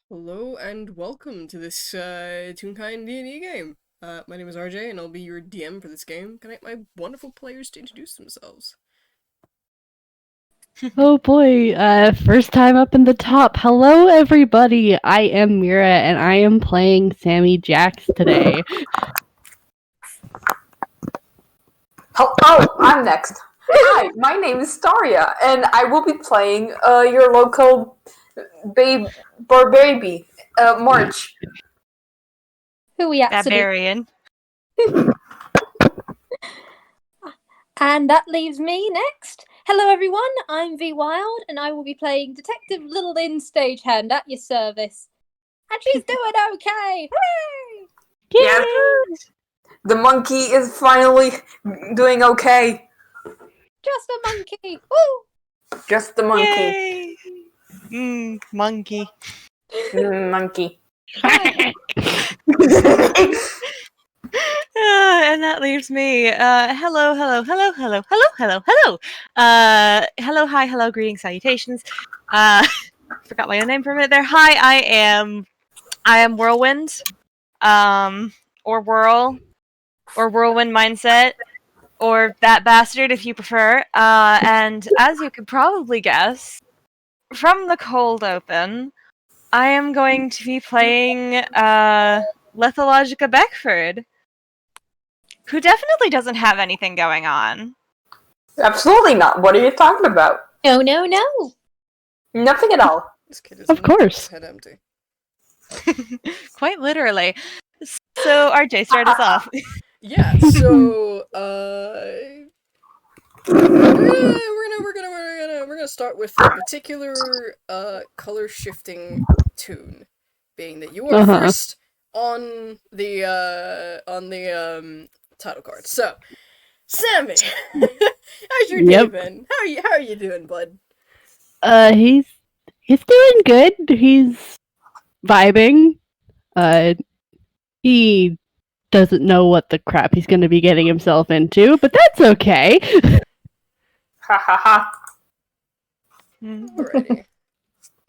Hello and welcome to this Toonkind D&D game. My name is RJ and I'll be your DM for this game. Can I get my wonderful players to introduce themselves? Oh boy, first time up in the top. Hello everybody, I am Mira and I am playing Sammy Jax today. Oh, I'm next. Hi, my name is Staria, and I will be playing your local baby, March. Who we absolutely. Barbarian. And that leaves me next. Hello everyone, I'm Vwild, and I will be playing Detective Little Lin Stagehand at your service. And she's doing okay! Hooray! Yeah, the monkey is finally doing okay. Just a monkey! Woo! Just the monkey. Yay! Monkey. Monkey. And that leaves me. Hello. Hello, greetings, salutations. Forgot my own name for a minute there. Hi, I am Whirlwind. Or Whirl. Or Whirlwind Mindset. Or that bastard if you prefer. And as you could probably guess, from the cold open, I am going to be playing Lethologica Beckford, who definitely doesn't have anything going on. Absolutely not. What are you talking about? No. Nothing at all. This kid is Of course. head empty. Quite literally. So RJ, start us off. Yeah, so we're gonna start with a particular color shifting tune, being that you are first on the title card. So, Sammy, how's your day been? How are you doing, bud? He's doing good. He's vibing. He doesn't know what the crap he's gonna be getting himself into, but that's okay. Ha ha ha. Alrighty.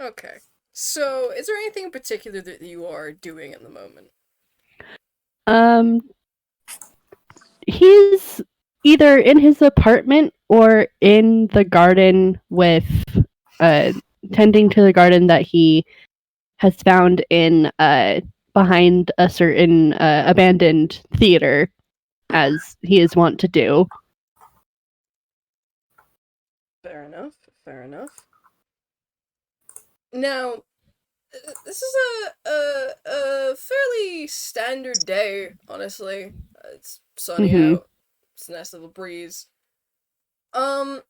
Okay. So, is there anything in particular that you are doing at the moment? He's either in his apartment or in the garden with tending to the garden that he has found in behind a certain abandoned theater, as he is wont to do. Fair enough. Now, this is a fairly standard day, honestly. It's sunny out. It's a nice little breeze. Go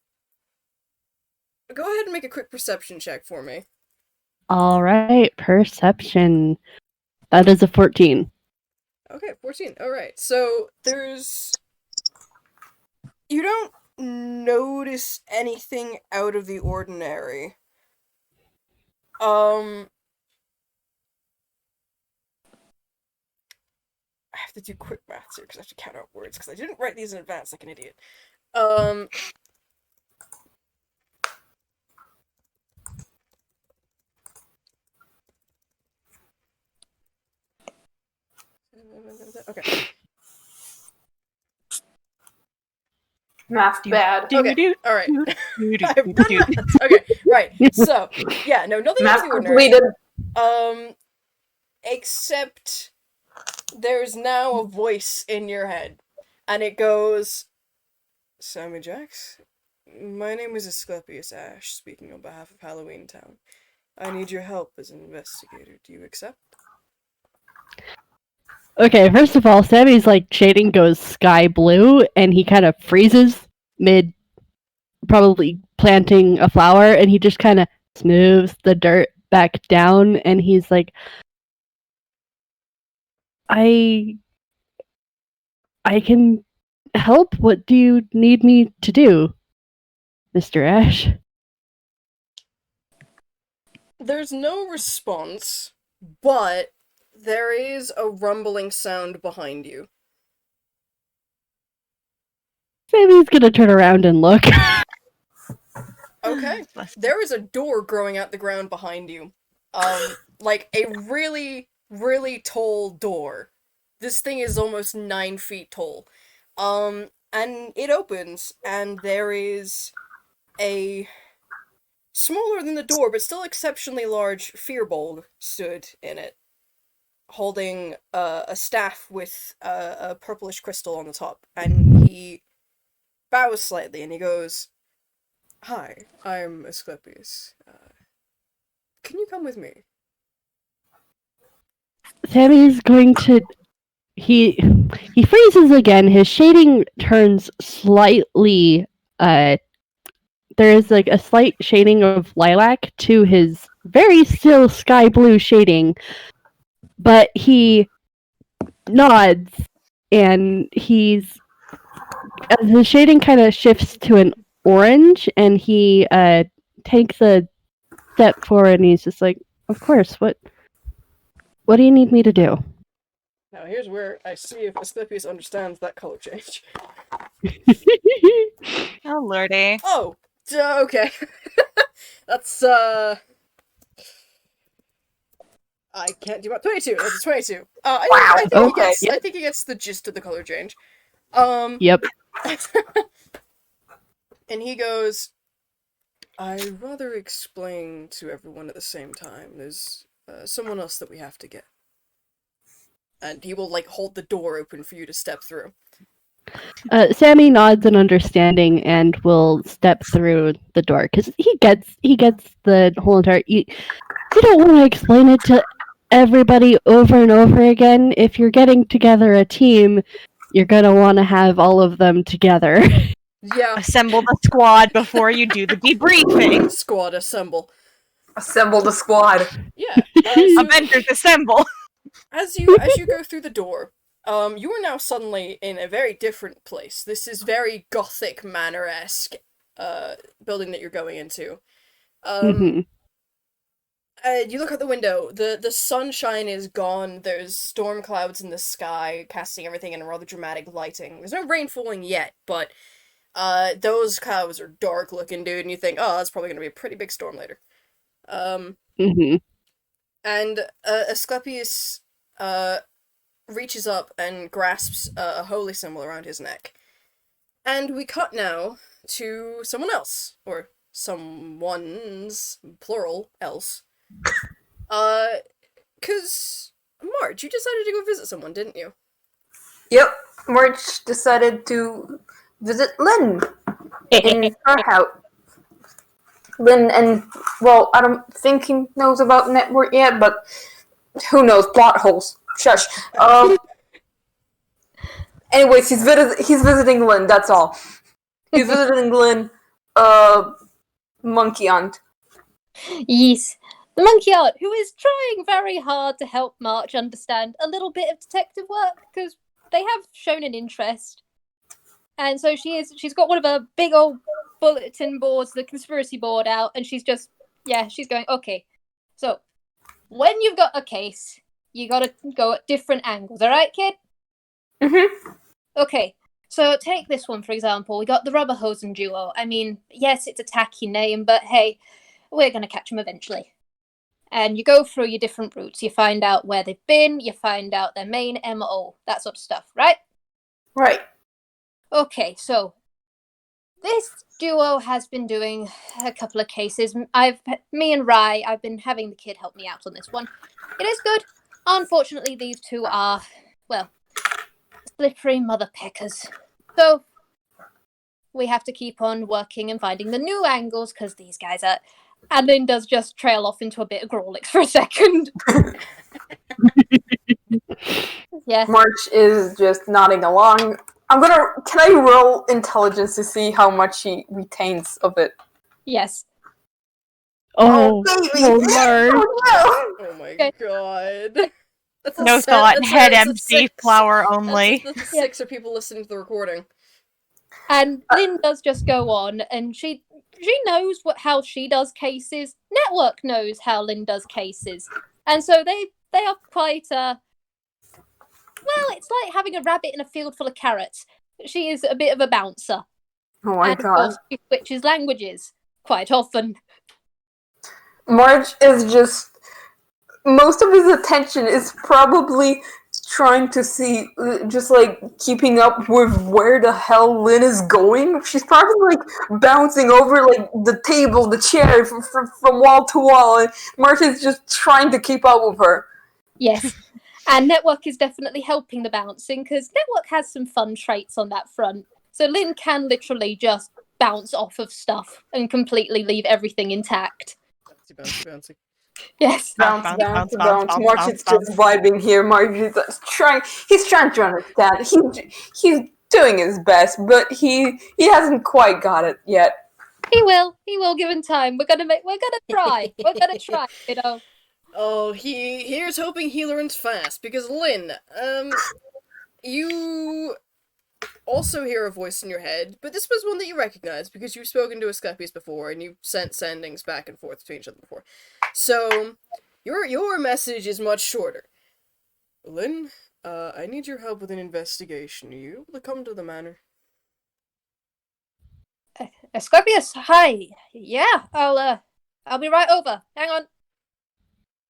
ahead and make a quick perception check for me. Alright, perception. That is a 14. Okay, 14. Alright, so you don't notice anything out of the ordinary. I have to do quick maths here because I have to count out words because I didn't write these in advance like an idiot. Okay. Math bad. Okay. All right. I've done maths. Okay. Right. So, yeah. No, nothing Math out of the ordinary. completed. Except there's now a voice in your head, and it goes, "Sammy Jax, my name is Asclepius Ash, speaking on behalf of Halloween Town. I need your help as an investigator. Do you accept?" Okay, first of all, Sammy's shading goes sky blue, and he kind of freezes mid probably planting a flower, and he just kind of smooths the dirt back down, and he's like, I can help. What do you need me to do, Mr. Ash? There's no response, but there is a rumbling sound behind you. Sammy's gonna turn around and look. Okay. There is a door growing out the ground behind you. like a really, really tall door. This thing is almost 9 feet tall. And it opens, and there is a smaller than the door, but still exceptionally large Firbolg stood in it, holding a staff with a purplish crystal on the top, and he bows slightly, and he goes, "Hi, I'm Asclepius. Can you come with me?" Sammy's going to. He freezes again. His shading turns slightly. There is like a slight shading of lilac to his very still sky blue shading, but he nods, and the shading kind of shifts to an orange, and he takes a step forward, and he's just like, "Of course. What do you need me to do?" Now here's where I see if Asclepius understands that color change. Oh lordy. Oh, okay. That's I can't do about 22. That's a 22. I think he gets the gist of the color change. Yep. And he goes, "I'd rather explain to everyone at the same time. There's someone else that we have to get." And he will, like, hold the door open for you to step through. Sammy nods in understanding and will step through the door because he gets the whole entire. You don't want to explain it to everybody over and over again. If you're getting together a team, you're gonna want to have all of them together. Yeah. Assemble the squad before you do the debriefing. Squad assemble. Assemble the squad. Yeah. So Avengers assemble. as you go through the door, you are now suddenly in a very different place. This is very Gothic manor-esque building that you're going into. Mhm. You look out the window. The sunshine is gone. There's storm clouds in the sky, casting everything in a rather dramatic lighting. There's no rain falling yet, but those clouds are dark looking, dude, and you think, oh, that's probably gonna be a pretty big storm later. Mhm. And Asclepius reaches up and grasps a holy symbol around his neck. And we cut now to someone else, or someone's, plural, else. 'Cause, Marge, you decided to go visit someone, didn't you? Yep, March decided to visit Lin in her house. Lin and, well, I don't think he knows about network yet, but who knows, plot holes. Shush. Anyways, he's visiting Lin, that's all. He's visiting Lin, monkey aunt. Yes, the monkey aunt, who is trying very hard to help March understand a little bit of detective work, because they have shown an interest. And so she's got one of her big old bulletin boards, the conspiracy board out, and she's going, okay, so when you've got a case, you gotta go at different angles, alright, kid? Mm-hmm. Okay, so take this one, for example. We got the rubber hosen duo. I mean, yes, it's a tacky name, but hey, we're gonna catch them eventually. And you go through your different routes. You find out where they've been, you find out their main MO, that sort of stuff, right? Right. Okay, so this duo has been doing a couple of cases. Me and Rai, I've been having the kid help me out on this one. It is good. Unfortunately, these two are, well, slippery mother peckers. So we have to keep on working and finding the new angles because these guys are. And Lynn does just trail off into a bit of Grawlix for a second. Yes. March is just nodding along. Can I roll intelligence to see how much he retains of it? Yes. Oh, baby! Marge. Oh Oh my Okay. god. That's No thought, head empty, flower only. That's 6 of people listening to the recording. And Lynn does just go on, and she knows how she does cases. Network knows how Lynn does cases, and so they are quite well, it's like having a rabbit in a field full of carrots. She is a bit of a bouncer. no! Oh my and of god. course, she switches languages quite often. Marge is just most of his attention is probably trying to see, just like keeping up with where the hell Lin is going. She's probably like bouncing over like the table, the chair, from wall to wall, and Martin's just trying to keep up with her. Yes. And Network is definitely helping the bouncing, because Network has some fun traits on that front. So Lin can literally just bounce off of stuff and completely leave everything intact. Bouncy. Yes. Bounce. March is just vibing here. March is trying. He's trying to understand. He's doing his best, but he hasn't quite got it yet. He will given time. We're gonna try. You know. Oh, here's hoping he learns fast, because Lin, you also hear a voice in your head, but this was one that you recognize because you've spoken to Asclepius before and you've sent sendings back and forth between each other before. So, your message is much shorter. Lin, I need your help with an investigation. Are you able to come to the manor? Asclepius, hi. Yeah, I'll be right over. Hang on.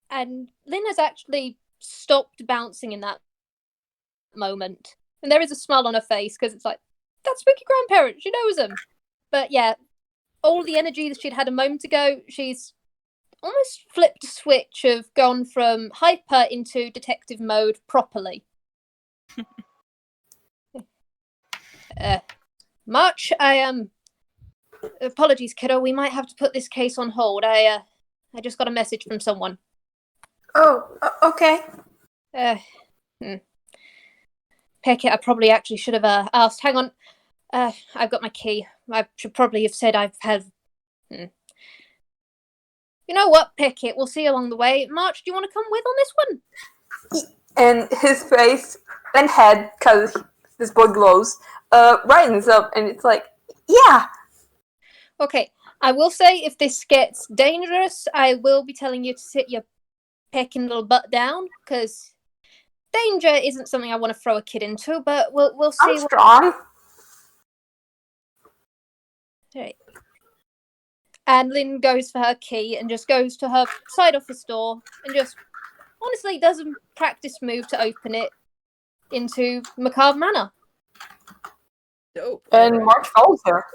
And Lin has actually stopped bouncing in that moment. And there is a smile on her face, because it's like, that's Spooky Grandparent, she knows him. But yeah, all the energy that she'd had a moment ago, she's almost flipped a switch of gone from hyper into detective mode properly. March, apologies, kiddo, we might have to put this case on hold. I just got a message from someone. Oh, okay. Peckett, I probably actually should have asked. Hang on. I've got my key. I should probably have said I've had... You know what, Peckett? We'll see you along the way. March, do you want to come with on this one? And his face and head, because this boy glows, brightens up, and it's like, yeah! Okay, I will say if this gets dangerous, I will be telling you to sit your pecking little butt down, because danger isn't something I want to throw a kid into, but we'll see. I'm strong. Right. And Lin goes for her key and just goes to her side office door and just honestly does a practice move to open it into Macabre Manor. Dope. And March follows her.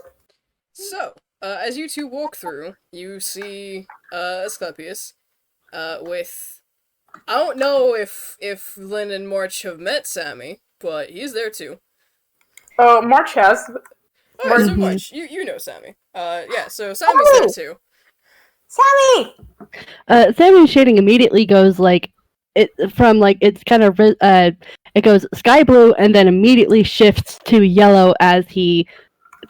So, as you two walk through, you see Asclepius with... I don't know if Lin and March have met Sammy, but he's there too. March has. Alright, so March, you know Sammy. Yeah, so Sammy's there too. Sammy! Sammy's shading immediately goes it's kind of it goes sky blue and then immediately shifts to yellow as he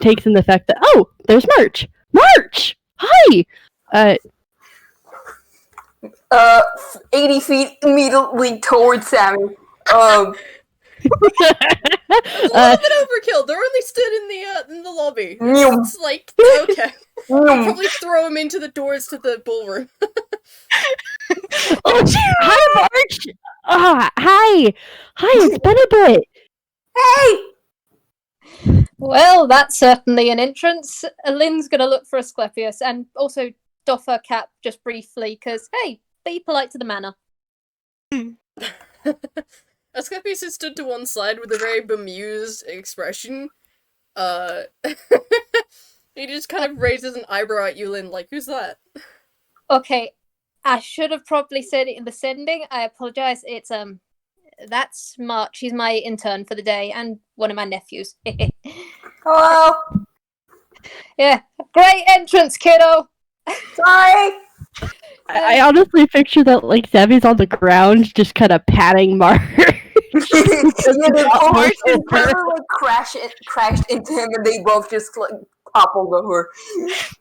takes in the fact that, oh, there's March! March! Hi! 80 feet immediately towards Sammy. It's a little bit overkill. They're only stood in the lobby. It's like, okay. Probably throw him into the doors to the ballroom. Oh, hi, March! Hi! Hi, it's been a bit! Hey! Well, that's certainly an entrance. Lynn's gonna look for Asclepius and also doff her cap just briefly, because, hey, be polite to the manor. Asclepius is stood to one side with a very bemused expression. He just kind of raises an eyebrow at you, Lin, like, who's that? Okay, I should have probably said it in the sending. I apologize. It's, that's March. She's my intern for the day, and one of my nephews. Hello! Yeah, great entrance, kiddo! Sorry! I honestly picture that, like, Sammy's on the ground, just kind of patting March. March like crashed into him, and they both just like toppled over.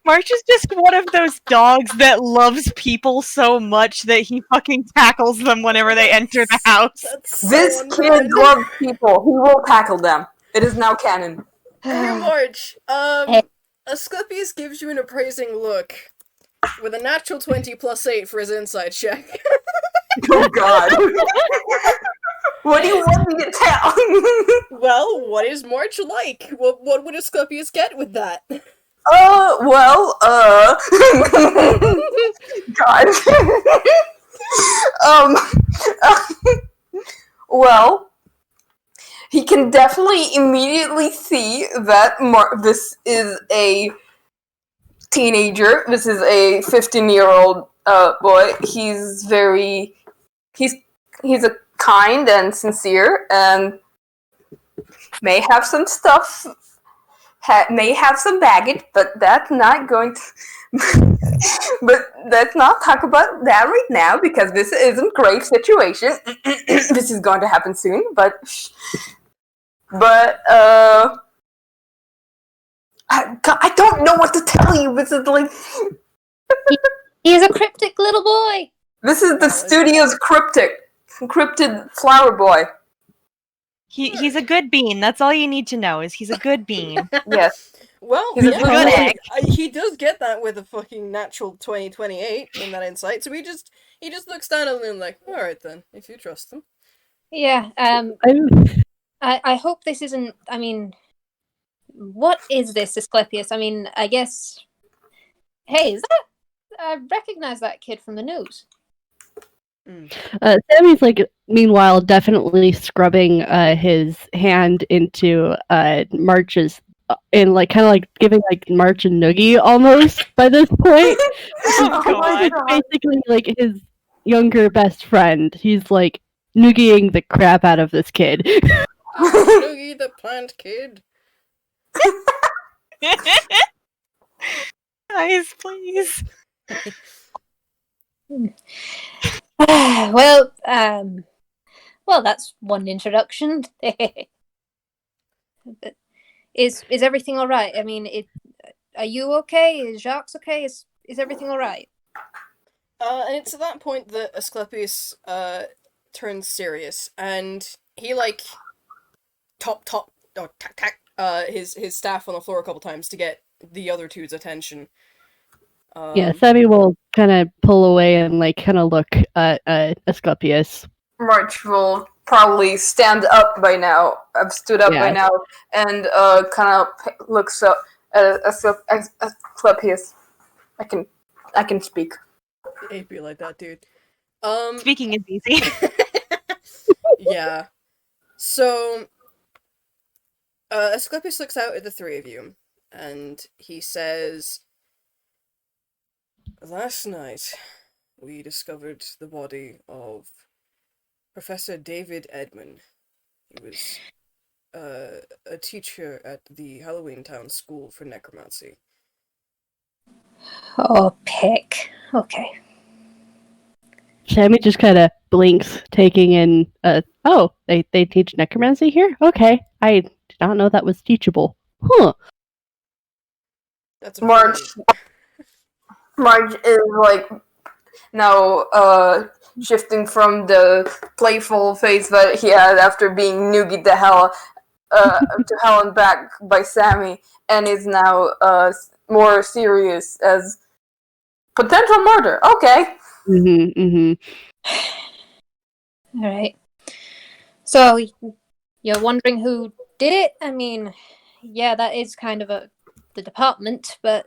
March is just one of those dogs that loves people so much that he fucking tackles them whenever they enter the house. This kid loves people. He will tackle them. It is now canon. Hey, March, Asclepius gives you an appraising look with a natural 20 plus 8 for his insight check. Oh god. What do you want me to tell? Well, what is March like? What would Asclepius get with that? God. Um, well, he can definitely immediately see that this is a teenager. This is a 15-year-old boy. He's a kind and sincere, and may have some stuff, may have some baggage, but that's not going to. But let's not talk about that right now because this isn't a grave situation. This is going to happen soon, but I don't know what to tell you. This is like He's a cryptic little boy. this is the studio's cryptid flower boy. He's a good bean. That's all you need to know is he's a good bean. Yes. Well, He's a yeah, good egg. he does get that with a fucking natural 2028 in that insight. So he just looks down at him like, all right then, if you trust him. Yeah. I hope this isn't. I mean, what is this, Asclepius? I mean, I guess. Hey, is that? I recognize that kid from the news. Sammy's meanwhile definitely scrubbing his hand into March's and kind of giving March a noogie almost by this point. Oh, God. Basically his younger best friend. He's noogieing the crap out of this kid. Noogie the plant kid. Nice, please. Well, that's one introduction. Is everything all right? I mean, are you okay? Is Jacques okay? Is everything all right? And it's at that point that Asclepius turns serious, and he tack his staff on the floor a couple times to get the other two's attention. Yeah, Sammy will kind of pull away and kind of look at Asclepius. March will probably stand up by now. I've stood up by now, and kind of looks up at Asclepius. I can speak. It'd be like that, dude. Speaking is easy. Yeah. So, Asclepius looks out at the three of you, and he says, "Last night, we discovered the body of Professor David Edmund. He was a teacher at the Halloween Town School for Necromancy." Oh, pick. Okay. Sammy just kind of blinks, taking in, they teach necromancy here? Okay. I did not know that was teachable. Huh. That's March is now shifting from the playful face that he had after being noogied to hell and back by Sammy, and is now more serious as potential murder. Okay. Mm-hmm. All right. So you're wondering who did it? I mean, yeah, that is kind of the department, but.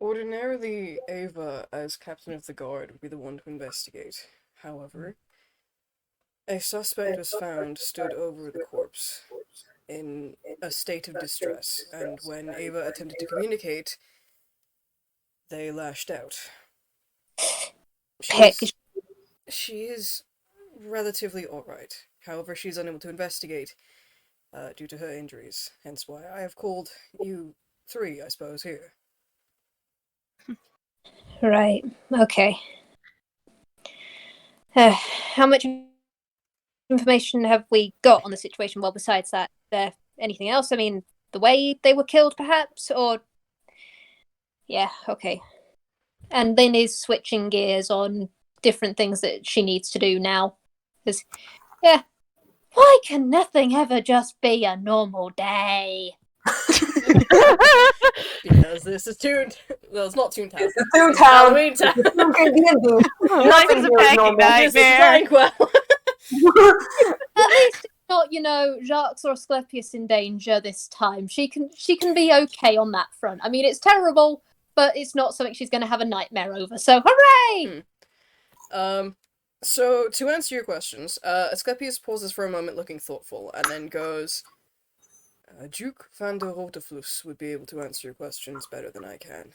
Ordinarily, Ava, as captain of the guard, would be the one to investigate. However, a suspect was found stood over the corpse in a state of distress, and when Ava attempted to communicate, they lashed out. She is relatively alright. However, she's unable to investigate due to her injuries, hence why I have called you three, I suppose, here. Right. Okay. How much information have we got on the situation? Well, besides that, anything else? I mean, the way they were killed, perhaps, or yeah. Okay. And Lin is switching gears on different things that she needs to do now. Because, yeah, why can nothing ever just be a normal day? Because this is Well, it's not Toontown. This is Toontown. Halloween Town. Life is a packing This is nightmare. Bankwell. At least it's not, Jacques or Asclepius in danger this time. She can be okay on that front. I mean, it's terrible, but it's not something she's going to have a nightmare over. So, hooray! So, to answer your questions, Asclepius pauses for a moment looking thoughtful, and then goes, Duke van der Roteflus would be able to answer your questions better than I can.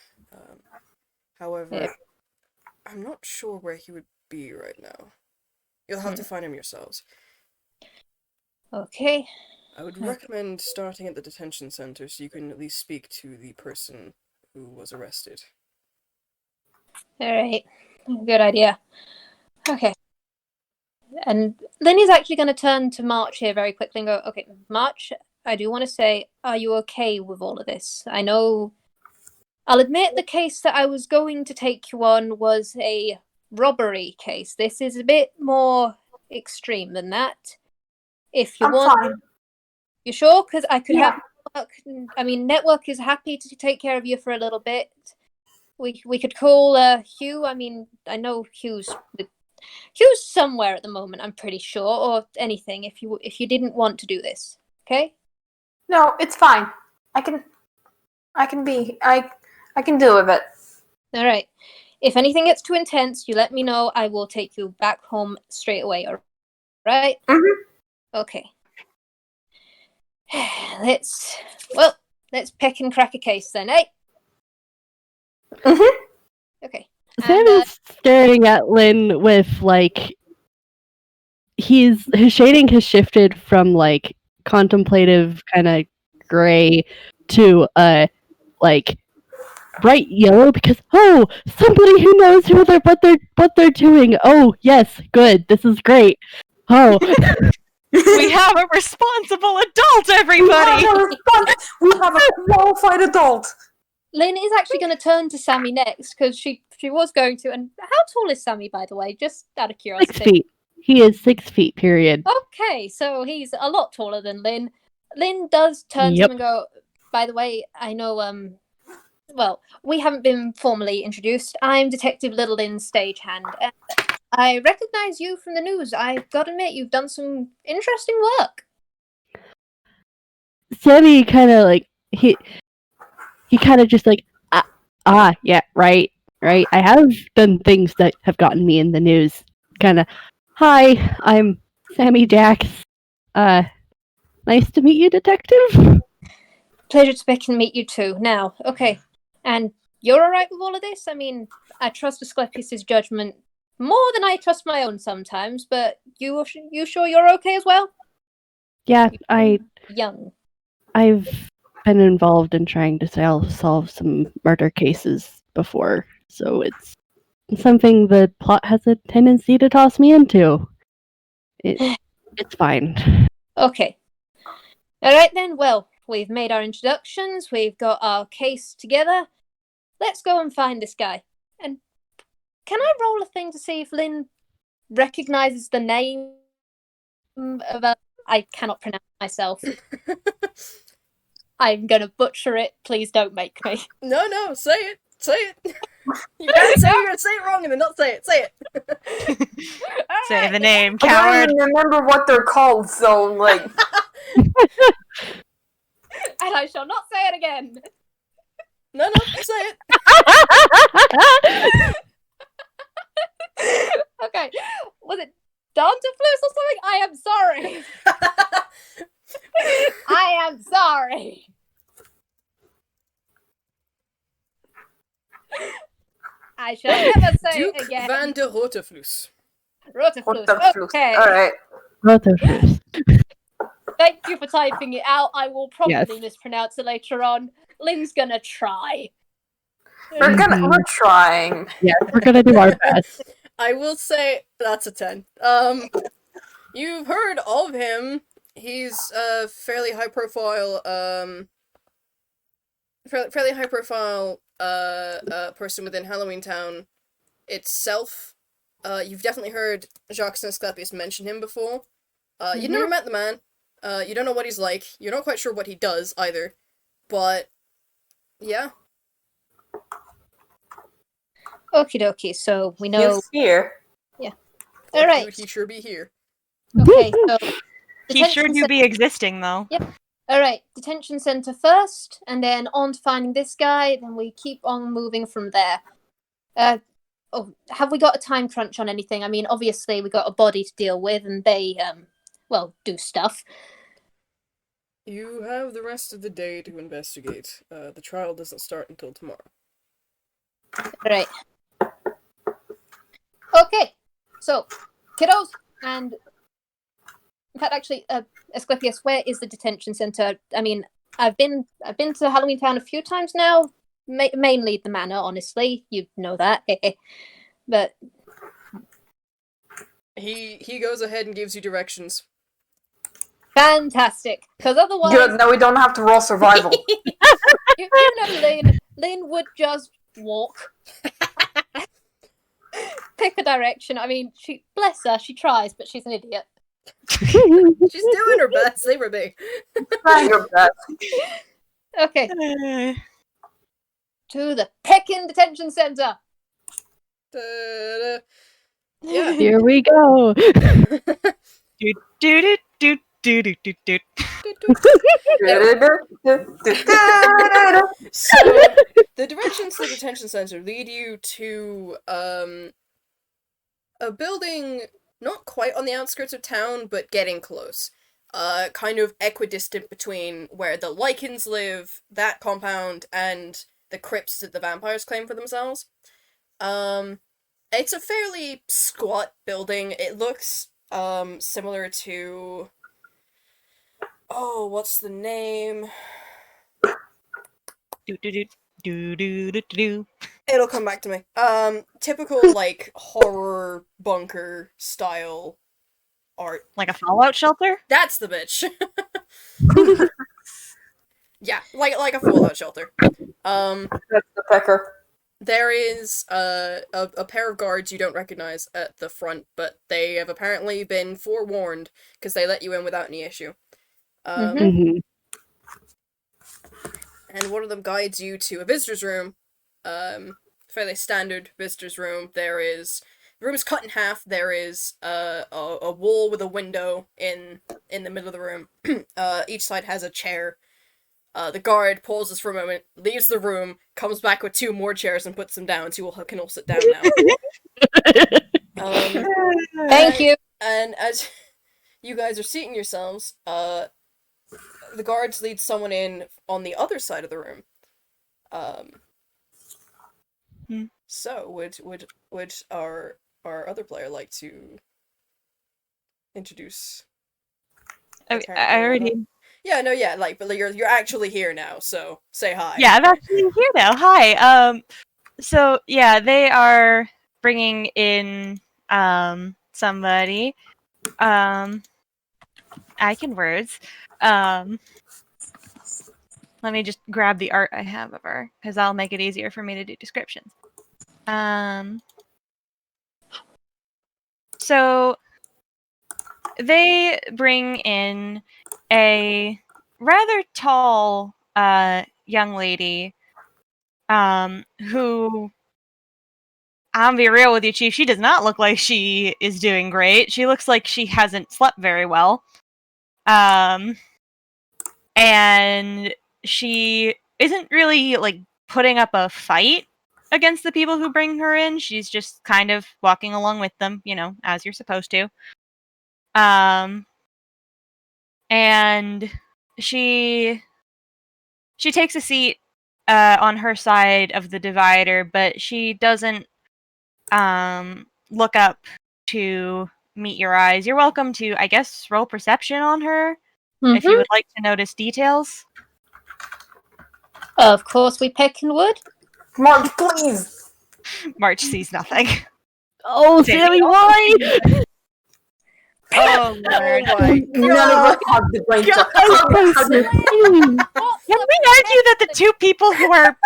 However, I'm not sure where he would be right now. You'll have to find him yourselves. Okay. I would recommend starting at the detention center so you can at least speak to the person who was arrested. Alright. Good idea. Okay. And Linny's actually going to turn to March here very quickly and go, okay, March, I do want to say, are you okay with all of this? I know, I'll admit the case that I was going to take you on was a robbery case. This is a bit more extreme than that. If you want, fine. You sure? Because I could have Network. I mean, Network is happy to take care of you for a little bit. We could call Hugh. I mean, I know Hugh's somewhere at the moment. I'm pretty sure, or anything. If you didn't want to do this, okay? No, it's fine. I can deal with it. All right. If anything gets too intense, you let me know. I will take you back home straight away. All right? Mhm. Okay. Let's pick and crack a case then, eh? Mhm. Okay. Sam is staring at Lin with like his shading has shifted from like contemplative kind of gray to like bright yellow because somebody who knows what they're doing. Oh yes, good. This is great. Oh We have a responsible adult, everybody! We have a qualified adult. Lynn is actually going to turn to Sammy next because she was going to. And how tall is Sammy, by the way? Just out of curiosity. 6 feet. He is 6 feet. Period. Okay, so he's a lot taller than Lynn. Lynn does turn to him and go, by the way, I know, well, we haven't been formally introduced. I'm Detective Little Lin Stagehand, and I recognize you from the news. I've got to admit, you've done some interesting work. Sammy kind of like, he kind of just like, yeah, right. I have done things that have gotten me in the news. Kind of, hi, I'm Sammy Jax. Nice to meet you, detective. Pleasure to speak and meet you too. Now, okay, and you're alright with all of this? I mean, I trust Asclepius' judgment more than I trust my own sometimes, but you sure you're okay as well? Yeah, Young. I've been involved in trying to solve some murder cases before, so it's something the plot has a tendency to toss me into. It's fine. Okay. Alright then, well, we've made our introductions, we've got our case together. Let's go and find this guy. And can I roll a thing to see if Lynn recognizes the name of a... I cannot pronounce myself. I'm gonna butcher it. Please don't make me. No, say it. Say it. You can't say you're gonna say it wrong and then not say it. Say it. Say the name, I coward. don't even remember what they're called, so like. And I shall not say it again. No, you say it. Okay. Was it Dantiflus or something? I am sorry. I am sorry. I shall never say Duke it again. van der Roteflus. Roteflus. Okay. Alright. Roteflus. Thank you for typing it out. I will probably Yes. mispronounce it later on. Lynn's gonna try. We're trying. Yes, we're gonna do our best. I will say that's a 10. You've heard of him. He's a fairly high profile person within Halloween Town itself. You've definitely heard Jacques and Asclepius mention him before. You've never met the man. You don't know what he's like. You're not quite sure what he does either. But yeah. Okie dokie, so we know. He's here. All right. He sure be here. Okay, so He sure do be existing, though. Yep. Alright, detention center first, and then on to finding this guy, then we keep on moving from there. Have we got a time crunch on anything? I mean, obviously we got a body to deal with, and they, do stuff. You have the rest of the day to investigate. The trial doesn't start until tomorrow. Right. Okay, so, kiddos, and... In fact, actually, Asclepius, where is the detention center? I mean, I've been to Halloween Town a few times now, mainly the manor, honestly. You know that. But... He goes ahead and gives you directions. Fantastic, because otherwise... Good, now we don't have to roll survival. you know Lin. Lin would just walk. Pick a direction. I mean, bless her, she tries, but she's an idiot. She's doing her best, they were big. Trying your best. Okay. To the Pekin Detention Center. Da-da. Yeah. Here we go. Do do do do do do do do. So, the directions to the detention center lead you to a building not quite on the outskirts of town, but getting close. Kind of equidistant between where the Lycans live, that compound, and the crypts that the vampires claim for themselves. It's a fairly squat building. It looks similar to... Oh, what's the name? Do do do do do do do. It'll come back to me. Typical, like, horror bunker style art. Like a fallout shelter? That's the bitch. Yeah, like a fallout shelter. That's the pecker. There is a pair of guards you don't recognize at the front, but they have apparently been forewarned because they let you in without any issue. Mhm. And one of them guides you to a visitor's room. Fairly standard visitor's room. The room is cut in half. There is a wall with a window in the middle of the room. Each side has a chair. The guard pauses for a moment, leaves the room, comes back with 2 more chairs and puts them down, so you can all sit down now. Thank you. And as you guys are seating yourselves, the guards lead someone in on the other side of the room. So would our other player like to introduce? I their character? already. Yeah, no, yeah, like, but you're actually here now, so say hi. Yeah, I'm actually here now. Hi. So yeah, they are bringing in somebody. I can words. Let me just grab the art I have of her, because that'll make it easier for me to do descriptions. So they bring in a rather tall young lady who, I'll be real with you, Chief, she does not look like she is doing great. She looks like she hasn't slept very well. And she isn't really, like, putting up a fight against the people who bring her in. She's just kind of walking along with them, you know, as you're supposed to. And she takes a seat on her side of the divider, but she doesn't look up to meet your eyes. You're welcome to, I guess, roll perception on her if you would like to notice details. Of course, we Pekin would. March, please! March sees nothing. Oh, Sammy, why? Oh, Lord. my None of us have the brain to... Can we argue that the 2 people who are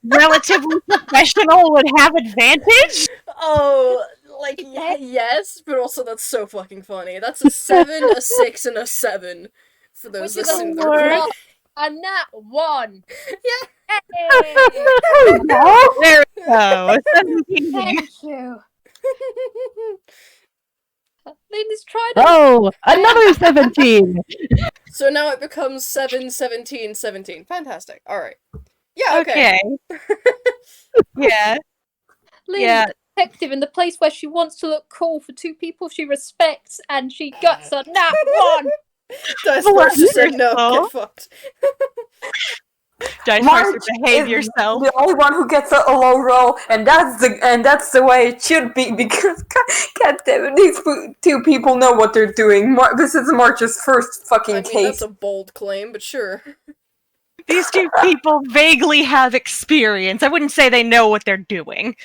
relatively professional would have advantage? Oh, like, yes, but also that's so fucking funny. That's a 7, a 6, and a 7 for those Which is a listening. one. A nat 1. Yeah. Hey! There we go. 17. Thank you. Lynn is trying to... Oh, another 17. So now it becomes 7, 17, 17. Fantastic. Alright. Yeah, okay. Yeah. Lynn's Yeah. detective in the place where she wants to look cool for two people she respects, and she gets a nat 1! Dice Bless Parser said no, your soul. get fucked. Dice March Parser, behave is yourself. the only one who gets a low roll, and that's the way it should be, because God damn it, these two people know what they're doing. This is March's first fucking I mean, case. that's a bold claim, but sure. These two people vaguely have experience. I wouldn't say they know what they're doing.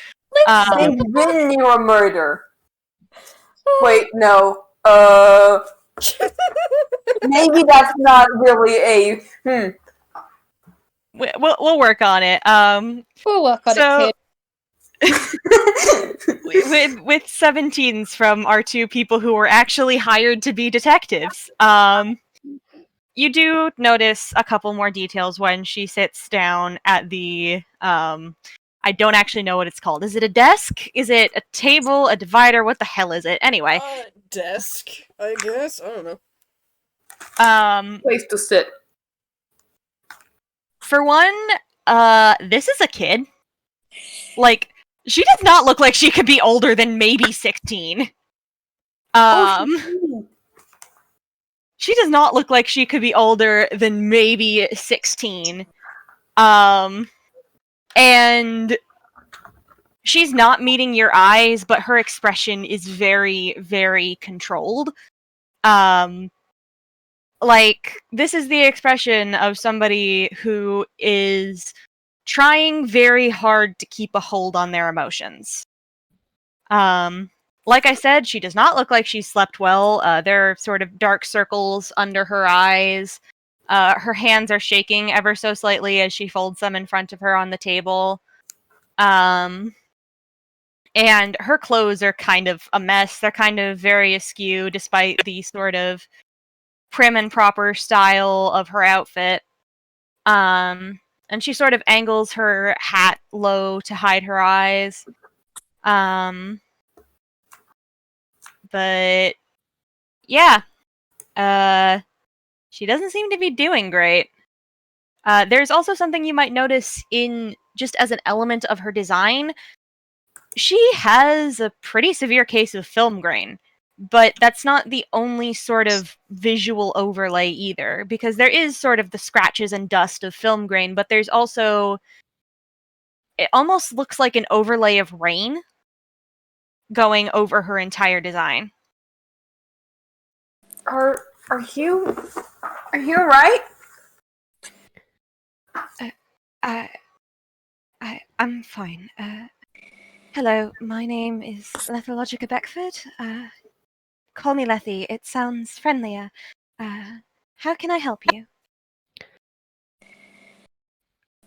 They've been near a murder. Wait, no. Maybe that's not really a. We'll work on it. We'll work on it, kid. with 17s from our two people who were actually hired to be detectives. You do notice a couple more details when she sits down at the I don't actually know what it's called. Is it a desk? Is it a table? A divider? What the hell is it? Anyway. Desk, I guess? I don't know. Place to sit. For one, this is a kid. Like, she does not look like she could be older than maybe 16. She does not look like she could be older than maybe 16. And she's not meeting your eyes, but her expression is very, very controlled. Like, this is the expression of somebody who is trying very hard to keep a hold on their emotions. Like I said, she does not look like she slept well. There are sort of dark circles under her eyes. Her hands are shaking ever so slightly as she folds them in front of her on the table. And her clothes are kind of a mess. They're kind of very askew, despite the sort of prim and proper style of her outfit. And she sort of angles her hat low to hide her eyes. But yeah, she doesn't seem to be doing great. There's also something you might notice in just as an element of her design. She has a pretty severe case of film grain, but that's not the only sort of visual overlay either, because there is sort of the scratches and dust of film grain, but there's also, it almost looks like an overlay of rain going over her entire design. Are you alright? I'm fine. Hello, my name is Lethologica Beckford. Call me Lethe. It sounds friendlier. How can I help you?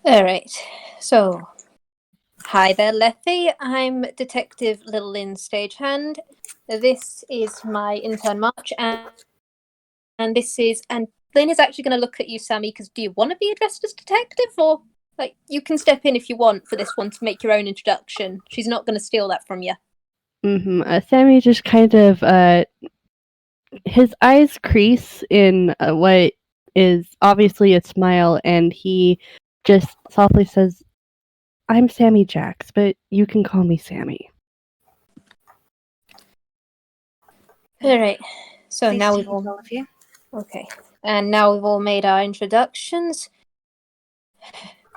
Alright, so... Hi there, Lethe. I'm Detective Lin Stagehand. This is my intern March, and this is... And Lynn is actually going to look at you, Sammy, because do you want to be addressed as detective, or... Like, you can step in if you want for this one to make your own introduction. She's not going to steal that from you. Sammy just kind of, his eyes crease in what is obviously a smile, and he just softly says, "I'm Sammy Jax, but you can call me Sammy." Alright, so Pleased now to we've meet all... all of you. Okay, and now we've all made our introductions.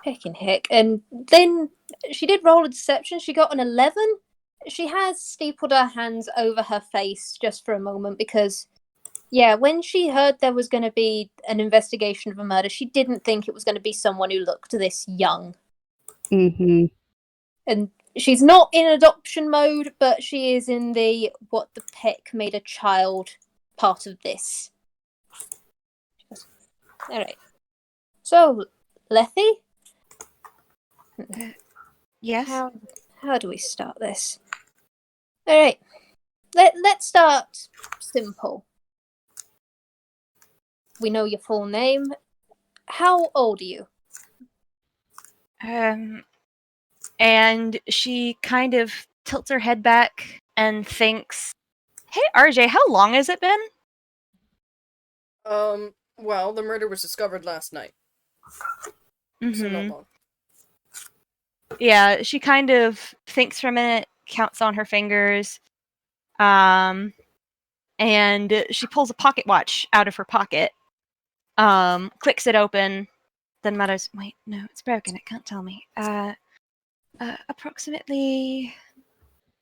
Heckin' heck. And then she did roll a deception. She got an 11. She has steepled her hands over her face just for a moment because, yeah, when she heard there was going to be an investigation of a murder, she didn't think it was going to be someone who looked this young. Mm-hmm. And she's not in adoption mode, but she is in the what the peck made a child part of this. Alright. So, Lethe? Yes? How do we start this? Alright. Let's start simple. We know your full name. How old are you? And she kind of tilts her head back and thinks, "Hey, RJ, how long has it been?" Well, the murder was discovered last night, so not long. Yeah, she kind of thinks for a minute, counts on her fingers, and she pulls a pocket watch out of her pocket, clicks it open, then mutters, "Wait, no, it's broken, it can't tell me. Approximately,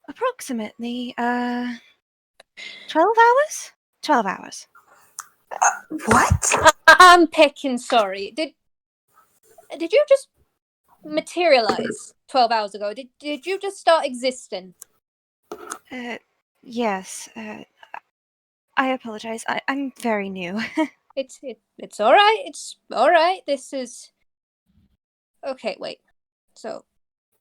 12 hours? 12 hours. What? I'm pecking sorry. Did you just materialize 12 hours ago? Did you just start existing? Yes, I apologize. I'm very new. It's all right. It's all right. This is okay. Wait. So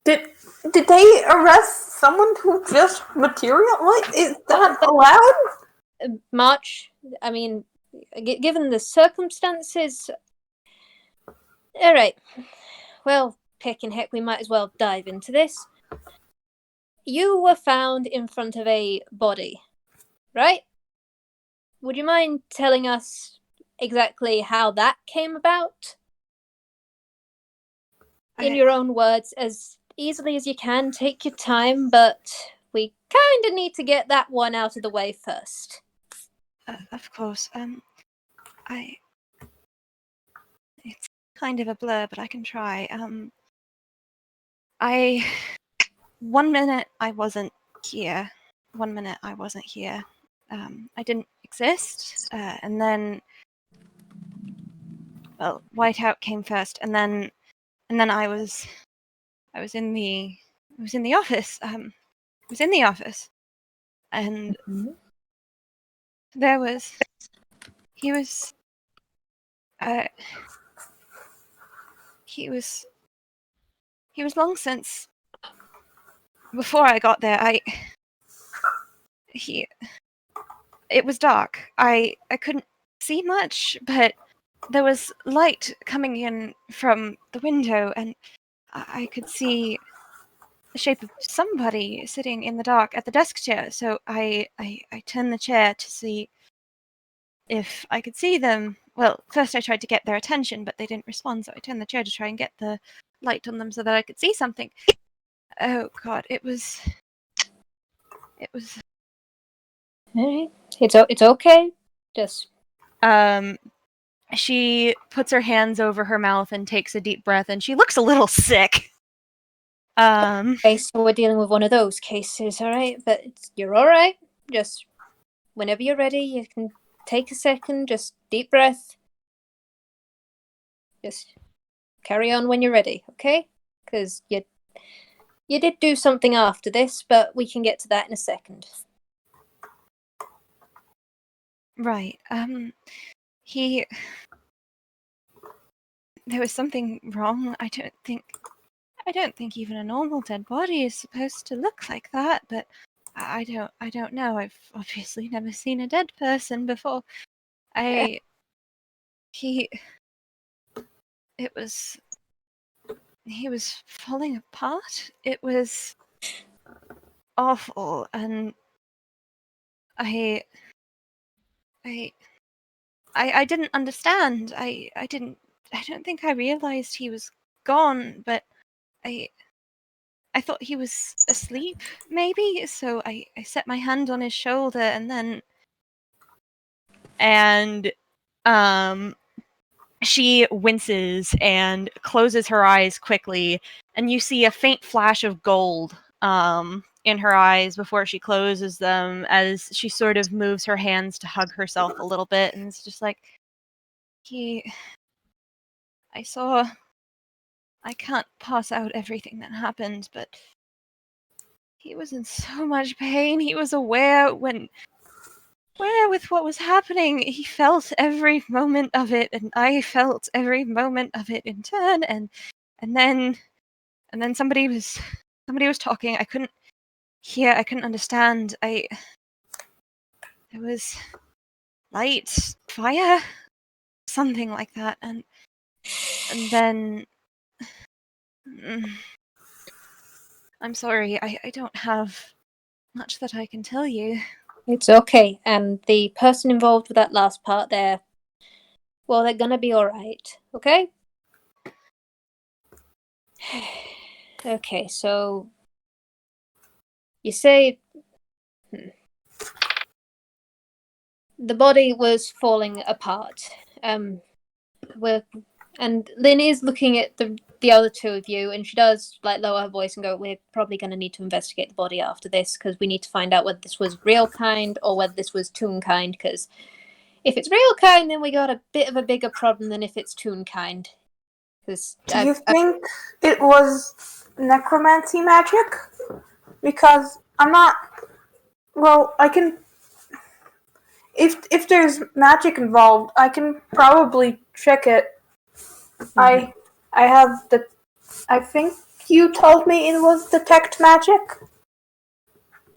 Did they arrest someone who just materialized? Is that allowed? March. I mean, given the circumstances. All right. Well, pecking heck, we might as well dive into this. You were found in front of a body, right? Would you mind telling us exactly how that came about? In your own words, as easily as you can. Take your time, but we kind of need to get that one out of the way first. Of course. It's kind of a blur, but I can try. One minute I wasn't here. 1 minute I wasn't here. I didn't exist. And then, well, Whiteout came first, and then I was in the office. I was in the office, and there was he was long since. Before I got there, it was dark. I couldn't see much, but there was light coming in from the window, and I could see the shape of somebody sitting in the dark at the desk chair. So I turned the chair to see if I could see them. Well, first I tried to get their attention, but they didn't respond, so I turned the chair to try and get the light on them so that I could see something. Oh god, it was Alright. It's okay. Just she puts her hands over her mouth and takes a deep breath, and she looks a little sick. okay, so we're dealing with one of those cases, alright? But you're alright. Just whenever you're ready, you can take a second, just deep breath. Just carry on when you're ready, okay? Because you did do something after this, but we can get to that in a second. Right. There was something wrong. I don't think even a normal dead body is supposed to look like that, but I don't know. I've obviously never seen a dead person before. He was falling apart. It was awful, and I didn't understand. I don't think I realized he was gone, but I thought he was asleep, maybe. So I set my hand on his shoulder, and she winces and closes her eyes quickly, and you see a faint flash of gold in her eyes before she closes them, as she sort of moves her hands to hug herself a little bit, and it's just like, I can't pass out everything that happened, but he was in so much pain. He was aware with what was happening. He felt every moment of it, and I felt every moment of it in turn, and then somebody was talking. I couldn't hear, I couldn't understand. There was light, fire, something like that, and then I'm sorry, I don't have much that I can tell you. It's okay. And the person involved with that last part there, Well, they're gonna be alright, okay? Okay, so... You say... The body was falling apart. And Lynn is looking at the other two of you, and she does lower her voice and go, "We're probably going to need to investigate the body after this because we need to find out whether this was real kind or whether this was Toonkind. Because if it's real kind, then we got a bit of a bigger problem than if it's Toonkind. Because Do you think it was necromancy magic? Because I'm not. Well, I can. If there's magic involved, I can probably check it. I have the. I think you told me it was detect magic.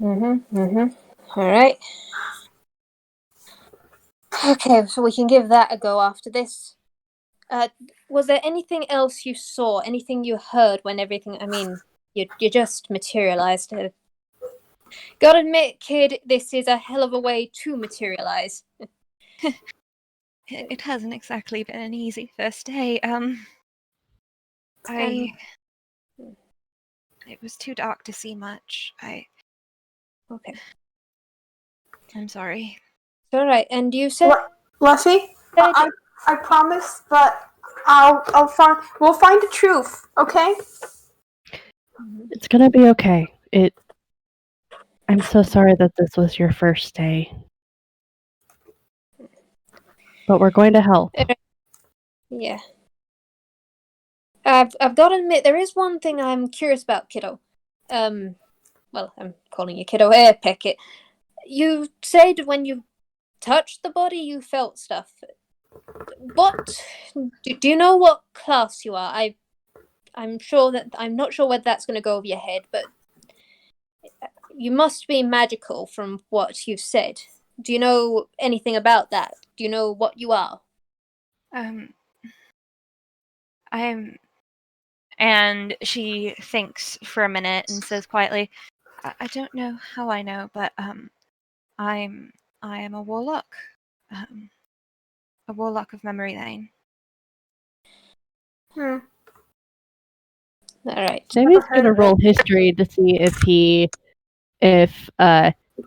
All right. Okay, so we can give that a go after this. Was there anything else you saw? Anything you heard when everything? I mean, you just materialized. Gotta admit, kid, this is a hell of a way to materialize. It hasn't exactly been an easy first day. It was too dark to see much. Okay. I'm sorry. It's all right. And you said, Lethe, I promise, but we'll find the truth. Okay? It's gonna be okay. I'm so sorry that this was your first day. But we're going to help. Yeah. I've got to admit, there is one thing I'm curious about, kiddo. Well, I'm calling you kiddo here, Peckett. You said when you touched the body, you felt stuff. What? Do you know what class you are? I'm not sure whether that's going to go over your head, but you must be magical from what you've said. Do you know anything about that? Do you know what you are? And she thinks for a minute and says quietly, I don't know how I know, but I am a warlock. A warlock of Memory Lane. All right. Sammy's gonna roll history to see if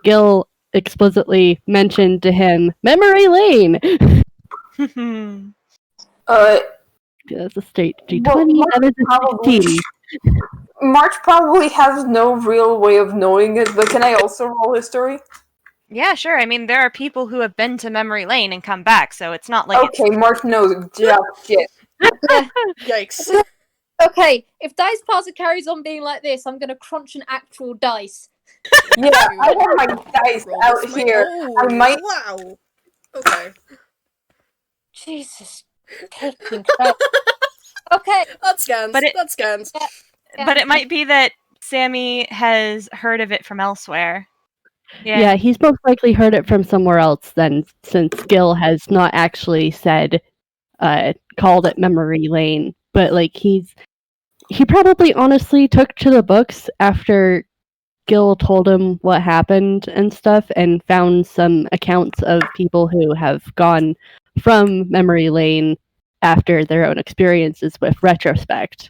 Gil explicitly mentioned to him Memory Lane. That's a straight D20. That is a 16. March probably has no real way of knowing it, but can I also roll history? Yeah, sure. I mean, there are people who have been to Memory Lane and come back, so it's not like Okay, March knows jack shit. Yikes. Okay, if Dice Parser carries on being like this, I'm going to crunch an actual dice. Yeah, I have my dice out here. I might. Wow. Okay. Jesus. Okay. That scans. But that scans. But it might be that Sammy has heard of it from elsewhere. Yeah, he's most likely heard it from somewhere else then, since Gil has not actually called it Memory Lane. But he probably honestly took to the books after Gil told him what happened and stuff, and found some accounts of people who have gone from Memory Lane after their own experiences with retrospect.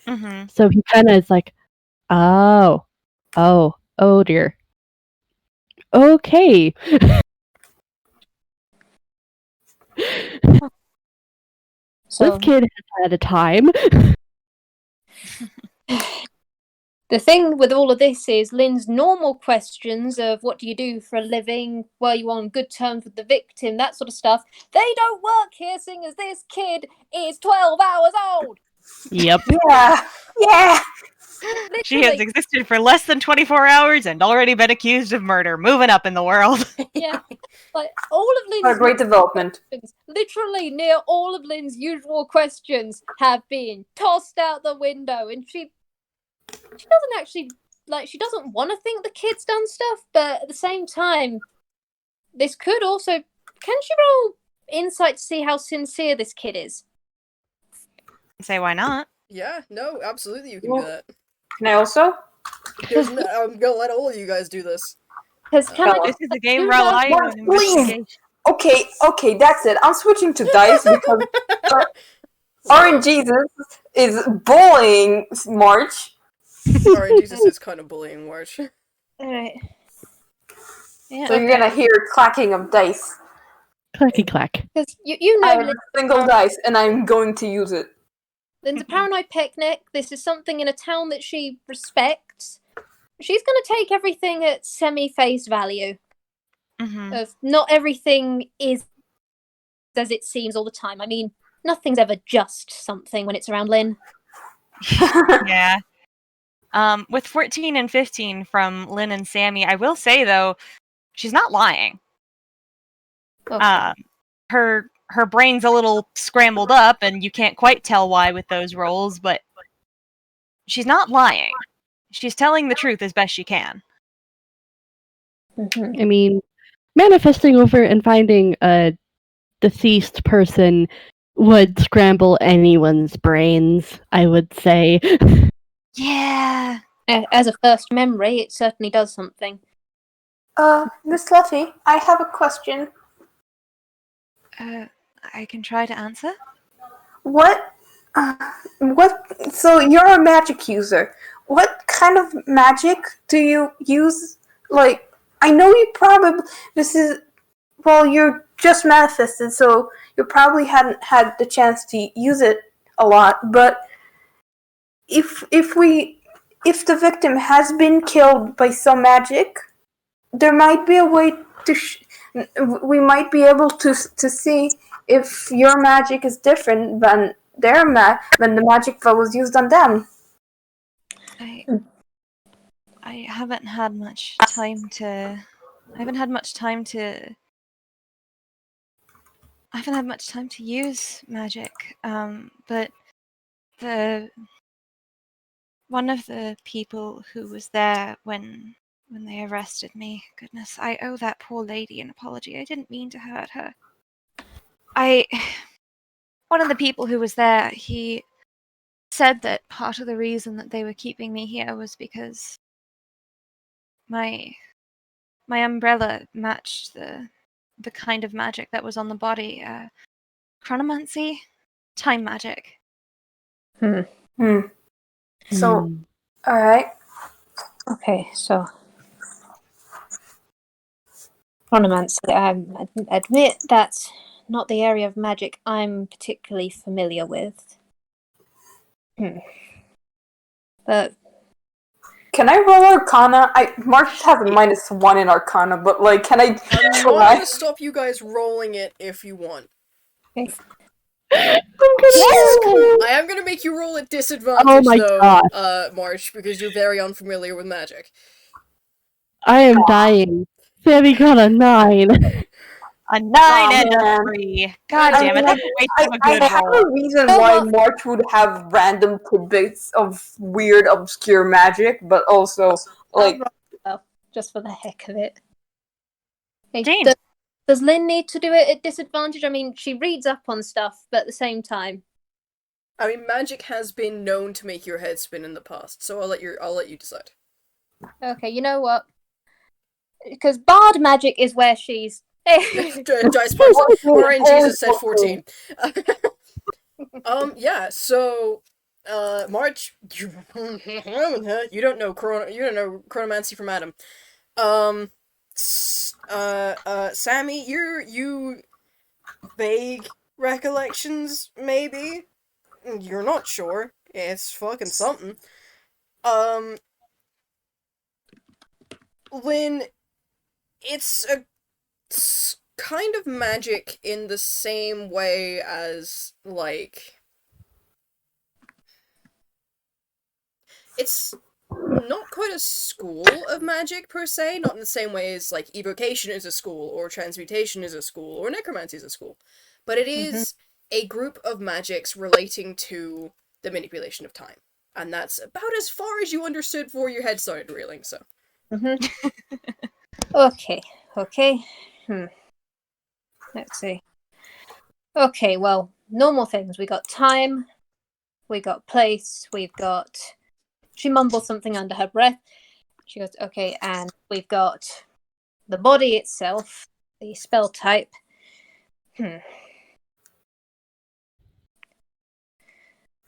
Mm-hmm. So he kind of is like, oh dear. Okay. So, this kid has had a time. the thing with all of this is Lynn's normal questions of what do you do for a living, were you on good terms with the victim, that sort of stuff, they don't work here, seeing as this kid is 12 hours old. Yep. Yeah. She has existed for less than 24 hours and already been accused of murder. Moving up in the world. Yeah. All of Lynn's great development. Literally near all of Lynn's usual questions have been tossed out the window, and she doesn't actually she doesn't want to think the kid's done stuff, but at the same time, this could also. Can she roll insight to see how sincere this kid is? Say why not? Yeah, no, absolutely you can do that. Can I also? I'm gonna let all of you guys do this. Because This is a game relying on investigation. Okay, that's it. I'm switching to dice because Orange Jesus is bullying March. Alright, Jesus is kind of bullying March. Alright. Yeah, So you're gonna hear clacking of dice. Clacky clack. because you I know, have a single dice, and I'm going to use it. Lynn's a paranoid picnic. This is something in a town that she respects. She's going to take everything at semi-face value. Mhm. Of not everything is as it seems all the time. I mean, nothing's ever just something when it's around Lynn. Yeah. With 14 and 15 from Lynn and Sammy, I will say though, she's not lying. Okay. Her brain's a little scrambled up, and you can't quite tell why with those rolls, but she's not lying. She's telling the truth as best she can. Mhm. I mean, manifesting over and finding a deceased person would scramble anyone's brains, I would say. Yeah. As a first memory, it certainly does something. Miss Lethe, I have a question. I can try to answer. What? So you're a magic user. What kind of magic do you use? Like, I know you probably you're just manifested, so you probably hadn't had the chance to use it a lot. But if the victim has been killed by some magic, there might be a way to. We might be able to see if your magic is different than than the magic that was used on them. I haven't had much time to. I haven't had much time to use magic. But one of the people who was there when they arrested me. Goodness, I owe that poor lady an apology. I didn't mean to hurt her. One of the people who was there, he said that part of the reason that they were keeping me here was because my umbrella matched the kind of magic that was on the body. Chronomancy? Time magic. So, alright. Okay, so chronomancy. I admit that's not the area of magic I'm particularly familiar with. But Can I roll Arcana? March has a -1 in Arcana, but like, can I I'm not try? gonna stop you guys rolling it if you want. okay. I am gonna make you roll at disadvantage, Oh my though, gosh. March, because you're very unfamiliar with magic. I am dying. Sammy got a 9. A 9 and man. a 3. God damn it, that's way too a I good have roll. a reason why March would have random tidbits of weird, obscure magic, but also, like, Well, just for the heck of it. Okay, Jane. does Lynn need to do it at disadvantage? I mean, she reads up on stuff, but at the same time. I mean, magic has been known to make your head spin in the past, so I'll let you decide. Okay, you know what? Because bard magic is where she's. Dice person. Orange Jesus said 14. Yeah, so March, you don't know chronomancy from Adam. Sammy, you vague recollections, maybe? You're not sure. It's fucking something. Lynn, it's a kind of magic in the same way as, like... It's not quite a school of magic, per se, not in the same way as, like, evocation is a school, or transmutation is a school, or necromancy is a school. But it is a group of magics relating to the manipulation of time. And that's about as far as you understood before your head started reeling, so... Okay. Let's see. Okay, well, normal things. We got time, we got place, we've got... She mumbles something under her breath. She goes, okay, and we've got the body itself, the spell type,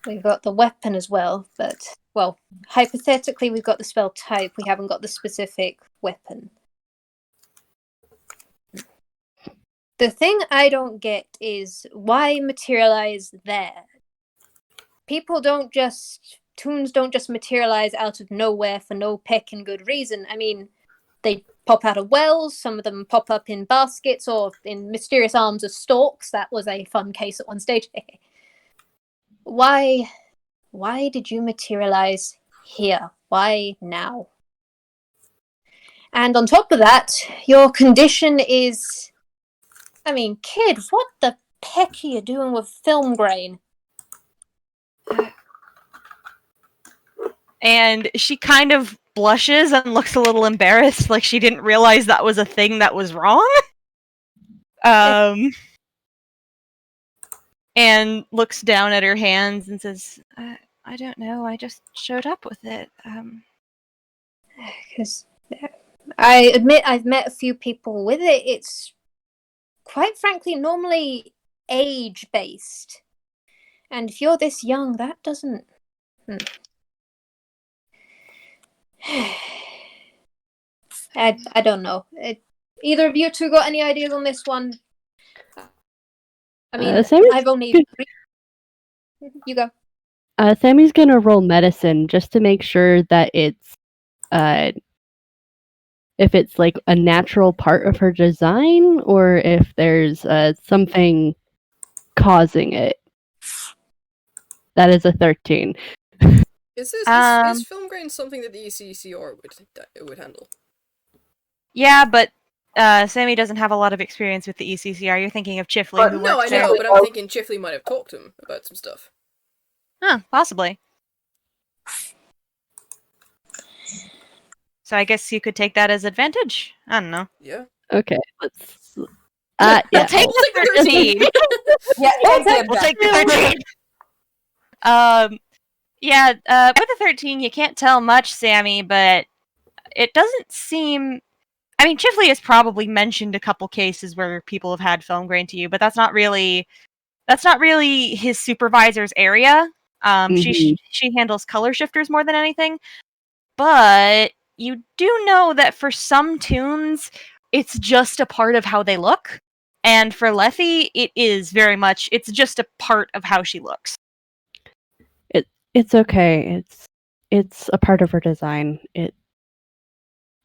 We've got the weapon as well, but, well, hypothetically we've got the spell type, we haven't got the specific weapon. The thing I don't get is why materialize there? Toons don't just materialize out of nowhere for no pecking good reason. I mean, they pop out of wells, some of them pop up in baskets or in mysterious arms of storks. That was a fun case at one stage. Why did you materialize here? Why now? And on top of that, your condition is... I mean, kid, what the peck are you doing with film grain? And she kind of blushes and looks a little embarrassed, like she didn't realize that was a thing that was wrong. And looks down at her hands and says, I don't know, I just showed up with it. Because I admit I've met a few people with it. It's, quite frankly, normally age-based. And if you're this young, that doesn't... I don't know. Either of you two got any ideas on this one? I mean, I've only... You go. Sammy's gonna roll medicine just to make sure that it's if it's like a natural part of her design or if there's something causing it. That is a 13. Is film grain something that the ECCR would handle? Yeah, but Sammy doesn't have a lot of experience with the ECCR. You're thinking of Chifley, who No, I works there. know, but I'm thinking Chifley might have talked to him about some stuff. Huh, possibly. So I guess you could take that as advantage. I don't know. Yeah. Okay, let's... Yeah. yeah. Take the 13! Yeah, We'll take the 13! Yeah, with the 13, you can't tell much, Sammy, but it doesn't seem... I mean, Chifley has probably mentioned a couple cases where people have had film grain to you, but that's not really his supervisor's area. She handles color shifters more than anything. But you do know that for some toons, it's just a part of how they look. And for Lethe, it is very much, it's just a part of how she looks. It's okay. It's a part of her design.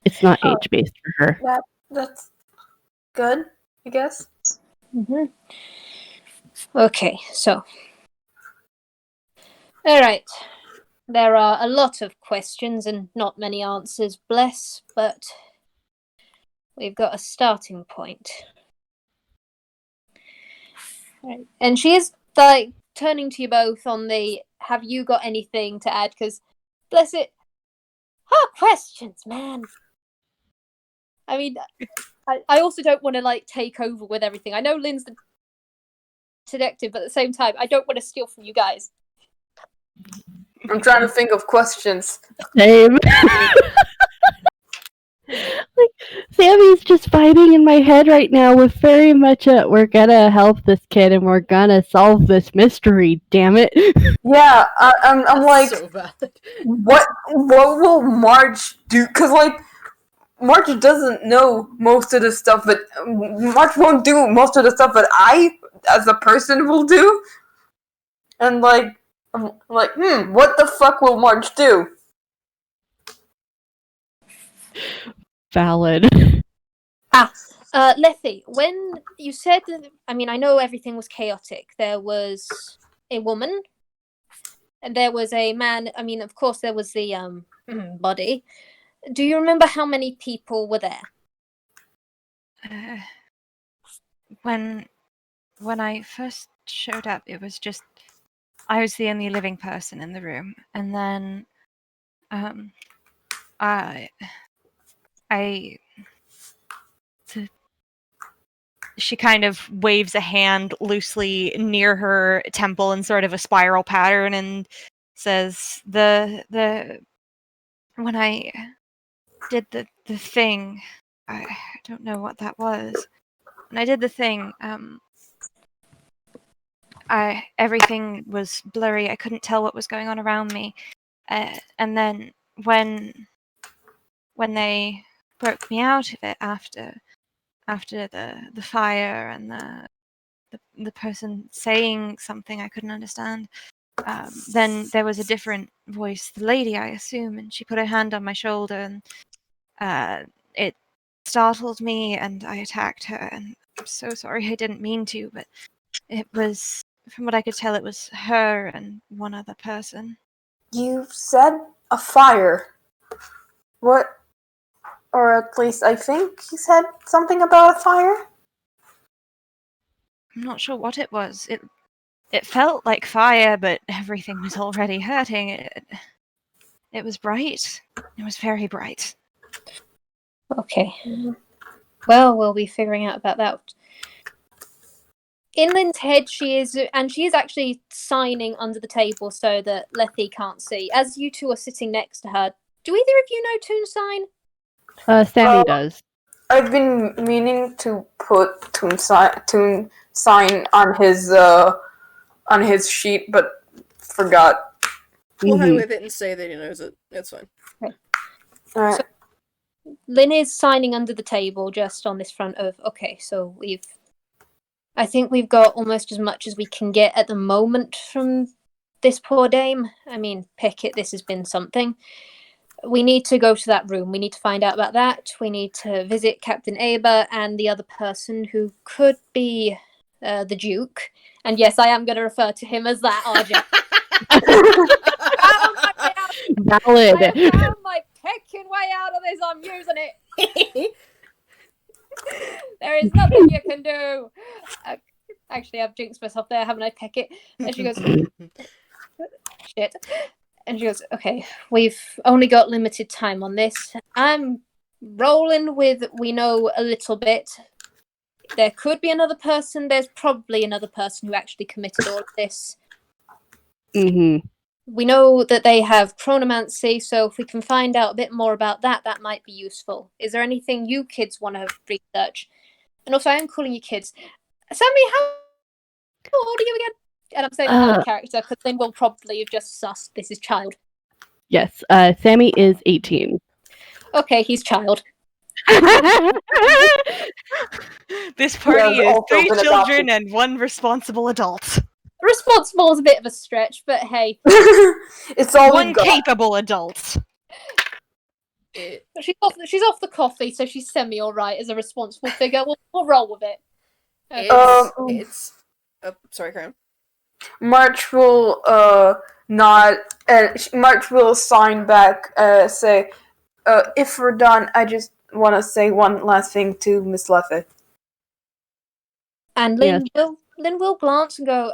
It's not age-based for her. That's good, I guess. Okay, so... Alright. There are a lot of questions and not many answers, bless, but we've got a starting point. Right. And she is, like, turning to you both on the, have you got anything to add? Because, bless it, questions, man. I mean, I also don't want to, like, take over with everything. I know Lin's the detective, but at the same time, I don't want to steal from you guys. I'm trying to think of questions. Same. Like, Sammy's just fighting in my head right now with very much we're gonna help this kid and we're gonna solve this mystery, damn it. Yeah, I'm like, So valid. what will Marge do? Because, like, Marge doesn't know most of the stuff, but Marge won't do most of the stuff that I, as a person, will do. And, like, I'm like, what the fuck will Marge do? Valid. Lethe, when you said, I mean, I know everything was chaotic. There was a woman, and there was a man. I mean, of course, there was the body. Do you remember how many people were there? When I first showed up, it was just I was the only living person in the room, and then she kind of waves a hand loosely near her temple in sort of a spiral pattern and says, when I did the thing, I don't know what that was. When I did the thing, everything was blurry. I couldn't tell what was going on around me. And then when they broke me out of it after the fire and the person saying something I couldn't understand, then there was a different voice, the lady, I assume, and she put her hand on my shoulder, and it startled me, and I attacked her. And I'm so sorry, I didn't mean to, but it was, from what I could tell, it was her and one other person. You said a fire. What? Or at least I think you said something about a fire? I'm not sure what it was. It felt like fire, but everything was already hurting. It was bright. It was very bright. Okay. Well, we'll be figuring out about that. In Lin's head, she is actually signing under the table so that Lethe can't see. As you two are sitting next to her, do either of you know Toon sign? Sammy does. I've been meaning to put Toon sign on his sheet, but forgot. We'll hang with it and say that he knows it. It's fine. Okay. Alright. So, Lin is signing under the table just on this front of, okay, so I think we've got almost as much as we can get at the moment from this poor dame. I mean, pick it, this has been something. We need to go to that room. We need to find out about that. We need to visit Captain Aber and the other person who could be the Duke. And yes, I am going to refer to him as that, RJ. Valid. I found my pecking way out of this. I'm using it. There is nothing you can do. Actually, I've jinxed myself there, haven't I? Peck it. And she goes, shit. And she goes, okay, we've only got limited time on this. I'm rolling with, we know a little bit. There could be another person. There's probably another person who actually committed all of this. Mm-hmm. We know that they have chronomancy, so if we can find out a bit more about that, that might be useful. Is there anything you kids want to research? And also, I am calling you kids. Sammy, how old are you again? And I'm saying that out of character, because then we'll probably have just sussed this is child. Yes, Sammy is 18. Okay, he's child. This party Yeah, is also 3 been children adopted. and 1 responsible adult. Responsible is a bit of a stretch, but hey. It's all 1 we've got. capable adult. She's off the coffee, so she's semi alright as a responsible figure. We'll roll with it. It's sorry, Karen. March will nod, and March will sign back. Say, if we're done, I just want to say one last thing to Miss Lethe. And Lin will glance and go,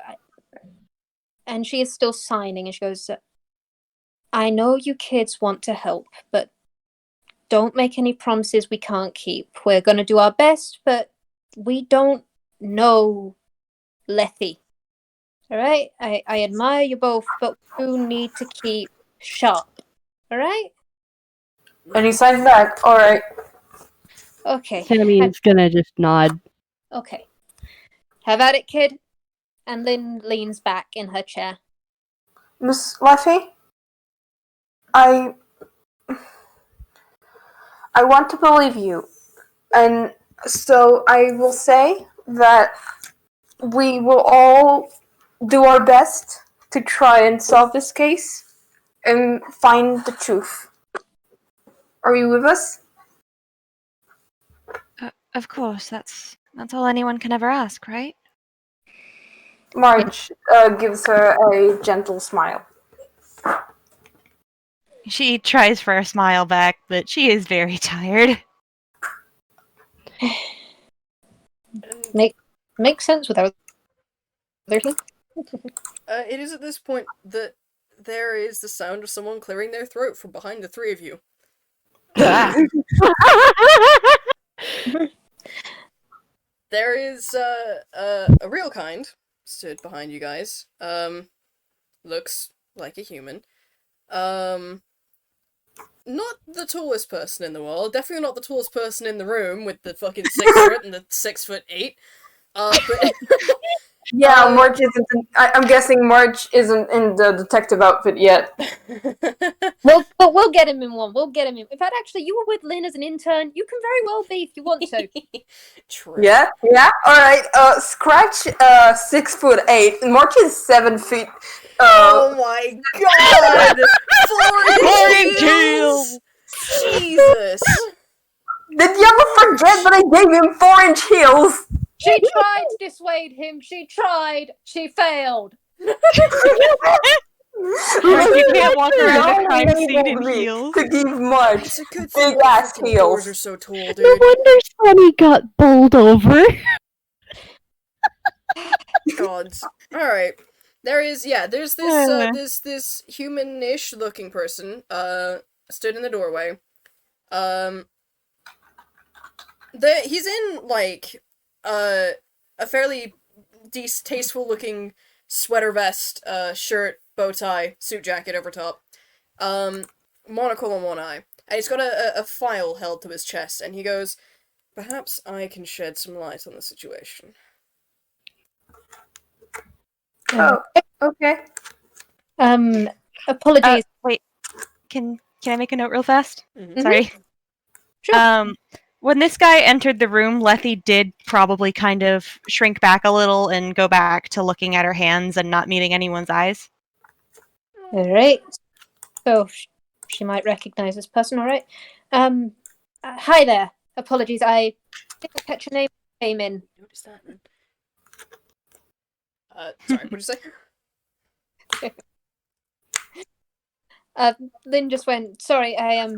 and she is still signing, and she goes, I know you kids want to help, but don't make any promises we can't keep. We're going to do our best, but we don't know Lethe. Alright? I admire you both, but you need to keep sharp. Alright? And he signs back. Alright. Okay. Sammy's gonna just nod. Okay. Have at it, kid. And Lin leans back in her chair. Miss Lethe? I want to believe you. And so I will say that we will all do our best to try and solve this case and find the truth. Are you with us? Of course, that's all anyone can ever ask, right? Marge gives her a gentle smile. She tries for a smile back, but she is very tired. Makes sense without other thing. It is at this point that there is the sound of someone clearing their throat from behind the 3 of you. There is a real kind stood behind you guys. Looks like a human. Not the tallest person in the world. Definitely not the tallest person in the room with the fucking 6 foot and the 6'8". But Yeah, March isn't. I'm guessing March isn't in the detective outfit yet. We'll get him in one. We'll get him in. In fact, actually, you were with Lin as an intern. You can very well be if you want to. True. Yeah. All right. Scratch. 6'8", and March is 7 feet. Oh my god! Foreign Tails! Jesus! Did you ever forget that I gave him 4-inch heels? She tried to dissuade him. She tried. She failed. You can't walk around a crime scene in heels. To give March It's a good thing big the ass freaking doors heels. are so tall, dude. No wonder Sunny got bowled over. Gods. Alright. There's this this human-ish looking person, stood in the doorway. He's in, like, a fairly tasteful looking sweater vest, shirt, bow tie, suit jacket over top. Monocle on one eye. And he's got a file held to his chest, and he goes, "Perhaps I can shed some light on the situation." Oh, okay. Apologies. Wait, can I make a note real fast? Mhm. Sorry. Sure. When this guy entered the room, Lethe did probably kind of shrink back a little and go back to looking at her hands and not meeting anyone's eyes. All right. So she might recognize this person. All right. Hi there. Apologies. I didn't catch your name. Came in. Notice that, man. Sorry, what'd you say? Lynn just went. Sorry, I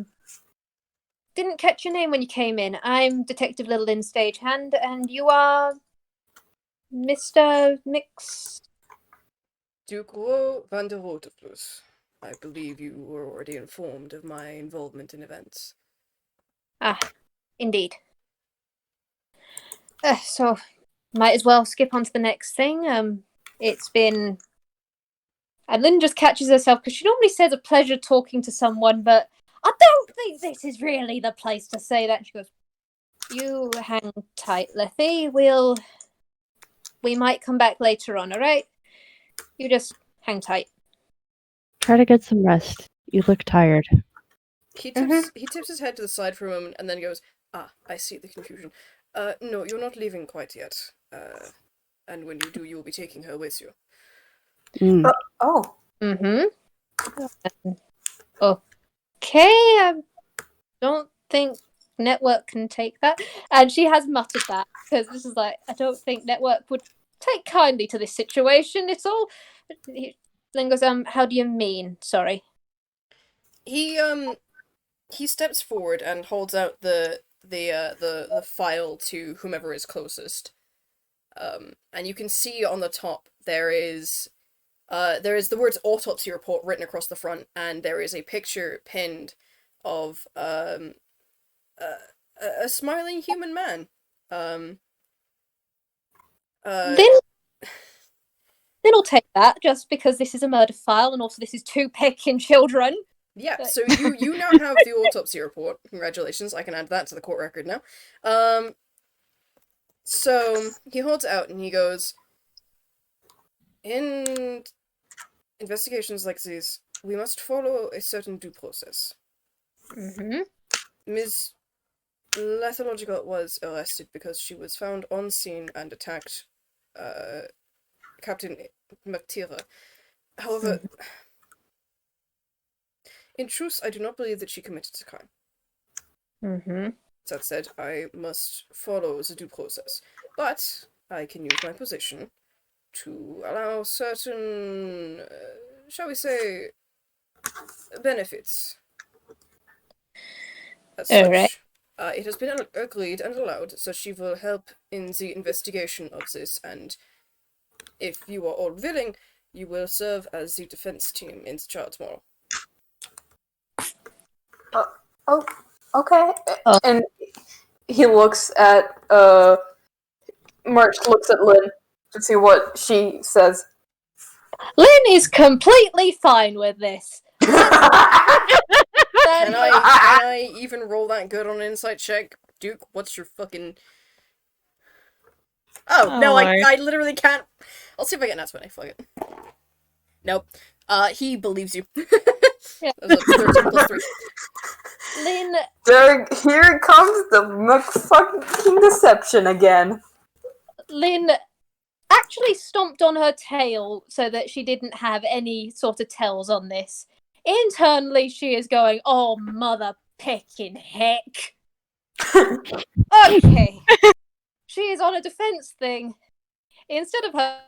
didn't catch your name when you came in. I'm Detective Little Lin Stagehand, and you are Mr. Mix. Duke van der Roteplus. I believe you were already informed of my involvement in events. Ah, indeed. So, might as well skip on to the next thing. It's been... And Lynn just catches herself, because she normally says a pleasure talking to someone, but I don't think this is really the place to say that. She goes, you hang tight, Lethe. We might come back later on, alright? You just hang tight. Try to get some rest. You look tired. He tips his head to the side for a moment and then goes, "Ah, I see the confusion. No, you're not leaving quite yet. And when you do, you'll be taking her with you." Mm. Oh. Mm-hmm. Okay, I don't think Network can take that. And she has muttered that, because this is like, I don't think Network would take kindly to this situation. It's all... Then goes, how do you mean? Sorry. He steps forward and holds out the file to whomever is closest. And you can see on the top there is the words autopsy report written across the front, and there is a picture pinned of a smiling human man. Then I'll take that, just because this is a murder file, and also this is two pecking children. Yeah, so you now have the autopsy report. Congratulations, I can add that to the court record now. So he holds it out and he goes, "In investigations like these, we must follow a certain due process. Mm-hmm. Ms. Lethologica was arrested because she was found on scene and attacked Captain Mira. However, in truth, I do not believe that she committed the crime. Mm-hmm. That said, I must follow the due process. But I can use my position to allow certain, shall we say, benefits. As such, Alright. It has been agreed and allowed, so she will help in the investigation of this, and if you are all willing, you will serve as the defense team in the trial tomorrow." Oh, okay. Oh. And he looks at March looks at Lynn to see what she says. Lynn is completely fine with this. Can I even roll that good on an insight check? Duke, what's your fucking... Oh, Oh, no, Lord. I literally can't. I'll see if I get an 20. Fuck it. Nope. He believes you. Yeah. That's a 13 plus 3. Lynn, Here comes the fucking deception again. Lynn actually stomped on her tail so that she didn't have any sort of tells on this. Internally, she is going, "Oh, mother picking heck." Okay. She is on a defense thing. Instead of her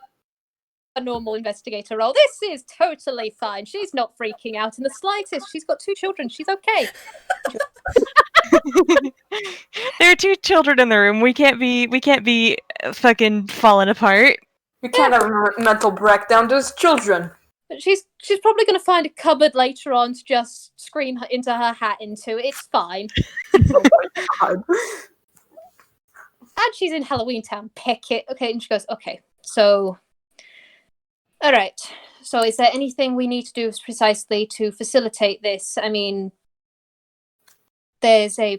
normal investigator role, this is totally fine. She's not freaking out in the slightest. She's got 2 children. She's okay. There are 2 children in the room. We can't be fucking falling apart. You can't have a mental breakdown. There's children. But she's probably going to find a cupboard later on to just scream into her hat into. It's fine. Oh my god. And she's in Halloween Town. Pick it. Okay, and she goes, okay, so... Alright, so is there anything we need to do precisely to facilitate this? I mean, there's a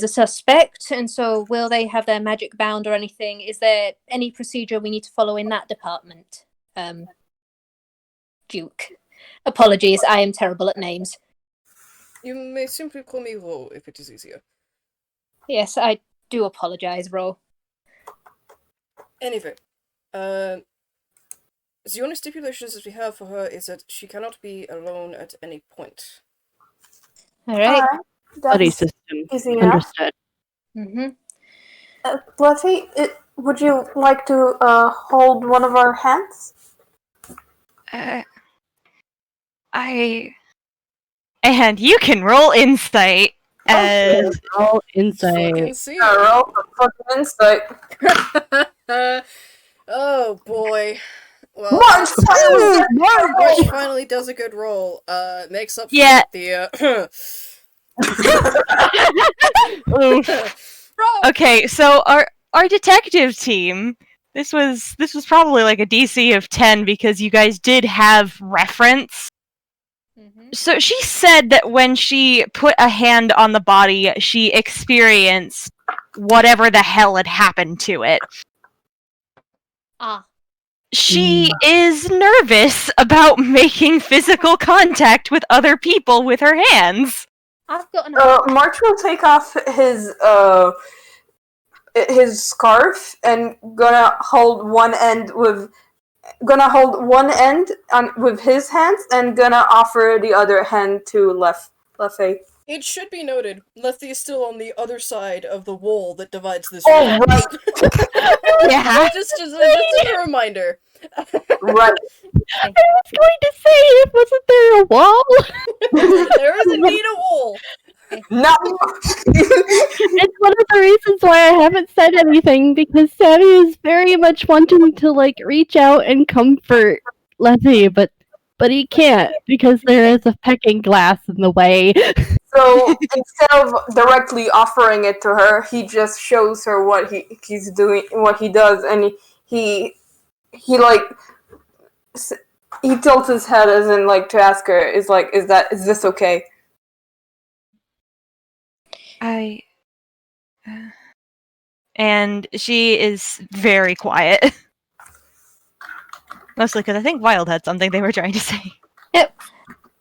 suspect, and so will they have their magic bound or anything? Is there any procedure we need to follow in that department? Duke. Apologies, I am terrible at names. You may simply call me Ro if it is easier. Yes, I do apologize, Ro. Anyway, the only stipulations that we have for her is that she cannot be alone at any point. Alright. Buddy That's system. easy enough. Understood. Mm-hmm. Lethe, would you like to hold one of our hands? And you can roll insight as All insight. Fucking see. Yeah, roll for fucking insight. Oh boy. Well, March finally does a good roll. Makes up for Yeah. the Okay, so our detective team, this was probably like a DC of 10 because you guys did have reference. So she said that when she put a hand on the body, she experienced whatever the hell had happened to it. Ah. She is nervous about making physical contact with other people with her hands. I've got an March will take off his scarf and gonna hold one end with his hands and gonna offer the other hand to Lethe. It should be noted, Lethe is still on the other side of the wall that divides this Oh, room. right. Yeah. just a reminder. Right. I was going to say, wasn't there a wall? There is indeed a wall. No. It's one of the reasons why I haven't said anything, because Sammy is very much wanting to, like, reach out and comfort Lethe, but he can't, because there is a pecking glass in the way. So instead of directly offering it to her, he just shows her what he's doing, what he does, and he tilts his head as in like to ask her, is this okay? And she is very quiet. Mostly because I think Vwild had something they were trying to say. Yep.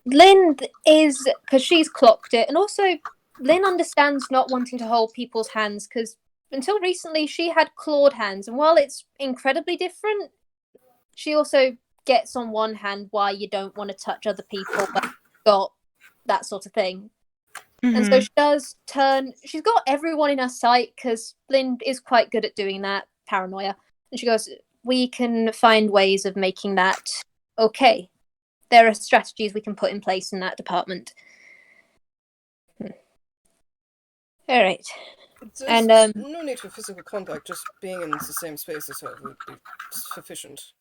Lynn is, because she's clocked it, and also Lynn understands not wanting to hold people's hands, because until recently she had clawed hands, and while it's incredibly different, she also gets on one hand why you don't want to touch other people, but got that sort of thing. Mm-hmm. And so she does turn, she's got everyone in her sight, because Lynn is quite good at doing that, paranoia, and she goes, we can find ways of making that okay. There are strategies we can put in place in that department. All right. There's And no need for physical contact, just being in the same space as her would be sufficient.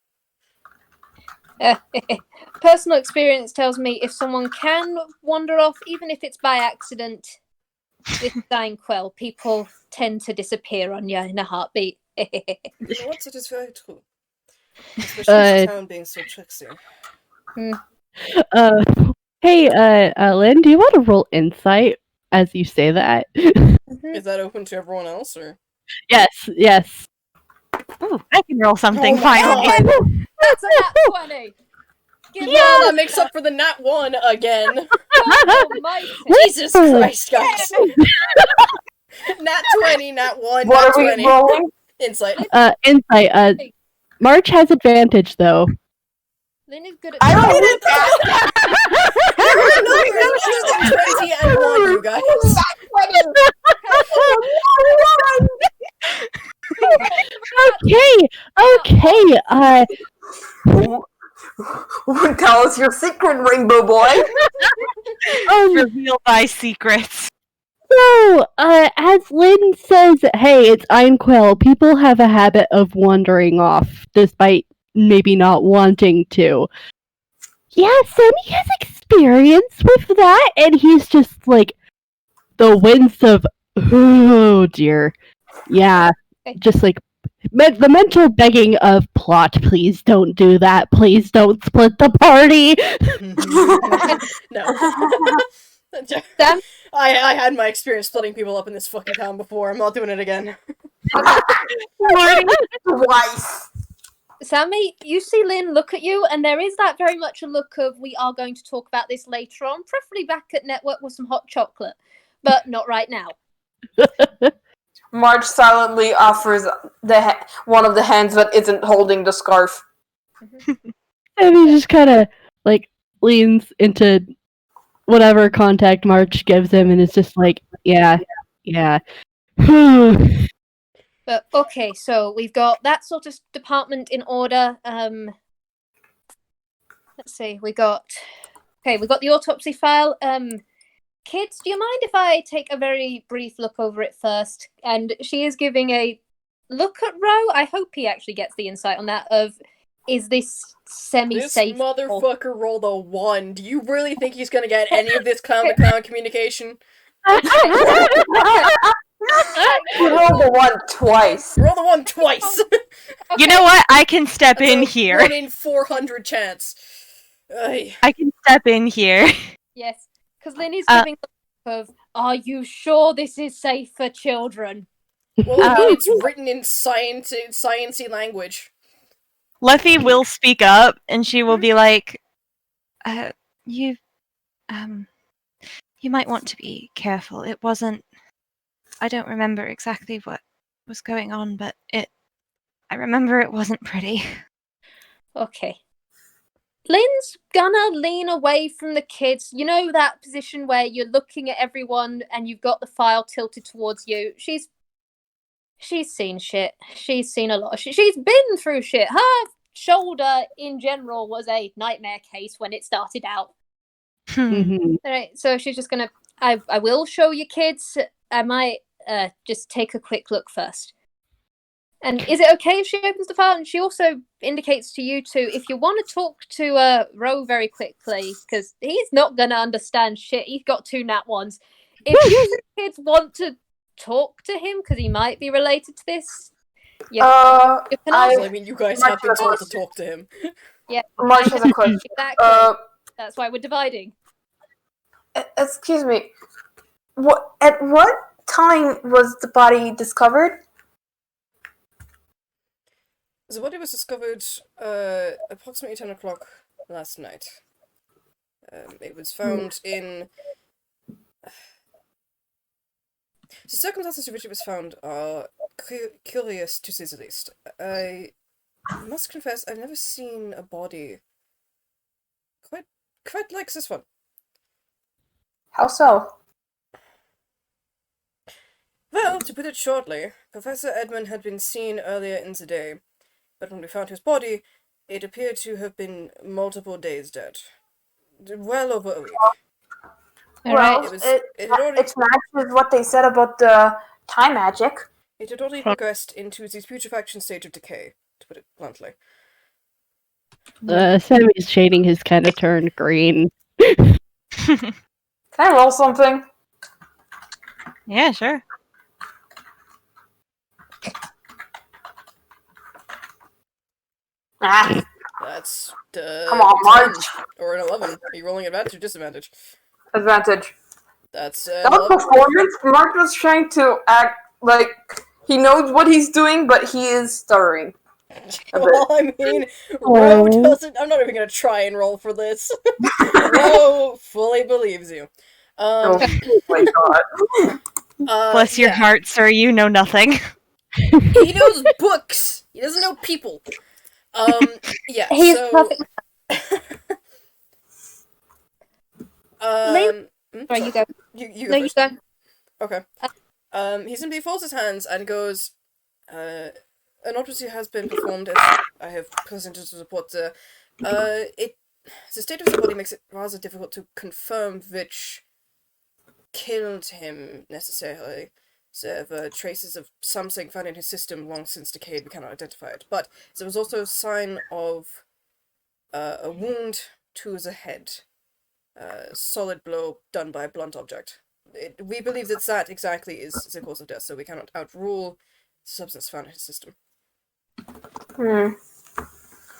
personal experience tells me if someone can wander off, even if it's by accident, with dying quell, people tend to disappear on you in a heartbeat. You know what? It is very true. Especially the town being so tricksy. Hey, Lynn, do you want to roll insight as you say that? Is that open to everyone else, or? Yes. Ooh, I can roll something Oh my finally. God. That's a nat 20. Give Yeah, us that makes up for the nat 1 again. God almighty. Jesus Christ, guys. Nat 20, nat 1, What nat are we 20. rolling? Insight. Insight. March has advantage though. Lynn is good at I don't What need the that. There are numbers other than 20 and 1, you guys. Okay. Tell us your secret, Rainbow Boy. Reveal thy secrets. So, as Lynn says, hey, it's Einquill, people have a habit of wandering off, despite maybe not wanting to. Yeah, Sammy has experience with that, and he's just like, the wince of, oh dear. Yeah, just like, the mental begging of, plot, please don't do that, please don't split the party. No. Sam? I had my experience splitting people up in this fucking town before. I'm not doing it again. Twice. Sammy, you see Lynn look at you, and there is that very much a look of, we are going to talk about this later on, preferably back at Network with some hot chocolate, but not right now. Marge silently offers one of the hands that isn't holding the scarf. And he just kind of, like, leans into whatever contact March gives him, and it's just like, yeah. But okay, so we've got that sort of department in order. Let's see, we got the autopsy file. Kids, do you mind if I take a very brief look over it first? And she is giving a look at Ro. I hope he actually gets the insight on that of, is this semi-safe? This motherfucker rolled a 1. Do you really think he's gonna get any of this clown-to-clown communication? You rolled the 1 twice. Roll the 1 twice! You know what? I can step in here. 1 in 400 chance. Ay. I can step in here. Yes, because Lynn is giving the look of, are you sure this is safe for children? Well, I mean, it's written in sciencey language. Lethe will speak up, and she will be like, you might want to be careful. It wasn't... I don't remember exactly what was going on, but I remember it wasn't pretty. Okay. Lynn's gonna lean away from the kids. You know that position where you're looking at everyone and you've got the file tilted towards you? She's seen shit. She's seen a lot of shit. She's been through shit. Her shoulder, in general, was a nightmare case when it started out. Alright, so she's just gonna... I will show you kids. I might just take a quick look first. And is it okay if she opens the file? And she also indicates to you two, if you want to talk to Ro very quickly, because he's not going to understand shit. He's got 2 nat 1s. If you kids want to talk to him, because he might be related to this, you can ask. I mean, you guys have been told to talk to him. Yeah, Marge has a question. Exactly. That's why we're dividing. Excuse me. At what time was the body discovered? The body was discovered approximately 10 o'clock last night. It was found in... The circumstances in which it was found are curious, to say the least. I must confess, I've never seen a body quite like this one. How so? Well, to put it shortly, Professor Edmund had been seen earlier in the day, but when we found his body, it appeared to have been multiple days dead. Well over a week. Well, It had already... it's matches what they said about the time magic. It had already progressed into the putrefaction stage of decay, to put it bluntly. Sammy's shading has kind of turned green. Can I roll something? Yeah, sure. That's come on, Marge. Or an 11. Are you rolling advantage or disadvantage? Advantage. That's That was performance. Marge was trying to act like He knows what he's doing, but he is stuttering. Well, I mean, Ro Oh. doesn't. I'm not even gonna try and roll for this. Ro fully believes you. Oh my god. Bless your yeah. heart, sir. You know nothing. He knows books. He doesn't know people. Yeah. He's So. perfect. Sorry, you go. You No, go you first. go. Okay. He simply folds his hands and goes, an autopsy has been performed, as I have presented to report. The state of the body makes it rather difficult to confirm which killed him, necessarily. There were traces of something found in his system long since decayed, we cannot identify it. But there was also a sign of a wound to the head. Solid blow done by a blunt object. We believe that exactly is the cause of death, so we cannot outrule the substance found in his system.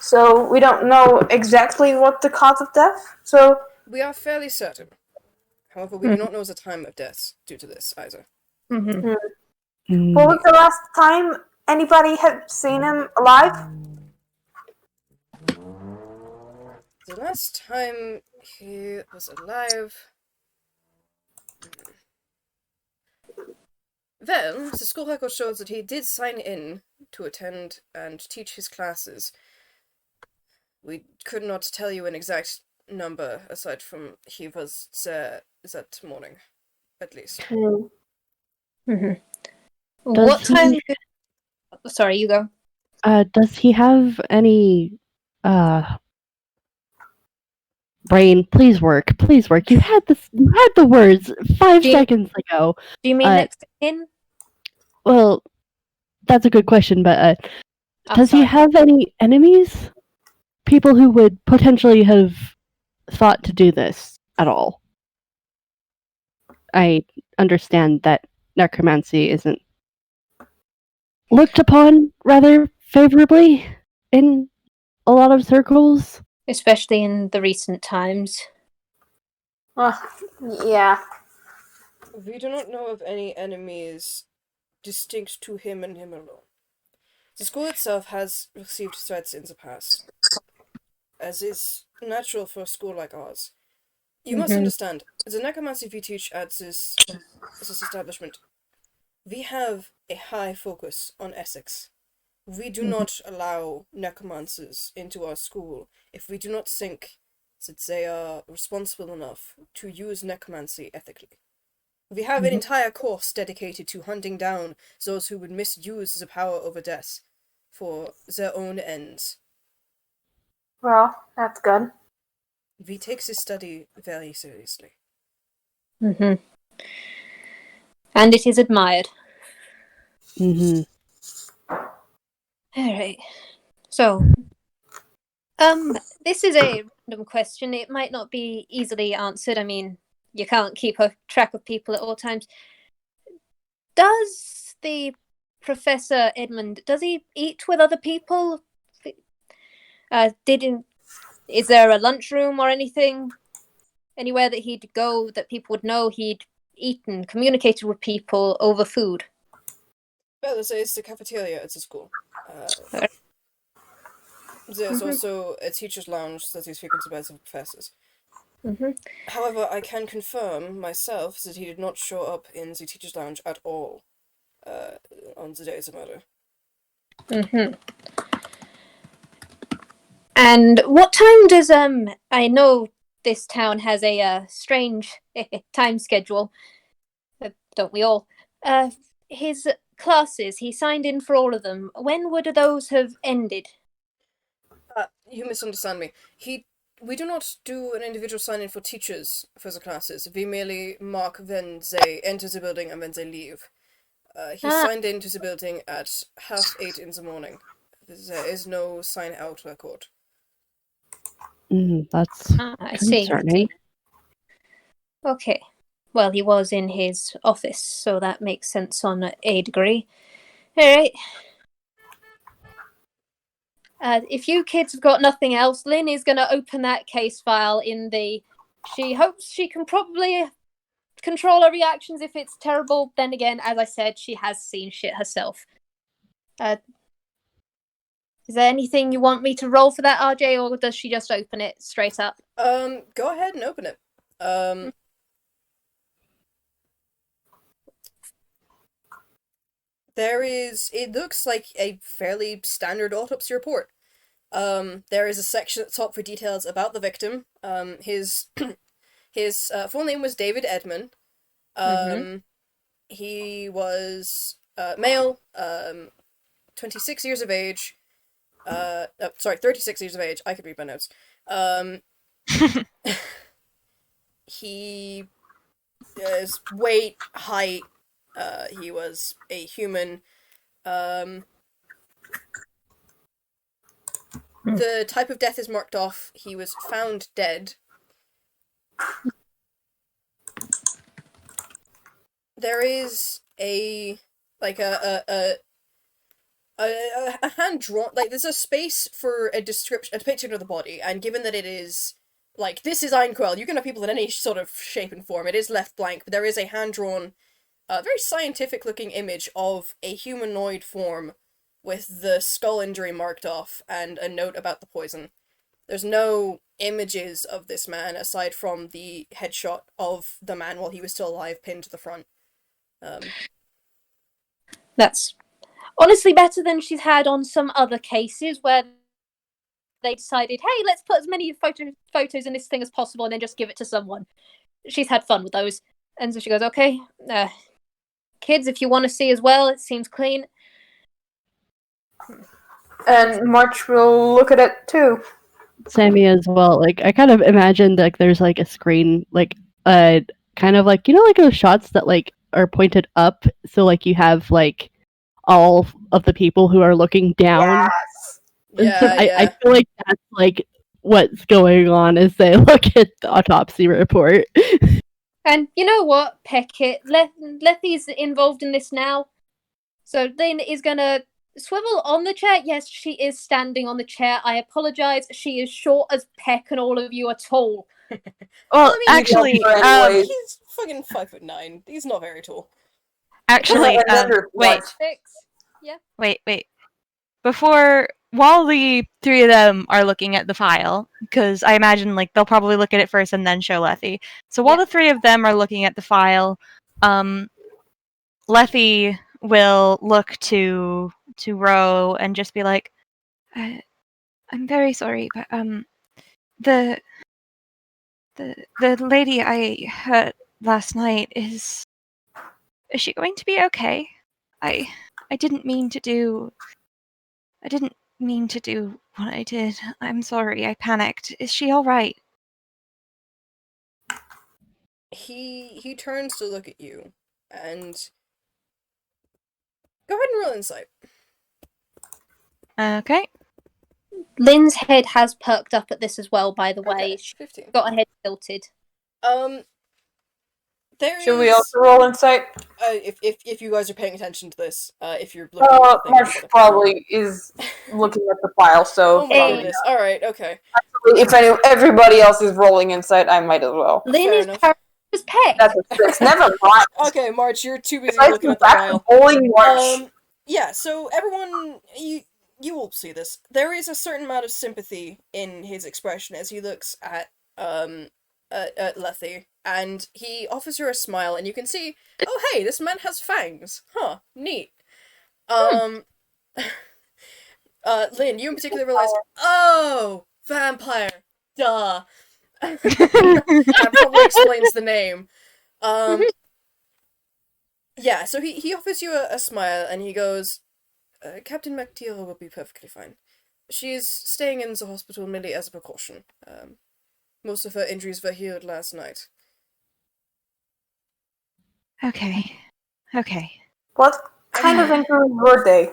So we don't know exactly what the cause of death. So We are fairly certain. However, we do not know the time of death due to this either. Mm-hmm. what was the last time anybody had seen him alive? The last time he was alive... Well, the school record shows that he did sign in to attend and teach his classes. We could not tell you an exact number, aside from he was there that morning, at least. Mm-hmm. Does What time? he- Sorry, you go. Does he have any brain? Please work. Please work. You had this. You had the words 5 Do you- seconds ago. Do you mean Uh, next to him? Well, that's a good question, but Oh, does he sorry. have any enemies? People who would potentially have thought to do this at all? I understand that necromancy isn't looked upon rather favorably in a lot of circles. Especially in the recent times. Yeah. We do not know of any enemies distinct to him and him alone. The school itself has received threats in the past, as is natural for a school like ours. You must understand, the necromancy we teach at this establishment, we have a high focus on ethics. We do not allow necromancers into our school if we do not think that they are responsible enough to use necromancy ethically. We have an entire course dedicated to hunting down those who would misuse the power over death for their own ends. Well, that's good. We take this study very seriously. Mm-hmm. And it is admired. Mm-hmm. Alright. So, this is a random question. It might not be easily answered. I mean, you can't keep a track of people at all times. Does the Professor Edmund, does he eat with other people? Is there a lunchroom or anything? Anywhere that he'd go that people would know he'd eaten, communicated with people over food? Well, it's the cafeteria at the school. There's also a teacher's lounge that is frequented by the professors. However, I can confirm myself that he did not show up in the teacher's lounge at all on the day of the murder. And what time does I know this town has a strange time schedule, don't we all? His classes, he signed in for all of them. When would those have ended? You misunderstand me. We do not do an individual sign-in for teachers for the classes. We merely mark when they enter the building and when they leave. He signed into the building at 8:30 in the morning. There is no sign-out record. That's I see. concerning. Okay. Well, he was in his office, so that makes sense on a degree. Alright. If you kids have got nothing else, Lynn is going to open that case file in the... She hopes she can probably control her reactions if it's terrible. Then again, as I said, she has seen shit herself. Is there anything you want me to roll for that, RJ, or does she just open it straight up? Go ahead and open it. It looks like a fairly standard autopsy report. There is a section at the top for details about the victim. His full name was David Edmond. He was male, 26 years of age. 36 years of age. I could read my notes. He is weight, height. He was a human. The type of death is marked off. He was found dead. There is a hand drawn, like, there's a space for a depiction of the body, and given that it is, like, this is Einquell, you can have people in any sort of shape and form, it is left blank, but there is a hand-drawn, very scientific-looking image of a humanoid form with the skull injury marked off, and a note about the poison. There's no images of this man, aside from the headshot of the man while he was still alive, pinned to the front. That's honestly better than she's had on some other cases where they decided, hey, let's put as many photos in this thing as possible and then just give it to someone. She's had fun with those. And so she goes, okay, kids, if you want to see as well, it seems clean. And March will look at it too. Sammy as well. Like, I kind of imagined like there's like a screen, like kind of like, you know, like those shots that like are pointed up, so like you have like all of the people who are looking down. Yes. So I feel like that's like what's going on as they look at the autopsy report. And you know what, Peckett, Lethe's involved in this now. So Lynn is gonna swivel on the chair. Yes, she is standing on the chair. I apologize. She is short as Peck, and all of you are tall. Well, I mean, actually, he's fucking 5'9". He's not very tall. actually, wait, 6. Yeah. wait. While the three of them are looking at the file, because I imagine like they'll probably look at it first and then show Lethe. So while the three of them are looking at the file, Lethe will look to Ro and just be like, "I'm very sorry, but the lady I hurt last night is she going to be okay? I didn't mean to do what I did. I'm sorry, I panicked. Is she all right?" He turns to look at you, and go ahead and roll insight. Okay. Lynn's head has perked up at this as well, by the way. Okay, She's 15. got her head tilted. Should we also roll insight? If you guys are paying attention to this, if you're looking at the thing, March probably is looking at the file, so oh my goodness! All right, okay. if everybody else is rolling insight, I might as well. Lynn is paranoid as Peck. That's a 6. Never mind. Okay, March, you're too busy I looking think at the that's file. bowling March. Yeah, so everyone, you will see this. There is a certain amount of sympathy in his expression as he looks at Lethe, and he offers her a smile, and you can see, oh hey, this man has fangs. Huh, neat. Lynn, you in particular realize, oh, vampire, duh. That probably explains the name. Yeah, so he offers you a smile, and he goes, Captain McTeal will be perfectly fine. She is staying in the hospital merely as a precaution. Most of her injuries were healed last night. Okay. What kind of injury were they?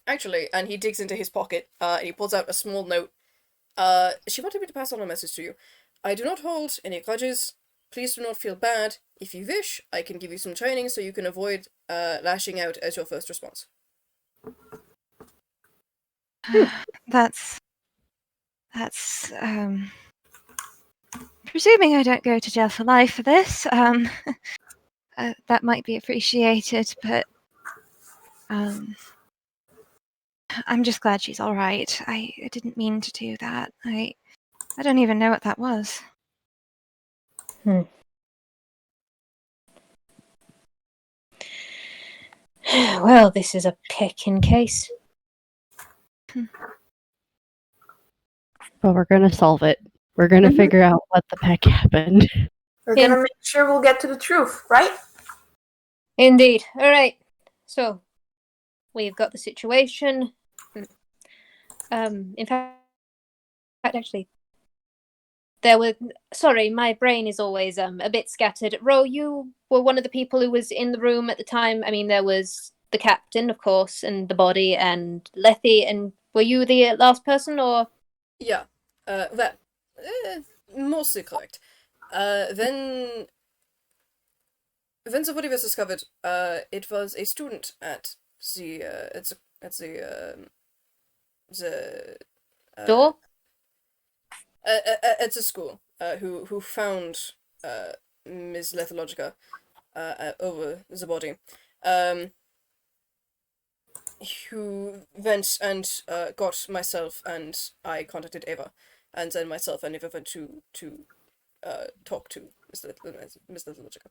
Actually, and he digs into his pocket, and he pulls out a small note. She wanted me to pass on a message to you. I do not hold any grudges. Please do not feel bad. If you wish, I can give you some training so you can avoid lashing out as your first response. That's presuming I don't go to jail for life for this. that might be appreciated, but I'm just glad she's all right. I didn't mean to do that. I don't even know what that was. Well, this is a picking case. But we're gonna solve it. We're gonna figure out what the heck happened. We're gonna make sure we'll get to the truth, right? Indeed. All right. So we've got the situation. In fact, actually, there were. Sorry, my brain is always a bit scattered. Ro, you were one of the people who was in the room at the time. I mean, there was the captain, of course, and the body, and Lethe. And were you the last person, or? Yeah, that mostly correct. Then the body was discovered. It was a student at the Door? at the school. Who found Ms. Lethologica over the body. Who went and got myself, and I contacted Eva, and then myself and Eva went to talk to Ms. Lethologica.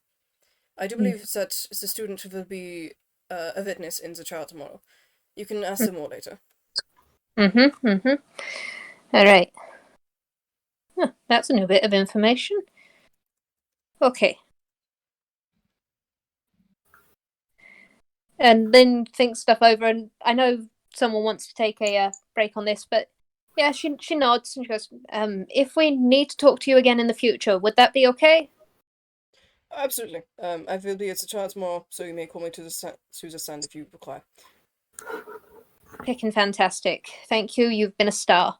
I do believe that the student will be a witness in the trial tomorrow. You can ask them more later. All right. Huh, that's a new bit of information. Okay. And Lynn thinks stuff over, and I know someone wants to take a break on this, but yeah, she nods and she goes, if we need to talk to you again in the future, would that be okay? Absolutely. I will be at the trial tomorrow, so you may call me to the stand if you require. Picking fantastic. Thank you. You've been a star.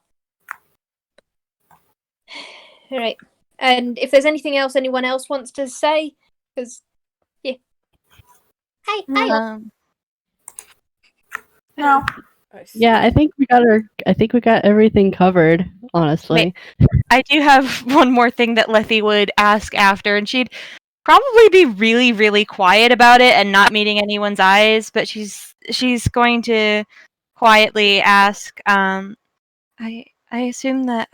All right. And if there's anything else anyone else wants to say, because yeah. Hey. No. Yeah, I think we got everything covered, honestly. I do have one more thing that Lethe would ask after, and she'd probably be really, really quiet about it and not meeting anyone's eyes, but she's going to quietly ask, I assume that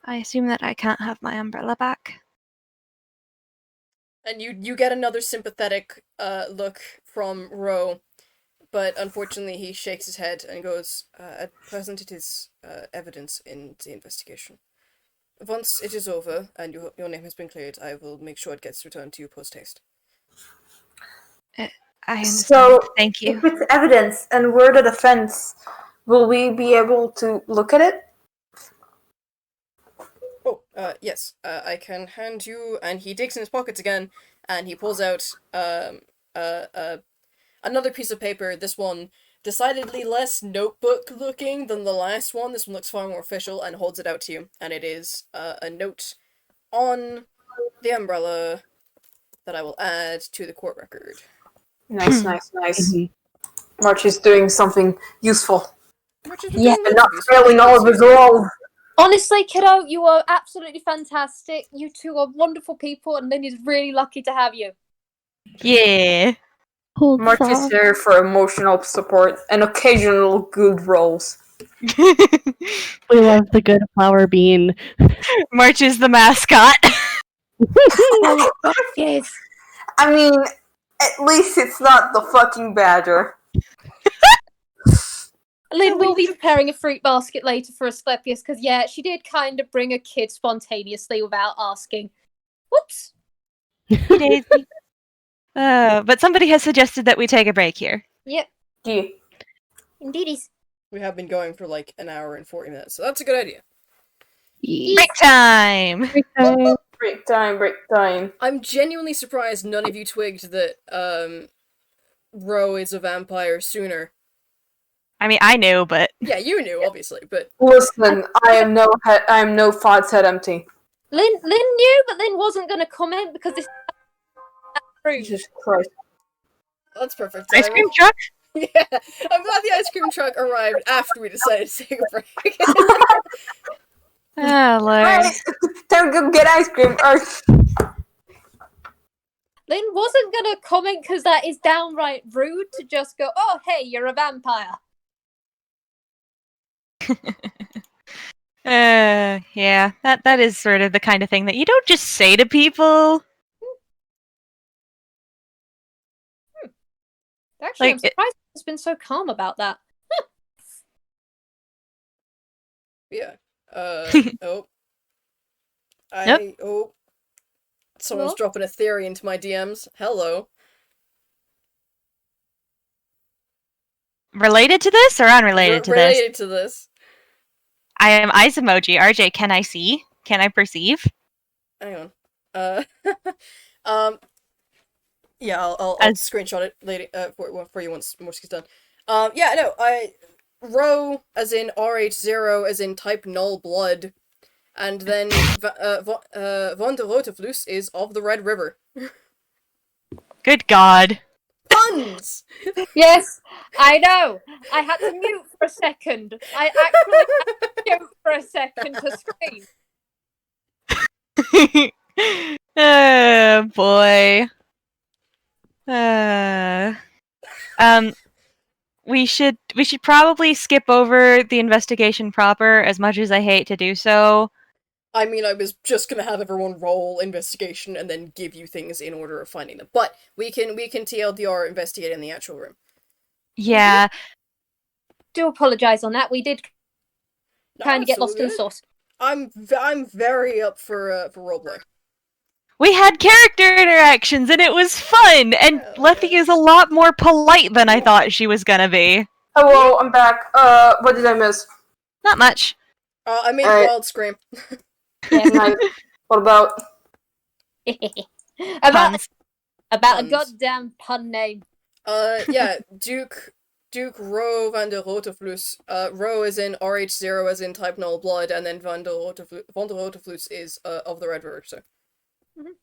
I can't have my umbrella back. And you get another sympathetic look from Ro, but unfortunately he shakes his head and goes, at present it is evidence in the investigation. Once it is over and your name has been cleared, I will make sure it gets returned to you post-haste. I understand. So, Thank you. if it's evidence and we're the defense, will we be able to look at it? Oh, yes. I can hand you, and he digs in his pockets again, and he pulls out another piece of paper. This one decidedly less notebook-looking than the last one. This one looks far more official, and holds it out to you. And it is a note on the umbrella that I will add to the court record. Nice. March is doing something useful. Yeah, and not failing all of his roles. Honestly, kiddo, you are absolutely fantastic. You two are wonderful people, and Lynn is really lucky to have you. Yeah. March is here for emotional support and occasional good roles. We love the good flower bean. March is the mascot. Oh, God, yes. I mean, at least it's not the fucking badger. Lynn will be preparing a fruit basket later for Asclepius, because, yeah, she did kind of bring a kid spontaneously without asking. Whoops. Daisy. But somebody has suggested that we take a break here. Yep. Yeah. Indeedies. We have been going for like an hour and 40 minutes, so that's a good idea. Break time! Break time. I'm genuinely surprised none of you twigged that, Ro is a vampire sooner. I mean, I knew, but... Yeah, you knew, obviously, but... Listen, I am no thoughts head empty. Lynn knew, but Lynn wasn't going to comment because this fruit. Jesus Christ. That's perfect. Ice cream truck? Yeah, I'm glad the ice cream truck arrived after we decided to take a break. Oh, Lord. Right. Time to go get ice cream. Lynn wasn't gonna comment because that is downright rude to just go, oh, hey, you're a vampire. Yeah, that is sort of the kind of thing that you don't just say to people. Actually, Like, I'm surprised it's been so calm about that. Yeah. Oh. Yep. Oh. Someone's Well? dropping a theory into my DMs. Hello. Related to this or unrelated to this? Related to this. I am eyes emoji. RJ, can I see? Can I perceive? Hang on. Yeah, I'll screenshot it later for you once Morski's done. Yeah, no, Rho as in RH0 as in type null blood, and then Von der Rotefluss is of the Red River. Good God. Puns! Yes, I know. I had to mute for a second. I actually had to mute for a second to scream. Oh boy. We should probably skip over the investigation proper, as much as I hate to do so. I mean, I was just gonna have everyone roll investigation and then give you things in order of finding them. But we can TLDR investigate in the actual room. Yeah. Do apologise on that. We did kind of get lost in the good. sauce. I'm very up for roleplay. We had character interactions and it was fun, and Lethe is a lot more polite than I thought she was gonna be. Hello, I'm back. What did I miss? Not much. I made Wild scream. Yes. Nice. What about? about Puns. a goddamn pun name. Yeah, Duke Rho van der Rotefluss. Rho is in RH0 as in type null blood, and then van der Rotefluss is of the Red River, so.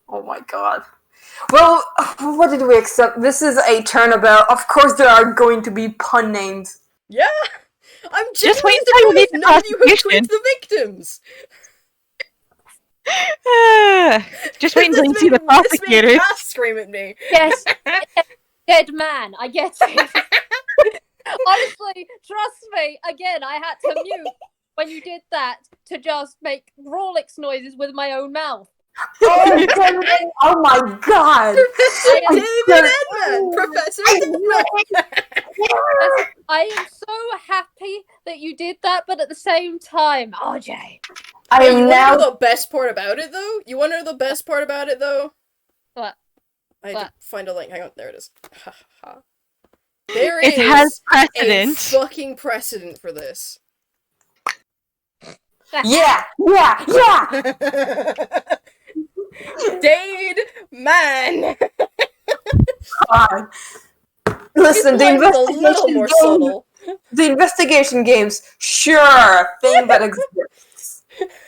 Oh my god. Well, what did we accept? This is a turnabout. Of course there are going to be pun names. Yeah! I'm just wait until you meet the prosecution. The victims! Just wait until you see the prosecutor. This made scream at me. Yes. Dead man. I get it. Honestly, trust me. Again, I had to mute when you did that to just make Rolex noises with my own mouth. Oh my god! Professor I am so happy that you did that, but at the same time, RJ. I am you now. wanna know the best part about it, though? You wanna know the best part about it, though? What? I had to find a link. Hang on, there it is. There it is has precedent. A fucking precedent for this. Yeah! Dade man. God. Listen, the investigation games, sure, thing that exists. I can't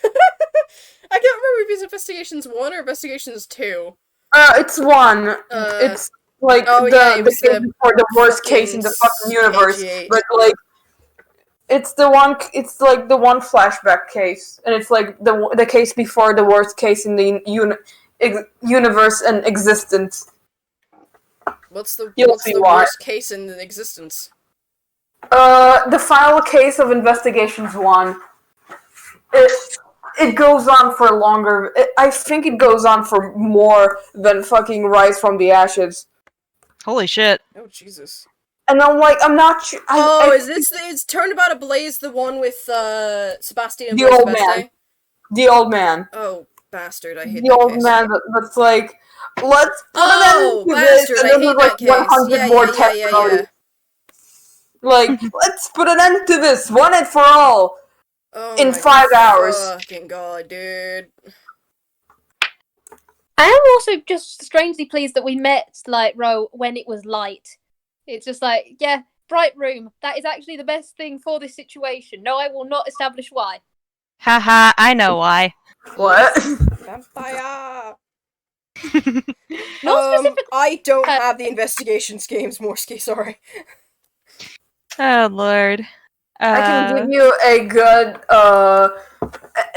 remember if it's Investigations 1 or Investigations 2. It's 1. It's like the case before the worst case in the fucking universe. AG8. But like, it's like the one flashback case, and it's like the case before the worst case in the universe and existence. What's the worst case in existence? The final case of Investigations 1. It goes on for longer. I think it goes on for more than fucking Rise from the Ashes. Holy shit. Oh, Jesus. And I'm like, I'm not sure. Is Turnabout Ablaze the one with Sebastian? The old man. The old man. Oh, bastard! I hate the that old case. Man that's like, let's put an end to bastard! This, and then like 100 more testimonies. Like, let's put an end to this, one and for all, in 5 hours. Fucking god, dude. I am also just strangely pleased that we met, like, Ro, when it was light. It's just like, yeah, bright room. That is actually the best thing for this situation. No, I will not establish why. Haha, I know why. What? Vampire! Not specific. I don't have the investigations games, Morski, sorry. Oh, Lord. I can give you a good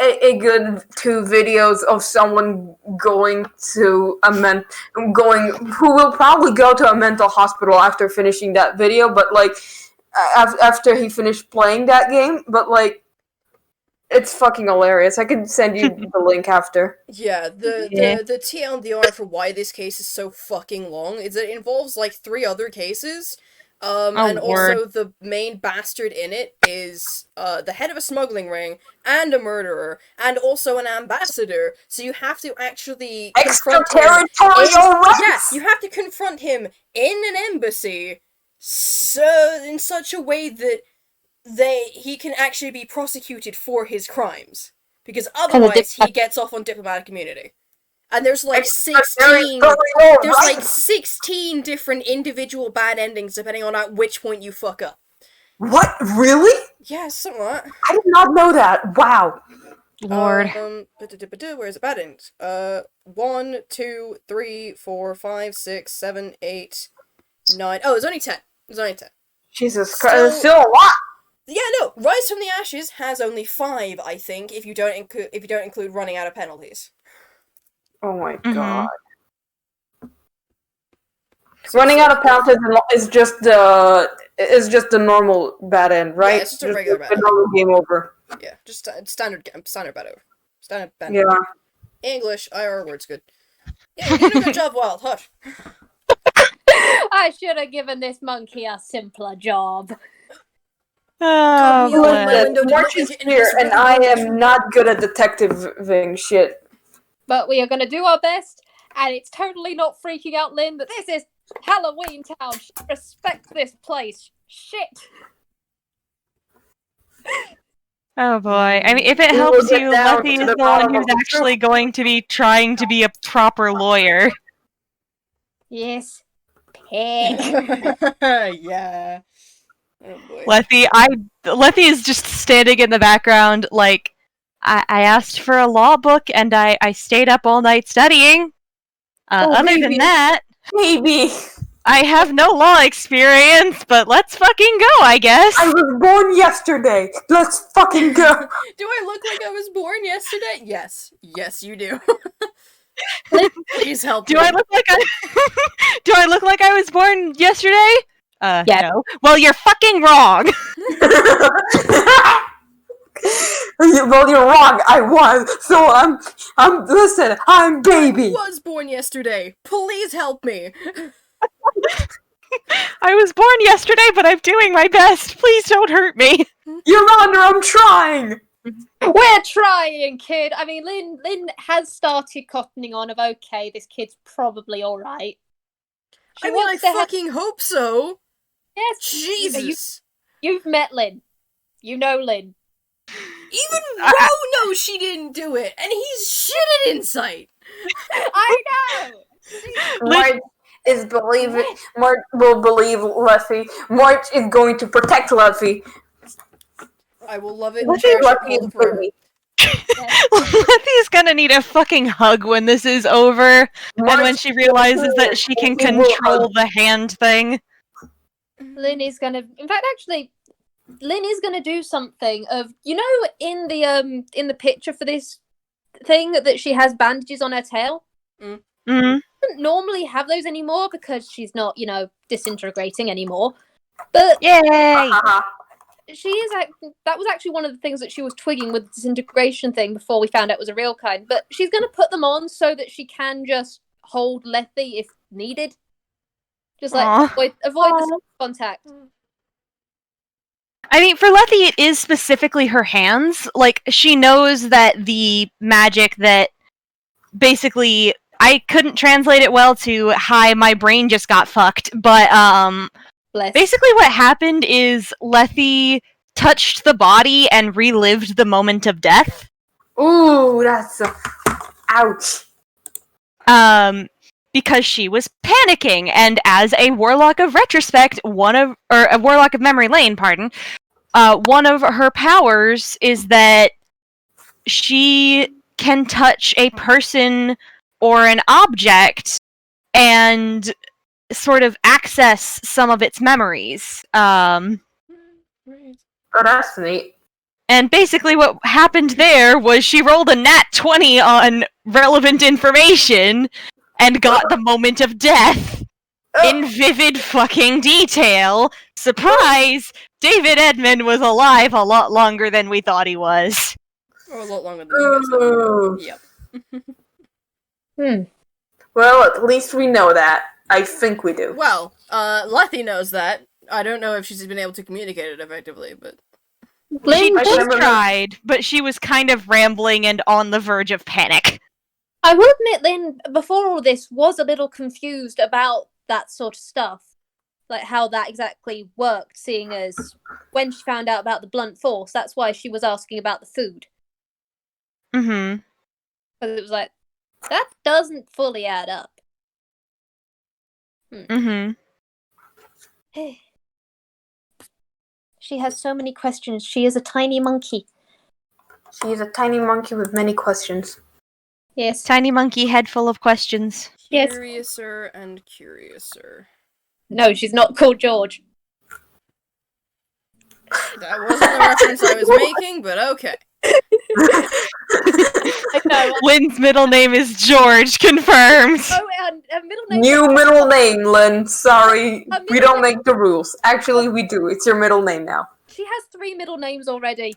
a good 2 videos of someone going to who will probably go to a mental hospital after finishing that video, but like after he finished playing that game, but like it's fucking hilarious. I can send you the link after. Yeah, the TLDR for why this case is so fucking long is that it involves like 3 other cases. And also the main bastard in it is the head of a smuggling ring and a murderer and also an ambassador. So you have to actually confront him. Extraterritorial rights! Yeah, you have to confront him in an embassy, so in such a way that he can actually be prosecuted for his crimes, because otherwise he gets off on diplomatic immunity. And there's like 16 different individual bad endings depending on at which point you fuck up. What? Really? Yeah, something like that. I did not know that. Wow. Lord. Where's the bad end? 1, 2, 3, 4, 5, 6, 7, 8, 9. Oh, there's only 10. Jesus Christ, there's still a lot. Yeah, no. Rise from the Ashes has only 5, I think, if you don't include running out of penalties. Oh my god. Running out of penalties is just the normal bad end, right? Yeah, it's just a regular bad end. Normal game over. Yeah, just standard bad over. Standard bad. Yeah. English, IR word's good. Yeah, you did a good job, Wild. Hush. I should have given this monkey a simpler job. March is here, and I am not good at detective-ing shit. But we are going to do our best, and it's totally not freaking out Lynn that this is Halloween Town. Respect this place. Shit. Oh boy. I mean, if it helps you, Lethe is the one who's actually going to be trying to be a proper lawyer. Yes. Yeah. Oh boy. Lethe is just standing in the background like, I asked for a law book and I stayed up all night studying. Other than that, maybe I have no law experience, but let's fucking go, I guess. I was born yesterday. Let's fucking go. Do I look like I was born yesterday? Yes. Yes, you do. Please help me. Do I look like I was born yesterday? Yeah. No. Well, you're fucking wrong. Well, you're wrong. I was. So listen, I'm baby. I was born yesterday. Please help me. I was born yesterday, but I'm doing my best. Please don't hurt me. Your Honor, I'm trying. We're trying, kid. I mean, Lynn has started cottoning on of, okay, this kid's probably alright. I mean, I fucking hope so. Yes. Jesus. You've met Lynn. You know Lynn. Even Ro knows she didn't do it, and he's shit at insight. I know. March will believe Lethe. March is going to protect Lethe. I will love it. Lethe's gonna need a fucking hug when this is over, and when she realizes that she can control the hand thing. Lynn is gonna. In fact, actually, Lynn is gonna do something of, you know, in the picture for this thing that she has bandages on her tail. Mm-hmm. She doesn't normally have those anymore because she's not, you know, disintegrating anymore. But yay! She is. That was actually one of the things that she was twigging with the disintegration thing before we found out it was a real kind. But she's going to put them on so that she can just hold Lethe if needed. Just like avoid the contact. I mean, for Lethe, it is specifically her hands. Like, she knows that the magic that basically, I couldn't translate it well to, hi, my brain just got fucked, but, basically what happened is Lethe touched the body and relived the moment of death. Ooh, that's ouch. Because she was panicking, and as a Warlock of Retrospect, a Warlock of Memory Lane, pardon, one of her powers is that she can touch a person or an object and sort of access some of its memories. Oh, that's neat. And basically what happened there was she rolled a nat 20 on relevant information and got the moment of death in vivid fucking detail. Surprise! David Edmund was alive a lot longer than we thought he was. Or a lot longer than you guys Ooh. Yep. Well, at least we know that. I think we do. Well, Lethe knows that. I don't know if she's been able to communicate it effectively, but... She I remember- tried, but she was kind of rambling and on the verge of panic. I will admit, Lynn, before all this, was a little confused about that sort of stuff. Like how that exactly worked, seeing as when she found out about the blunt force, that's why she was asking about the food. Mm-hmm. Because it was like, that doesn't fully add up. Mm-hmm. She has so many questions. She is a tiny monkey. She's a tiny monkey with many questions. Yes. Tiny monkey head full of questions. Yes. Curiouser and curiouser. No, she's not called George. That wasn't the reference I was making, but okay. I know. Lynn's middle name is George, confirmed. Oh, and her middle name. New middle name, Lynn. Sorry. Her We middle don't make the rules. Actually, we do. It's your middle name now. She has 3 middle names already.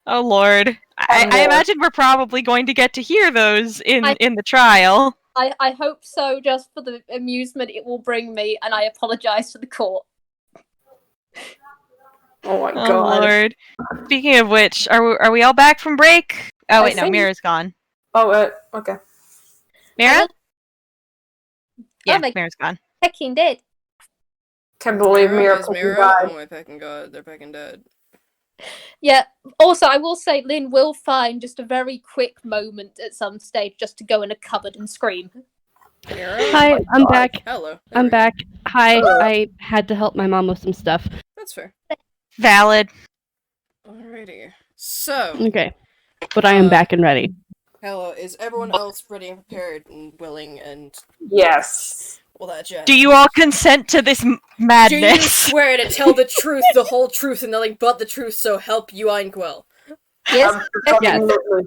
Oh lord. I imagine we're probably going to get to hear those in the trial. I hope so, just for the amusement it will bring me, and I apologize to the court. Oh my Oh god. lord. Speaking of which, are we all back from break? Oh I wait, no, think- Mira's gone. Oh, okay. Mira? Yeah, my- Mira's gone. Hecking dead. Can't believe Mira is fucking Mira? died. Oh my fucking god, they're fucking dead. Yeah, also, I will say Lynn will find just a very quick moment at some stage just to go in a cupboard and scream. Mira? Hi, I'm God. back. Hello. There I'm we go. back. Hi, Hello. I had to help my mom with some stuff. That's fair. Valid. Alrighty. So, Okay. But I am back and ready. hello, is everyone else ready and prepared and willing and Yes. all that jazz? Do you all consent to this Do you madness? swear to tell the truth, the whole truth, and nothing but the truth, so help you, Einquell? Yes. Absolutely.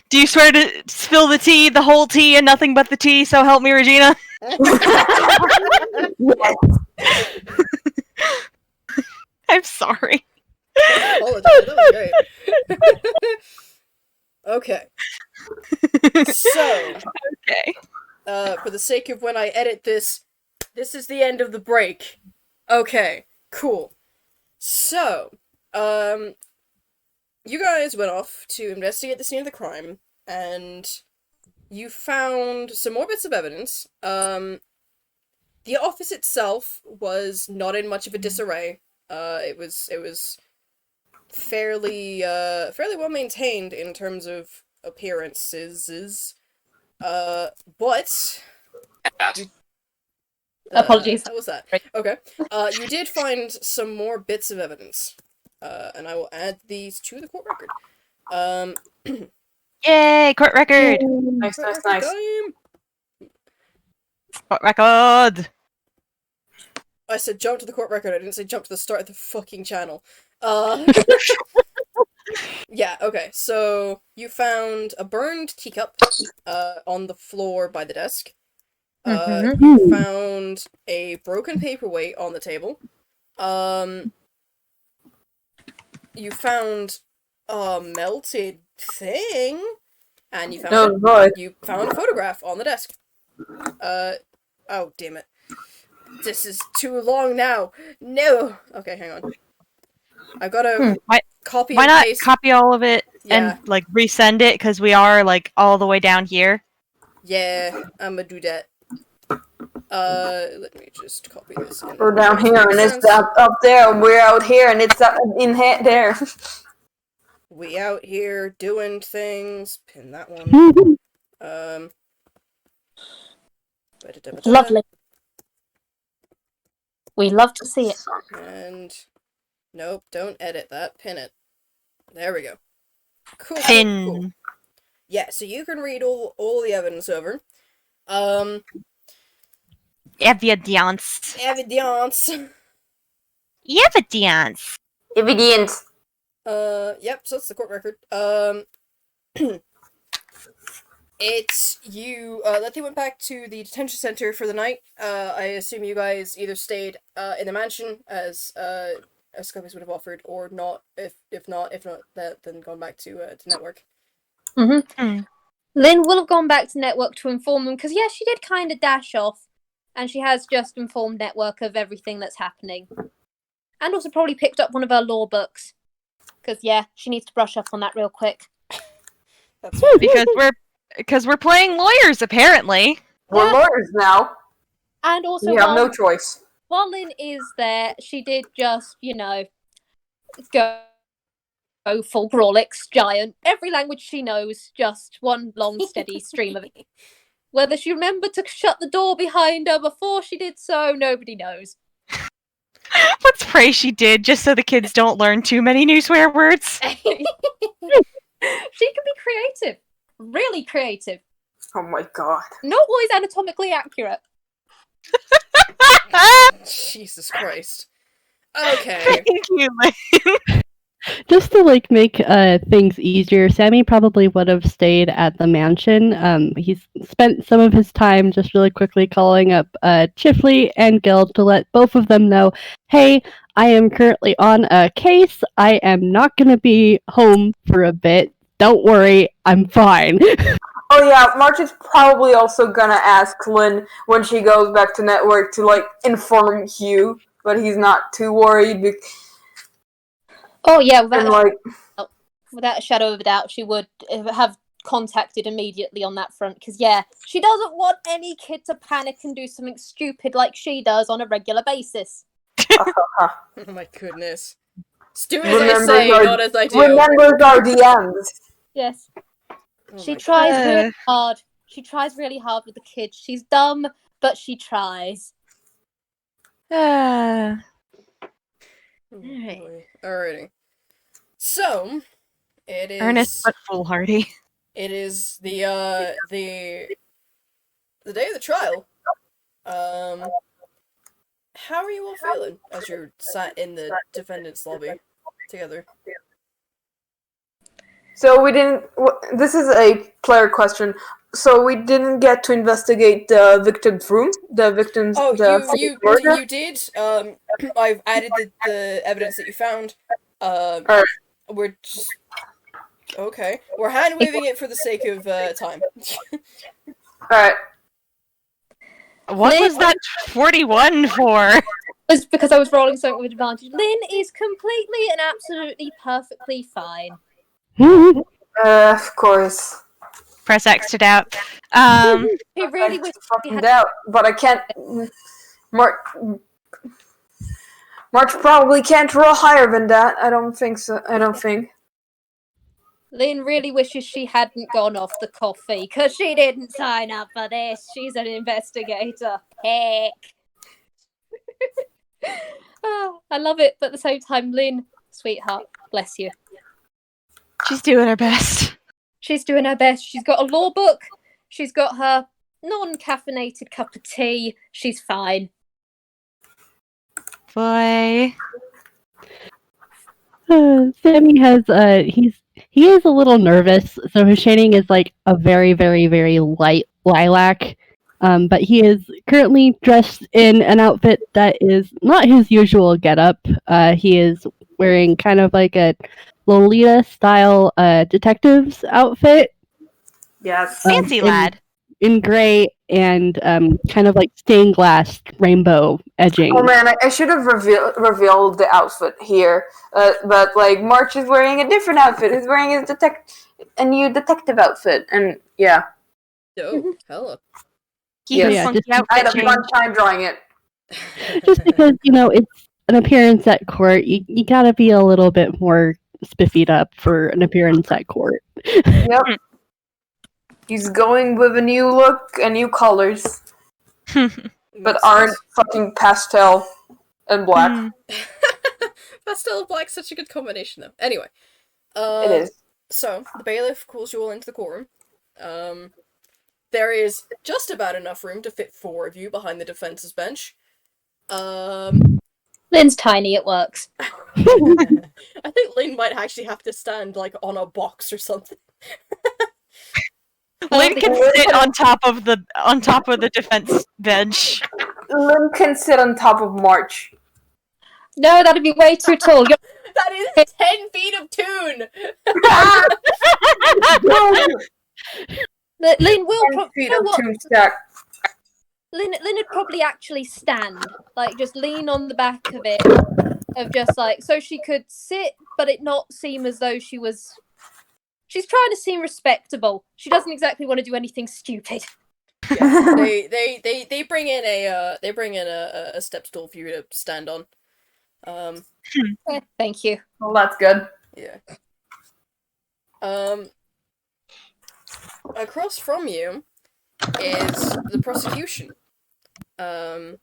Do you swear to spill the tea, the whole tea, and nothing but the tea, so help me, Regina? Yes. I'm sorry. Apologize, that was great. Okay. So, Okay. for the sake of when I edit this, this is the end of the break. Okay, cool. So, you guys went off to investigate the scene of the crime, and you found some more bits of evidence. The office itself was not in much of a disarray. It was fairly well maintained in terms of appearances. But Apologies. How was that? Okay. You did find some more bits of evidence. And I will add these to the court record. Yay, court record! Nice, Court nice, record nice. time! Court record! I said jump to the court record, I didn't say jump to the start of the fucking channel. Yeah, okay, so you found a burned teacup on the floor by the desk. You found a broken paperweight on the table. You found a melted thing, and you found Oh boy. you found a photograph on the desk. Oh damn it. This is too long now. No. Okay, hang on. I gotta copy Why and not paste. copy all of it Yeah. and, like, resend it, because we are, like, all the way down here? Yeah, I'm gonna do that. Let me just copy this. We're down here and it's up there, and we're out here and it's up there. We out here doing things. Pin that one. Ba-da-da-ba-da. Lovely. We love to see it. And nope, don't edit that. Pin it. There we go. Cool. Pin. Cool. Yeah, so you can read all the evidence over. Evidence. Evidence. Evidence. Evidence. Yep, so that's the court record. It's you, Lethe went back to the detention center for the night. I assume you guys either stayed, in the mansion, as Scummies would have offered, or not, if not, then gone back to network. Lynn will have gone back to network to inform them, because yeah, she did kind of dash off, and she has just informed network of everything that's happening. And also probably picked up one of her law books. Because yeah, she needs to brush up on that real quick. That's because we're playing lawyers, apparently. We're lawyers now. And also, We have no choice. While Lynn is there, she did just, go full Grolix giant. Every language she knows, just one long, steady stream of it. Whether she remembered to shut the door behind her before she did so, nobody knows. Let's pray she did, just so the kids don't learn too many new swear words. She can be creative. Really creative. Oh my god. Not always anatomically accurate. Jesus Christ. Okay. Thank you, Lynn. Just to make things easier, Sammy probably would have stayed at the mansion. He's spent some of his time just really quickly calling up Chifley and Gil to let both of them know, hey, I am currently on a case. I am not going to be home for a bit. Don't worry, I'm fine. Oh yeah, March is probably also gonna ask Lynn when she goes back to network to inform Hugh, but he's not too worried. Oh yeah, without a shadow of a doubt, she would have contacted immediately on that front, because yeah, she doesn't want any kid to panic and do something stupid like she does on a regular basis. Oh my goodness. As soon as I say, not as I do. Remembers our DMs. Yes. Oh She my tries God. really hard. She tries really hard with the kids. She's dumb, but she tries. Oh, boy. Alrighty. So, it is Earnest but foolhardy. It is the day of the trial. How are you all feeling as you're sat in the defendant's lobby together? So we didn't. This is a player question. So we didn't get to investigate the victim's room. The victim's. Oh, the murder? you did. I've added the evidence that you found. Alright. We're just okay. We're hand waving it for the sake of time. Alright. What was that 41 for? It's because I was rolling something with advantage. Lynn is completely and absolutely perfectly fine. Of course. Press X to doubt. He really I wished he fucking had. doubt, but I can't. March probably can't roll higher than that. I don't think so. I don't think. Lynn really wishes she hadn't gone off the coffee, because she didn't sign up for this. She's an investigator. Heck. Oh, I love it, but at the same time, Lynn, sweetheart, bless you. She's doing her best. She's doing her best. She's got a law book. She's got her non-caffeinated cup of tea. She's fine. Boy. Sammy has he is a little nervous, so his shading is a very, very, very light lilac. But he is currently dressed in an outfit that is not his usual getup. He is wearing kind of a Lolita style detective's outfit. Yes. Fancy lad. In gray and kind of stained glass rainbow edging. Oh man, I should have revealed the outfit here. But March is wearing a different outfit. He's wearing a new detective outfit, and yeah. Oh, hella. Yes. I had a fun time drawing it. Just because, it's an appearance at court, you gotta be a little bit more spiffied up for an appearance at court. Yep. He's going with a new look and new colors. But aren't fucking pastel and black. Pastel and black, such a good combination, though. Anyway. It is. So, the bailiff calls you all into the courtroom. There is just about enough room to fit 4 of you behind the defense's bench. Lynn's tiny, it works. I think Lin might actually have to stand like on a box or something. Lin can sit on top of the defense bench. Lin can sit on top of March. No, that'd be way too tall. That is 10 feet of Toon! Lin will 10 feet you know of what? Toonstack. Lin would probably actually stand, like just lean on the back of it, of just like so she could sit, but it not seem as though she was. She's trying to seem respectable. She doesn't exactly want to do anything stupid. Yeah, they bring in a step stool for you to stand on. Thank you. Well, that's good. Yeah. Across from you is the prosecution. Go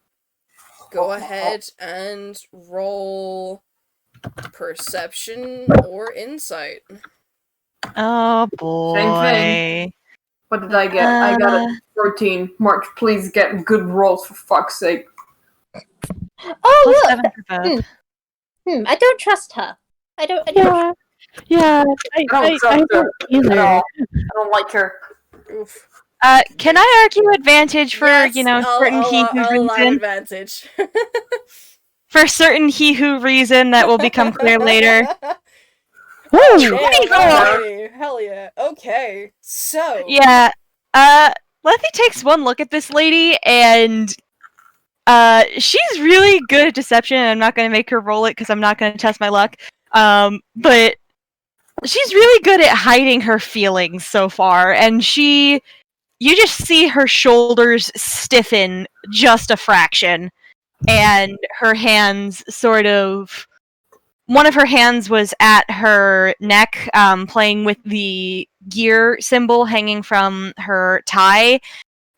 ahead and roll perception or insight. Oh boy. Same thing. What did I get? I got a 14. March, please get good rolls for fuck's sake. Oh, Plus look! 7 for both. I don't trust her. I don't. Yeah, I don't trust her either. at all. I don't like her. Oof. Can I argue advantage for, Yes, certain he who I'll allow reason? advantage. For certain he who reason that will become clear later. Woo! Hey, hell yeah. Okay, so... Yeah, Lethe takes one look at this lady, and she's really good at deception, and I'm not going to make her roll it because I'm not going to test my luck. But she's really good at hiding her feelings so far, and you just see her shoulders stiffen just a fraction, and her hands one of her hands was at her neck, playing with the gear symbol hanging from her tie,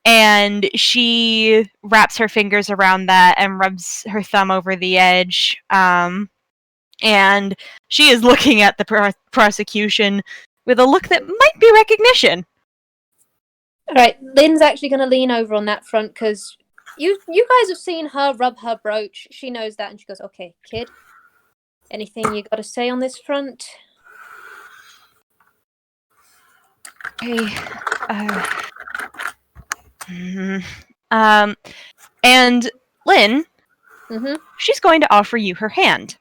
and she wraps her fingers around that and rubs her thumb over the edge, and she is looking at the prosecution with a look that might be recognition. Alright, Lin's actually going to lean over on that front because you guys have seen her rub her brooch. She knows that, and she goes, "Okay, kid. Anything you got to say on this front?" Okay. And Lin, she's going to offer you her hand.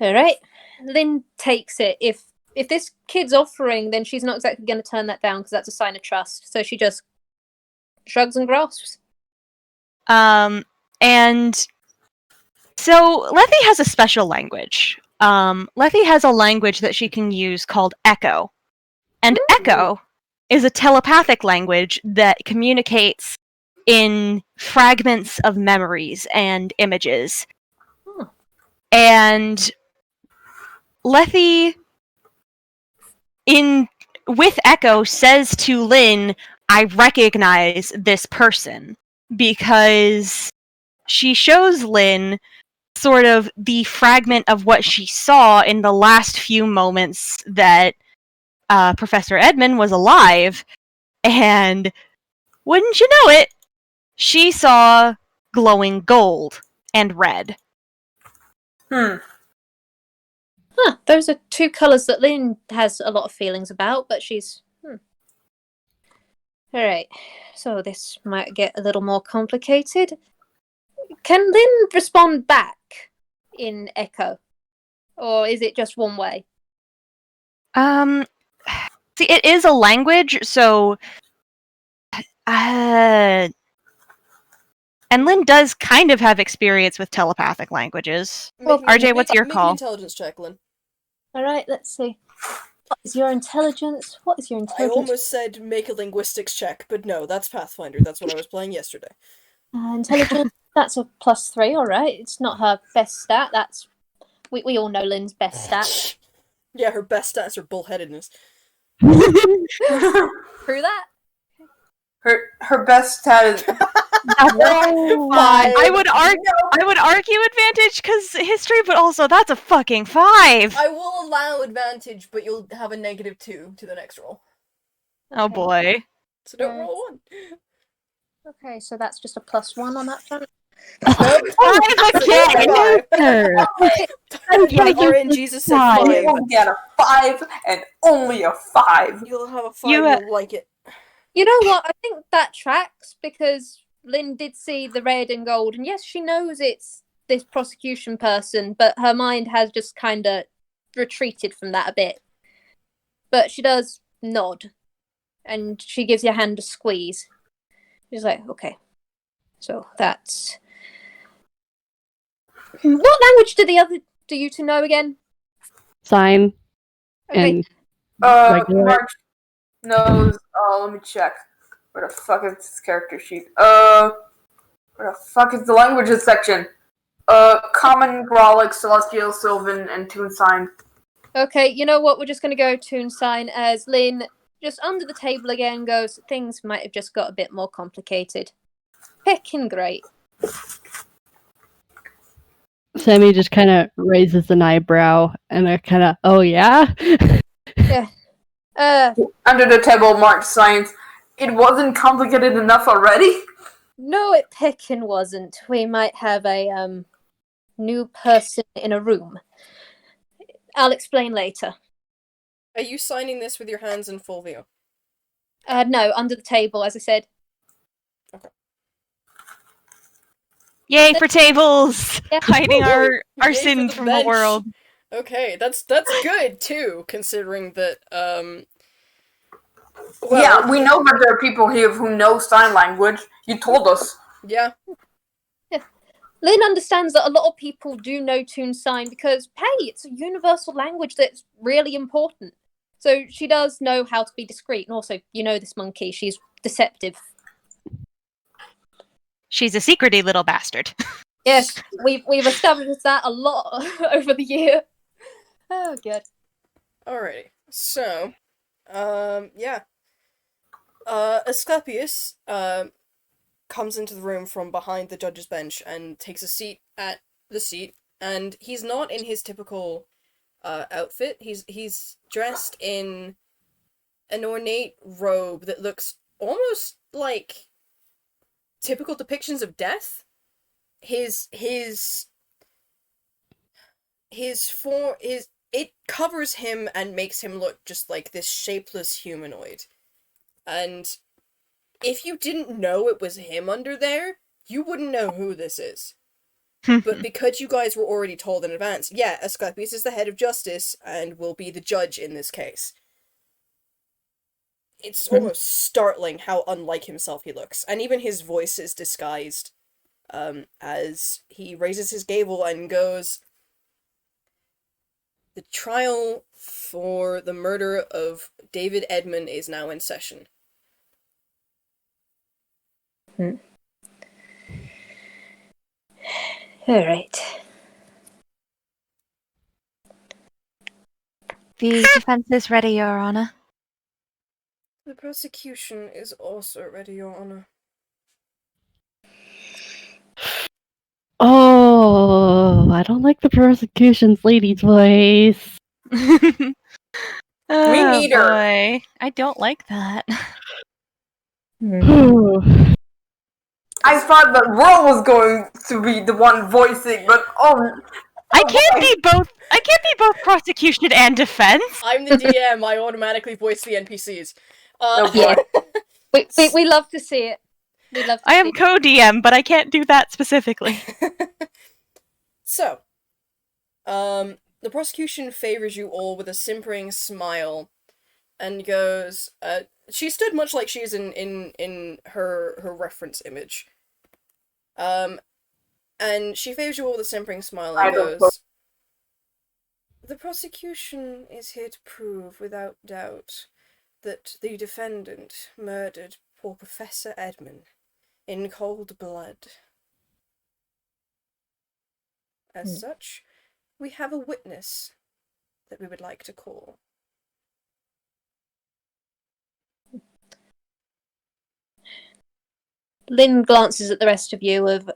Alright. Lin takes it. If this kid's offering, then she's not exactly going to turn that down because that's a sign of trust. So she just shrugs and grasps. And so Lethe has a special language. Lethe has a language that she can use called Echo. And Echo is a telepathic language that communicates in fragments of memories and images. And Lethe, with Echo, says to Lin, "I recognize this person," because she shows Lin sort of the fragment of what she saw in the last few moments that Professor Edmund was alive, and wouldn't you know it, she saw glowing gold and red. Those are two colours that Lin has a lot of feelings about, but she's... Alright, so this might get a little more complicated. Can Lin respond back in Echo? Or is it just one way? See, it is a language, so... and Lin does kind of have experience with telepathic languages. RJ, what's your call? Make an intelligence check, Lin. Alright, let's see. What is your intelligence? I almost said make a linguistics check, but no, that's Pathfinder. That's what I was playing yesterday. Intelligence, that's a +3, alright. It's not her best stat, that's... We all know Lin's best stat. Yeah, her best stats are bullheadedness. True that. Her best stat is... I would argue advantage because history, but also that's a fucking 5. I will allow advantage, but you'll have a -2 to the next roll. Oh boy. So don't roll 1. Okay, so that's just a +1 on that front. Nope. Again. Sure. My RNGs said Five. You 5. will get a 5 and only a 5. You'll have a 5, You, you'll like it. You know what? I think that tracks because Lynn did see the red and gold, and yes, she knows it's this prosecution person, but her mind has just kind of retreated from that a bit. But she does nod, and she gives your hand a squeeze. She's like, okay, so that's... What language do you two know again? Sign. Okay. And regular. March knows. Let me check. Where the fuck is this character sheet? Where the fuck is the languages section? Common, Grolic, Celestial, Sylvan, and Toon Sign. Okay, you know what? We're just going to go Toon Sign as Lynn, just under the table again, goes, things might have just got a bit more complicated. Heckin' great. Sammy just kind of raises an eyebrow and a kind of, oh yeah? Under the table, March Science. It wasn't complicated enough already? No, it heckin' wasn't. We might have a new person in a room. I'll explain later. Are you signing this with your hands in full view? No, under the table, as I said. Yay for tables! Yeah. Hiding our Yay sin for the from the bench. world. Okay, that's good too, considering that Yeah, we know that there are people here who know sign language. You told us. Yeah. Lynn understands that a lot of people do know Toon Sign because, hey, it's a universal language that's really important. So she does know how to be discreet. And also, you know this monkey, she's deceptive. She's a secrety little bastard. Yes, we've established that a lot over the year. Oh, good. Alrighty. So, yeah. Asclepius, comes into the room from behind the judge's bench and takes a seat at the seat, and he's not in his typical outfit. He's dressed in an ornate robe that looks almost like typical depictions of death. It covers him and makes him look just like this shapeless humanoid. And if you didn't know it was him under there, you wouldn't know who this is. But because you guys were already told in advance, yeah, Asclepius is the head of justice and will be the judge in this case. It's almost startling how unlike himself he looks. And even his voice is disguised as he raises his gavel and goes, "The trial for the murder of David Edmund is now in session." All right. The defense is ready, Your Honor. The prosecution is also ready, Your Honor. Oh, I don't like the prosecution's lady's voice. Me neither. Boy. I don't like that. I thought that Whirl was going to be the one voicing, but I can't be both prosecution and defense. I'm the DM, I automatically voice the NPCs. Oh boy. We love to see it. We love to I see am it. co-DM, but I can't do that specifically. So, the prosecution favors you all with a simpering smile and goes, she stood much like she is in her reference image. And she favors you all with a simpering smile and goes, "The prosecution is here to prove without doubt that the defendant murdered poor Professor Edmund in cold blood. As such, we have a witness that we would like to call." Lynn glances at the rest of you of,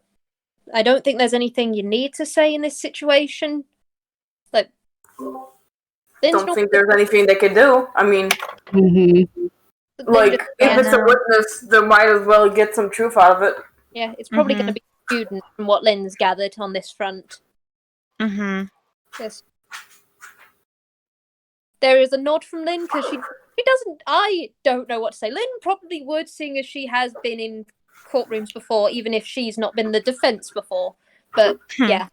I don't think there's anything you need to say in this situation. Like, Lynn's Don't think there's anything they can do. I mean, like, if it's a witness, they might as well get some truth out of it. Yeah, it's probably going to be student from what Lynn's gathered on this front. Mm-hmm. Yes. There is a nod from Lynn because she doesn't. I don't know what to say. Lynn probably would, seeing as she has been in courtrooms before, even if she's not been the defense before. But yeah.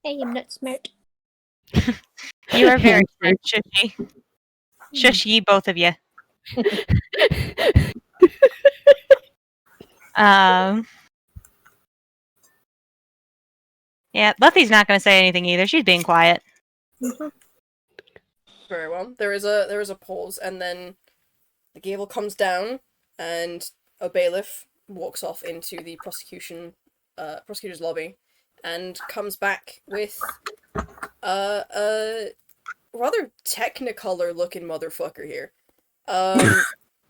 Hey, I'm not smart. You are very smart, Shushy. Shush ye, both of you. Yeah, Lethe's not going to say anything either. She's being quiet. Very well. There is a pause, and then the gavel comes down, and a bailiff walks off into the prosecutor's lobby, and comes back with a rather technicolor looking motherfucker here.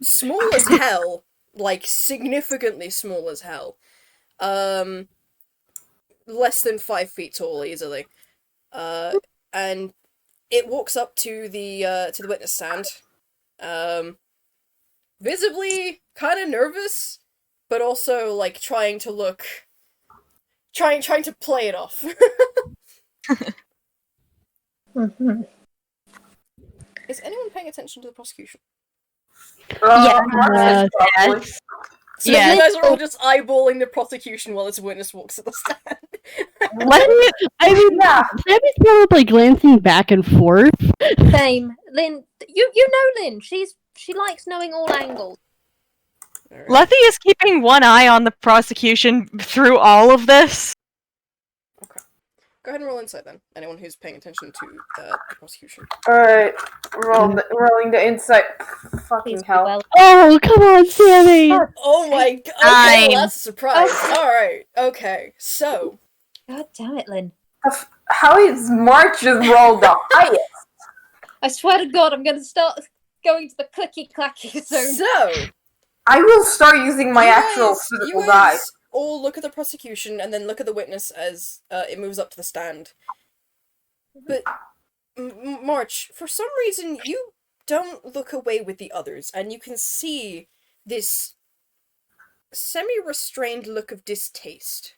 Small as hell, like significantly small as hell. Less than 5 feet tall easily. And it walks up to the witness stand. Visibly kind of nervous, but also like trying to play it off. Mm-hmm. Is anyone paying attention to the prosecution? Yes. So Yeah. you guys are all just eyeballing the prosecution while this witness walks at the stand. I mean, Sammy's probably glancing back and forth. Same. Lynn, you know Lynn. She likes knowing all angles. Alright. Lethe is keeping one eye on the prosecution through all of this. Go ahead and roll insight then. Anyone who's paying attention to the prosecution. Alright, rolling the insight. Fucking Please be hell. well. Oh, come on, Sammy! Oh my god! Okay, Fine. well, that's a surprise. Alright, okay, so. God damn it, Lynn. How is March just rolled the highest? I swear to God, I'm going to start going to the clicky clacky zone. So. I will start using my actual you physical guys die. all look at the prosecution and then look at the witness as it moves up to the stand. But, March, for some reason, you don't look away with the others, and you can see this semi-restrained look of distaste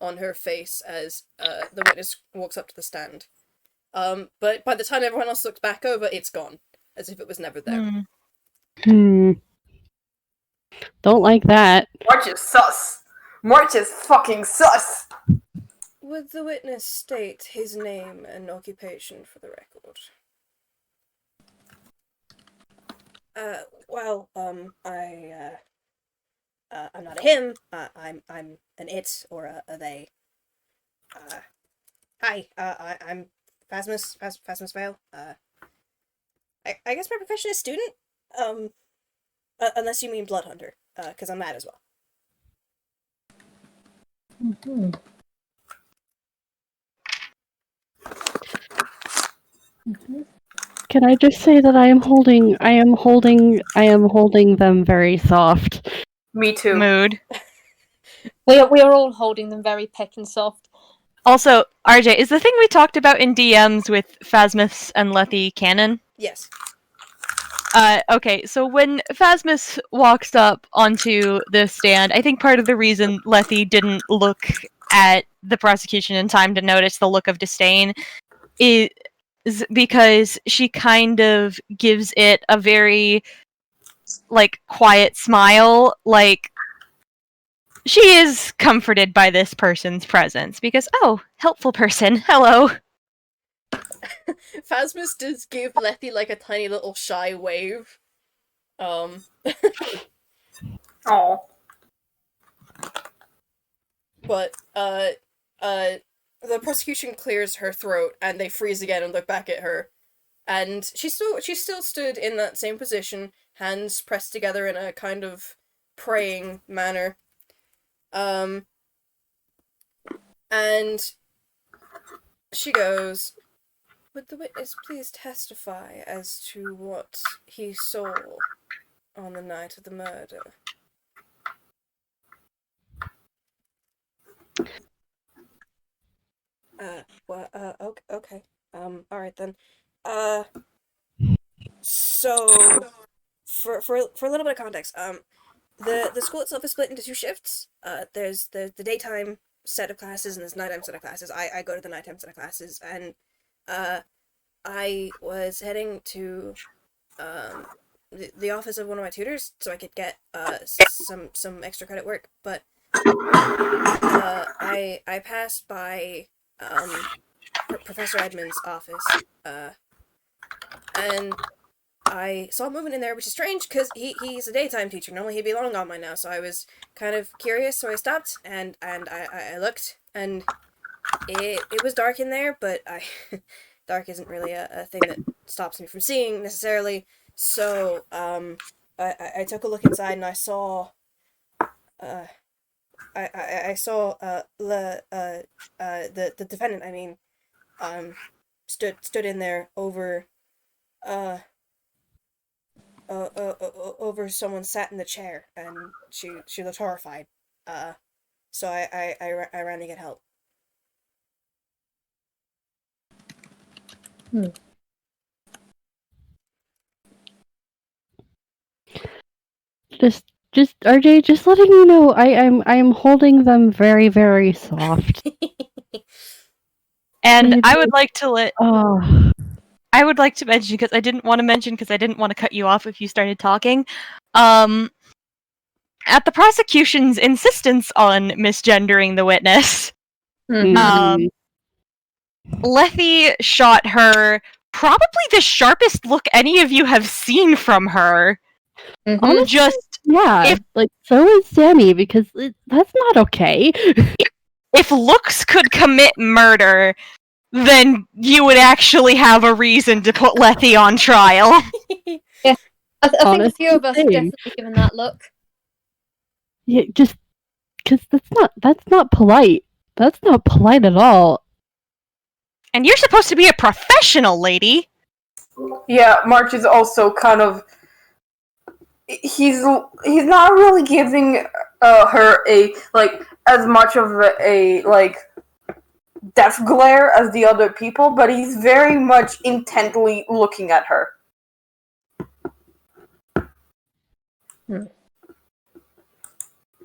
on her face as the witness walks up to the stand. But by the time everyone else looks back over, it's gone, as if it was never there. Don't like that. March is sus. March is fucking sus. Would the witness state his name and occupation for the record? I'm not a him. I'm an it or a they. Hi. I'm Phasmus Vale. I guess my profession is student. Unless you mean blood hunter, because I'm that as well. Mm-hmm. Mm-hmm. Can I just say that I am holding them very soft. Me too. Mood. We are all holding them very peck and soft. Also, RJ, is the thing we talked about in DMs with Phasmus and Lethe canon? Yes. Okay, so when Phasmus walks up onto the stand, I think part of the reason Lethe didn't look at the prosecution in time to notice the look of disdain is because she kind of gives it a very, like, quiet smile, like, she is comforted by this person's presence, because, oh, helpful person, hello. Phasmus does give Lethe like a tiny little shy wave. Oh. But the prosecution clears her throat and they freeze again and look back at her. And she still stood in that same position, hands pressed together in a kind of praying manner. And she goes, "Would the witness please testify as to what he saw on the night of the murder?" Okay. Alright then. So, for a little bit of context, the school itself is split into 2 shifts. There's the daytime set of classes and there's nighttime set of classes. I go to the nighttime set of classes, and I was heading to the office of one of my tutors so I could get some extra credit work, but I passed by Professor Edmund's office, and I saw movement in there, which is strange because he's a daytime teacher. Normally he'd be long gone by now, so I was kind of curious, so I stopped and I looked, and it was dark in there, but dark isn't really a thing that stops me from seeing necessarily. So I took a look inside and I saw I saw the defendant, I mean, stood in there over over someone sat in the chair, and she looked horrified. So I ran to get help. Just RJ, just letting you know, I'm holding them very, very soft. And I would like to Oh, I would like to mention, because I didn't want to cut you off if you started talking. At the prosecution's insistence on misgendering the witness, mhm. Lethe shot her probably the sharpest look any of you have seen from her. Honestly, Just yeah, like so is Sammy, because that's not okay. if looks could commit murder, then you would actually have a reason to put Lethe on trial. I think a Honestly, few of us have same. definitely given that look. Yeah, just because that's not polite. That's not polite at all. And you're supposed to be a professional, lady. Yeah, March is also kind of. He's not really giving her a as much of a death glare as the other people, but he's very much intently looking at her.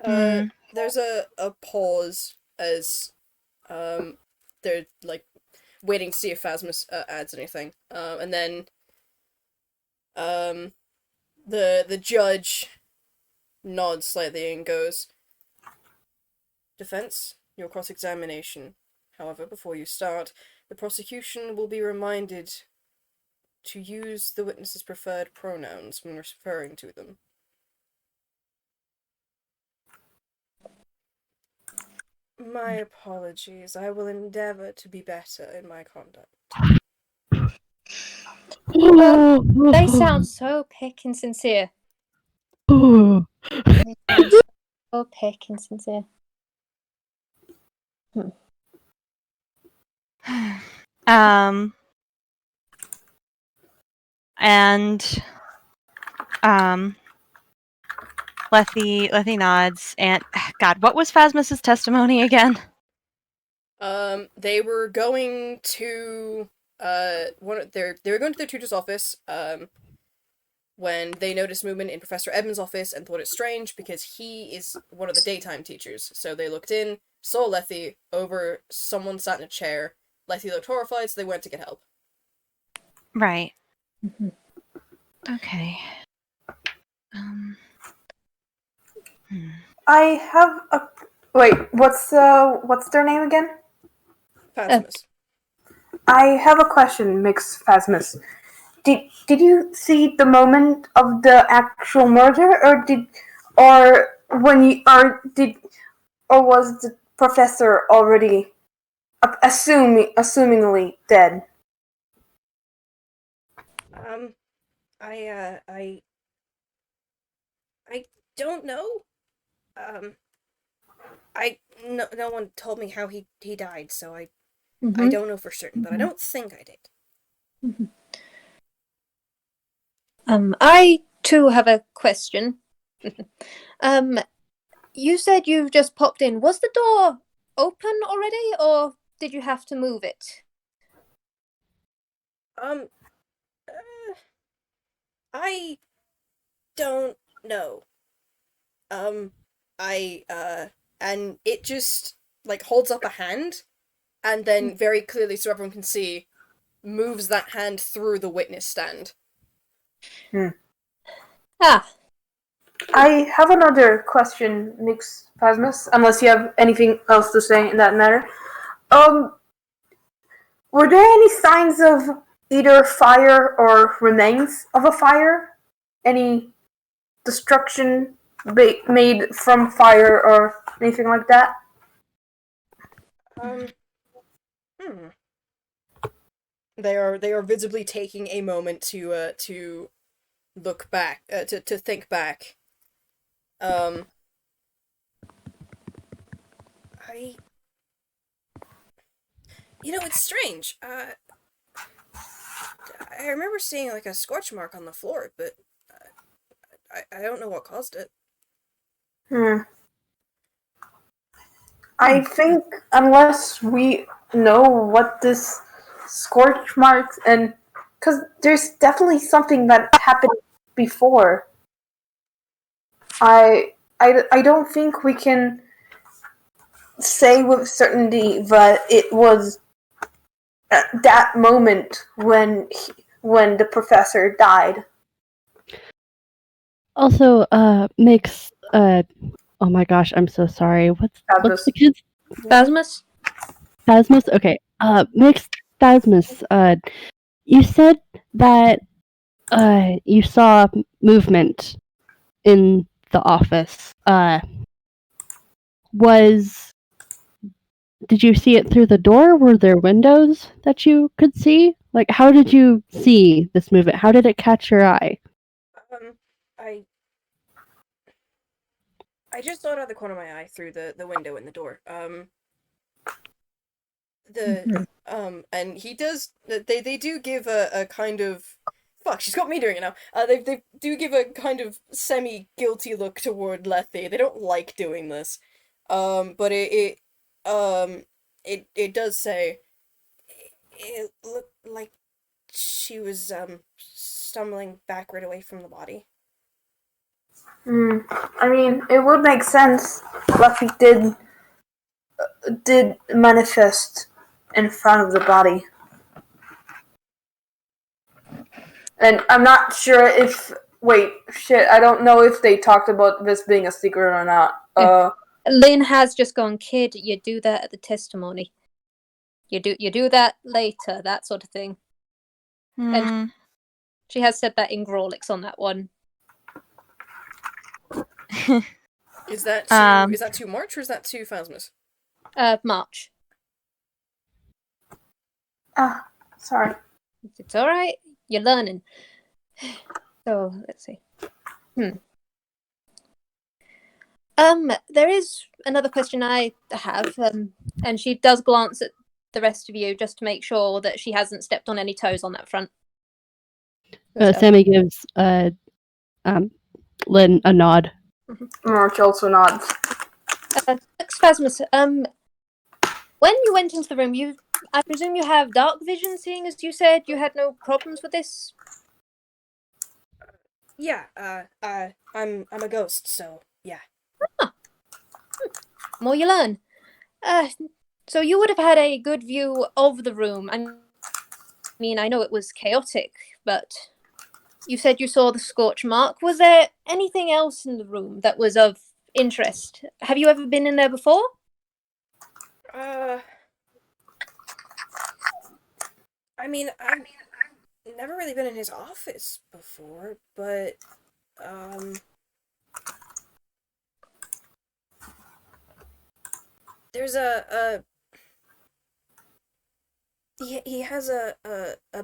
There's a pause as they're like waiting to see if Phasmus adds anything, and then the judge nods slightly and goes, "Defense, your cross-examination. However, before you start, the prosecution will be reminded to use the witness's preferred pronouns when referring to them." My apologies. I will endeavor to be better in my conduct. They sound so pick and sincere. Oh. They sound so pick and sincere. And Lethe nods, and God, what was Phasmus's testimony again? They were going to they were going to their tutor's office when they noticed movement in Professor Edmund's office and thought it strange because he is one of the daytime teachers. So they looked in, saw Lethe over someone sat in a chair. Lethe looked horrified, so they went to get help. Right. Okay. I have a wait. What's their name again? Phasmus. I have a question, Mix Phasmus. Did you see the moment of the actual murder, or was the professor already assumingly dead? I don't know. No one told me how he died, so I don't know for certain, but I don't think I did. I too have a question. You said you just popped in. Was the door open already, or did you have to move it? I don't know. And it just, like, holds up a hand, and then very clearly, so everyone can see, moves that hand through the witness stand. Ah, I have another question, Nix Pasmus, unless you have anything else to say in that matter. Were there any signs of either fire or remains of a fire? Any destruction made from fire or anything like that? They are visibly taking a moment to look back, to think back. It's strange. I remember seeing, like, a scorch mark on the floor, but I don't know what caused it. I think unless we know what this scorch marks, and because there's definitely something that happened before. I don't think we can say with certainty that it was at that moment when the professor died. Also, makes oh my gosh, I'm so sorry. What's the kid's Phasmus? Phasmus? Okay. Mixed Phasmus. You said that you saw movement in the office. Did you see it through the door? Were there windows that you could see? Like, how did you see this movement? How did it catch your eye? I just saw it out of the corner of my eye through the window in the door. And he does. They do give a kind of. Fuck, she's got me doing it now. They do give a kind of semi-guilty look toward Lethe. They don't like doing this. But it does say it looked like she was stumbling backward away from the body. I mean, it would make sense. Luffy did manifest in front of the body. And I'm not sure if... Wait, shit, I don't know if they talked about this being a secret or not. Lin has just gone, kid, you do that at the testimony. You do that later, that sort of thing. And she has said that in Grawlix on that one. Is that to March or is that to Phasmus? March. Sorry. It's alright. You're learning. So, let's see. There is another question I have, and she does glance at the rest of you just to make sure that she hasn't stepped on any toes on that front. Sammy gives Lin a nod. March also nods. Phasmus, when you went into the room, I presume you have dark vision, seeing as you said you had no problems with this? Yeah, I'm a ghost, so yeah. More you learn. So you would have had a good view of the room. I mean, I know it was chaotic, but you said you saw the scorch mark. Was there anything else in the room that was of interest? Have you ever been in there before? I mean, I've never really been in his office before, but, there's he has a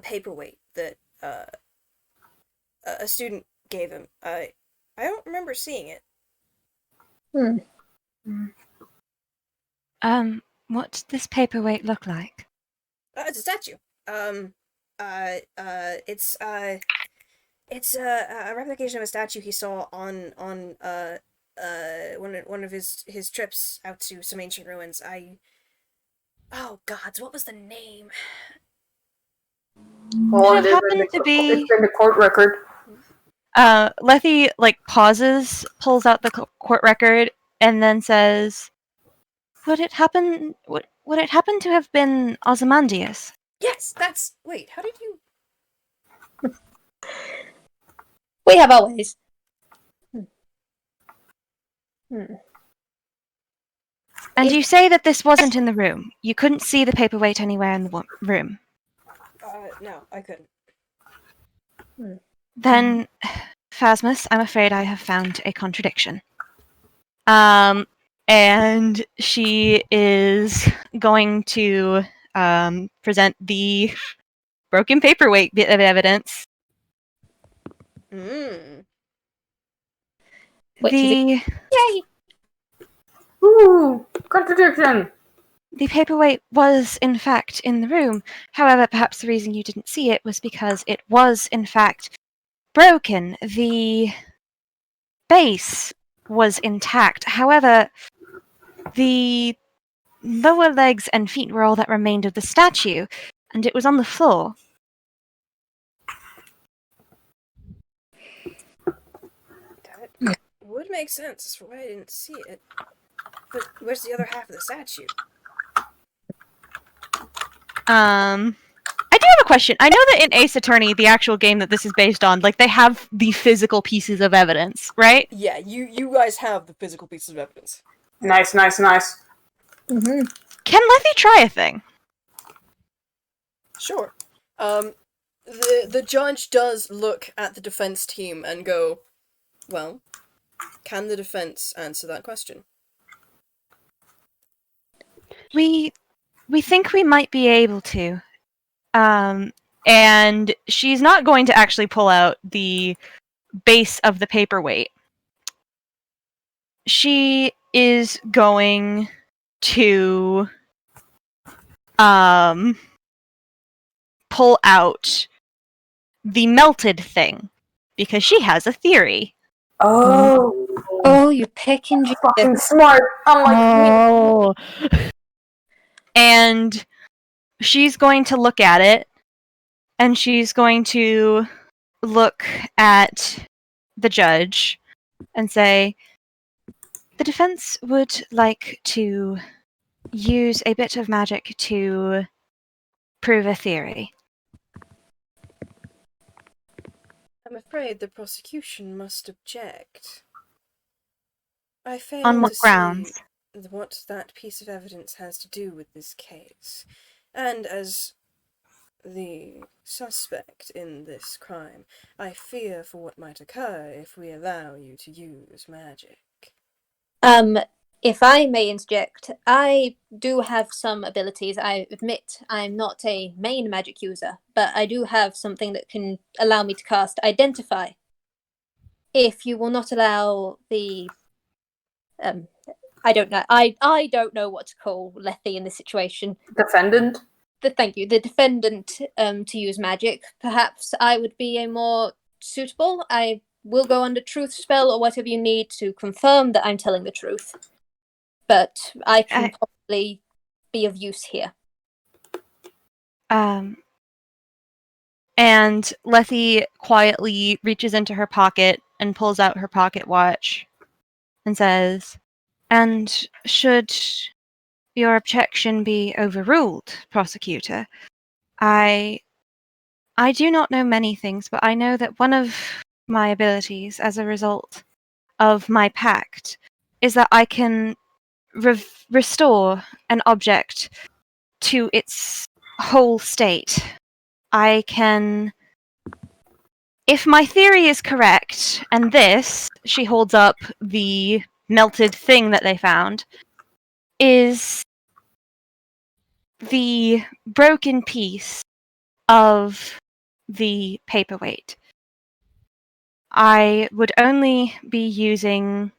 paperweight that, a student gave him. I don't remember seeing it. What does this paperweight look like? It's a statue. It's a replication of a statue he saw on one of his trips out to some ancient ruins. Oh gods, what was the name? Well, It happened to be... It's in the court record. Lethe pauses, pulls out the court record, and then says, "Would it happen to have been Ozymandias?" Yes, that's. Wait, how did you. We have our ways. And you say that this wasn't in the room. You couldn't see the paperweight anywhere in the room. No, I couldn't. Then, Phasmus, I'm afraid I have found a contradiction. And she is going to present the broken paperweight bit of evidence. Yay! Ooh, contradiction! The paperweight was, in fact, in the room. However, perhaps the reason you didn't see it was because it was, in fact, broken. The base was intact. However, the lower legs and feet were all that remained of the statue, and it was on the floor. That would make sense as for why I didn't see it. But where's the other half of the statue? I do have a question. I know that in Ace Attorney, the actual game that this is based on, they have the physical pieces of evidence, right? Yeah, you guys have the physical pieces of evidence. Nice. Can Lethe try a thing? Sure. The judge does look at the defense team and go, well, can the defense answer that question? We think we might be able to. And she's not going to actually pull out the base of the paperweight. She is going to pull out the melted thing because she has a theory. Oh, you picking fucking smart. Unlike me. And she's going to look at it, and she's going to look at the judge and say, the defense would like to use a bit of magic to prove a theory. I'm afraid the prosecution must object. I fail On what to grounds? see what that piece of evidence has to do with this case. And as the suspect in this crime, I fear for what might occur if we allow you to use magic. If I may interject, I do have some abilities. I admit I'm not a main magic user, but I do have something that can allow me to cast Identify. If you will not allow the I don't know. I don't know what to call Lethe in this situation. Defendant? Thank you. The defendant to use magic. Perhaps I would be a more suitable. I will go under truth spell or whatever you need to confirm that I'm telling the truth. But I can probably be of use here. And Lethe quietly reaches into her pocket and pulls out her pocket watch and says, and should your objection be overruled, prosecutor, I do not know many things, but I know that one of my abilities as a result of my pact is that I can restore an object to its whole state. I can... If my theory is correct, and this, she holds up the melted thing that they found, is the broken piece of the paperweight, I would only be using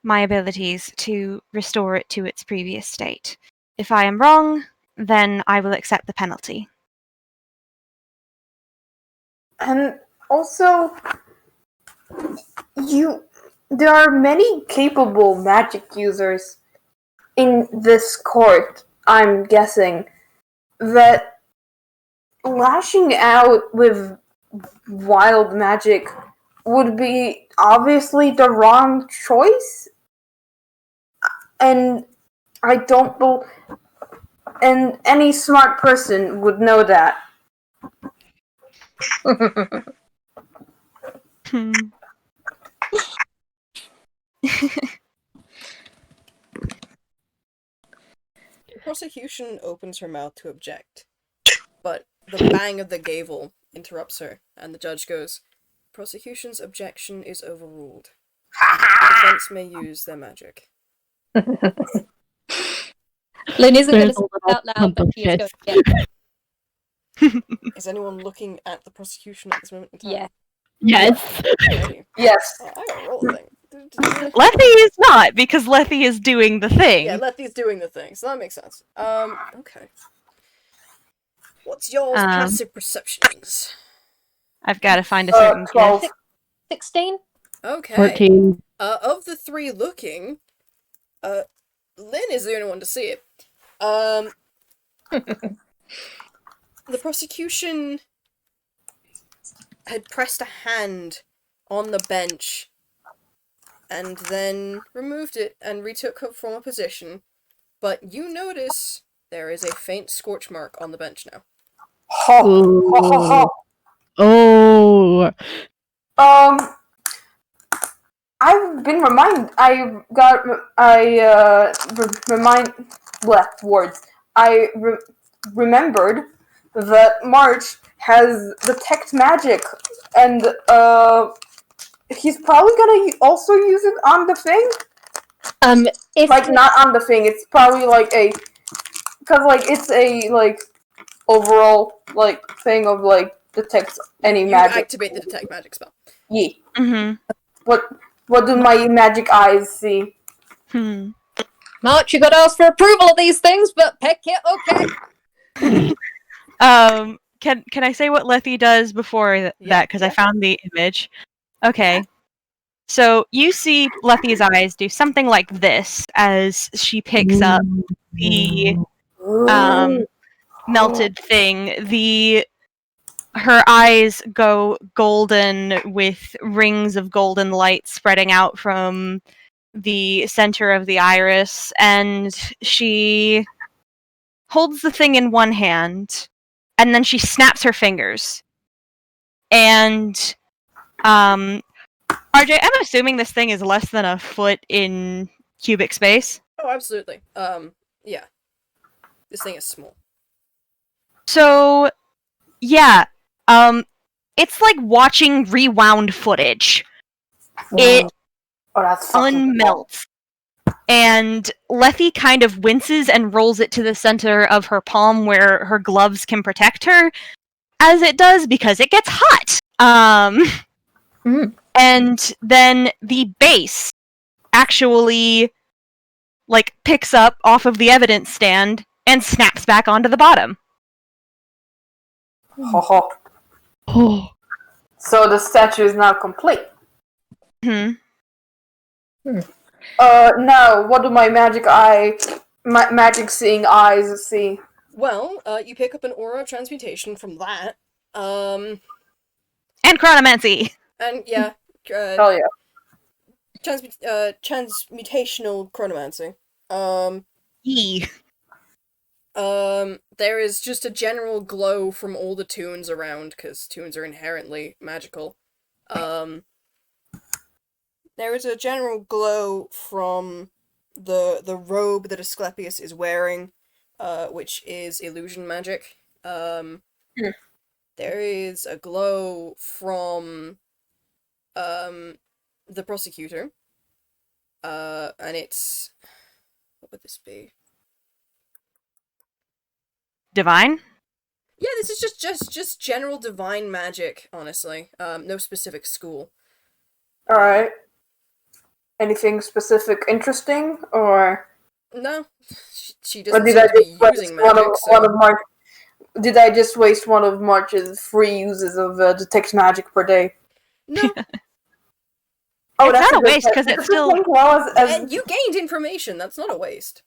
my abilities to restore it to its previous state. If I am wrong, then I will accept the penalty. And also, there are many capable magic users in this court, I'm guessing, that lashing out with wild magic would be obviously the wrong choice. And I don't know. And any smart person would know that. The prosecution opens her mouth to object, but the bang of the gavel interrupts her, and the judge goes, "Prosecution's objection is overruled. Defense may use their magic." Lynn isn't going to There's say a it little out loud, pump but of she is fist. going to. Is anyone looking at the prosecution at this moment in time? Yeah. Yes. Alrighty. Yes. I gotta roll a thing. Lethe is not, because Lethe is doing the thing. Yeah, Lethe's doing the thing, so that makes sense. Okay. What's y'all's passive perceptions? I've got to find a certain 12. gift. 16? Okay. 14. Of the three looking, Lynn is the only one to see it. The prosecution had pressed a hand on the bench and then removed it and retook her former position, but you notice there is a faint scorch mark on the bench now. Ho, ho, ho, Oh. ho. I've been reminded. Remembered that March has detect magic, and he's probably gonna also use it on the thing. If Like not on the thing. It's probably like because like it's a like overall like thing of like detects any You magic. activate the detect magic spell. Yeah. Mm-hmm. What do my magic eyes see? March, you got to ask for approval of these things, but pick it, okay. Can I say what Lethe does before that? Because I found the image. Okay. So you see Lethe's eyes do something like this as she picks up the melted thing. Her eyes go golden with rings of golden light spreading out from the center of the iris, and she holds the thing in one hand, and then she snaps her fingers. And RJ, I'm assuming this thing is less than a foot in cubic space. Oh, absolutely. Yeah. This thing is small. So, yeah. It's like watching rewound footage. It that's fucking unmelts. And Lethe kind of winces and rolls it to the center of her palm where her gloves can protect her, as it does because it gets hot. And then the base actually like picks up off of the evidence stand and snaps back onto the bottom. Ho, ho. Oh. So the statue is now complete. Hmm. Now, what do my magic seeing eyes see? Well, you pick up an aura of transmutation from that. And chronomancy. And yeah, Hell yeah. transmutational chronomancy. E. There is just a general glow from all the tunes around, because tunes are inherently magical. There is a general glow from the robe that Asclepius is wearing, which is illusion magic. There is a glow from the prosecutor, and it's... what would this be? Divine? Yeah, this is just general divine magic, honestly. No specific school. Alright. Anything specific interesting, or... No. She Or doesn't did seem I to be just waste using magic, one of March? Did I just waste one of March's free uses of detect magic per day? No. Oh, It's that's not a good waste, point. 'cause it's That's a still- good point. Well, And you gained information, that's not a waste.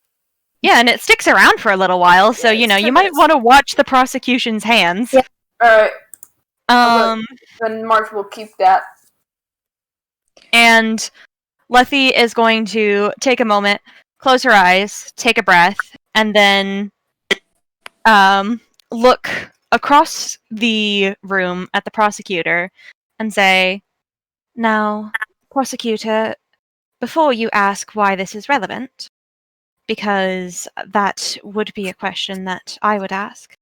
Yeah, and it sticks around for a little while, so Yeah, it's 10 you might minutes. want to watch the prosecution's hands. Yeah. Alright. Then March will keep that. And Lethe is going to take a moment, close her eyes, take a breath, and then look across the room at the prosecutor and say, "Now, prosecutor, before you ask why this is relevant, because that would be a question that I would ask,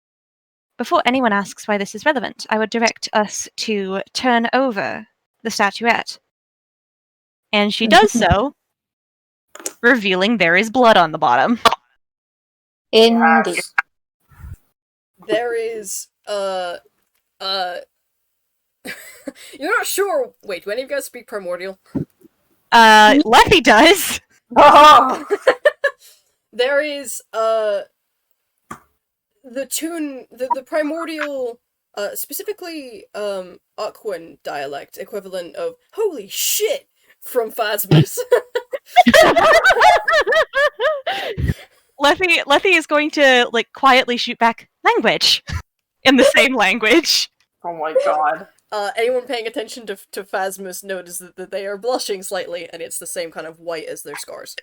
before anyone asks why this is relevant, I would direct us to turn over the statuette." And she does so, revealing there is blood on the bottom. Indeed. Yes. There is, you're not sure. Wait, do any of you guys speak Primordial? Lethe does. Oh! There is, the Primordial, specifically, Aquan dialect equivalent of "holy shit" from Phasmus. Lethe is going to, like, quietly shoot back language in the same language. Oh my god. Anyone paying attention to Phasmus notices that they are blushing slightly, and it's the same kind of white as their scars.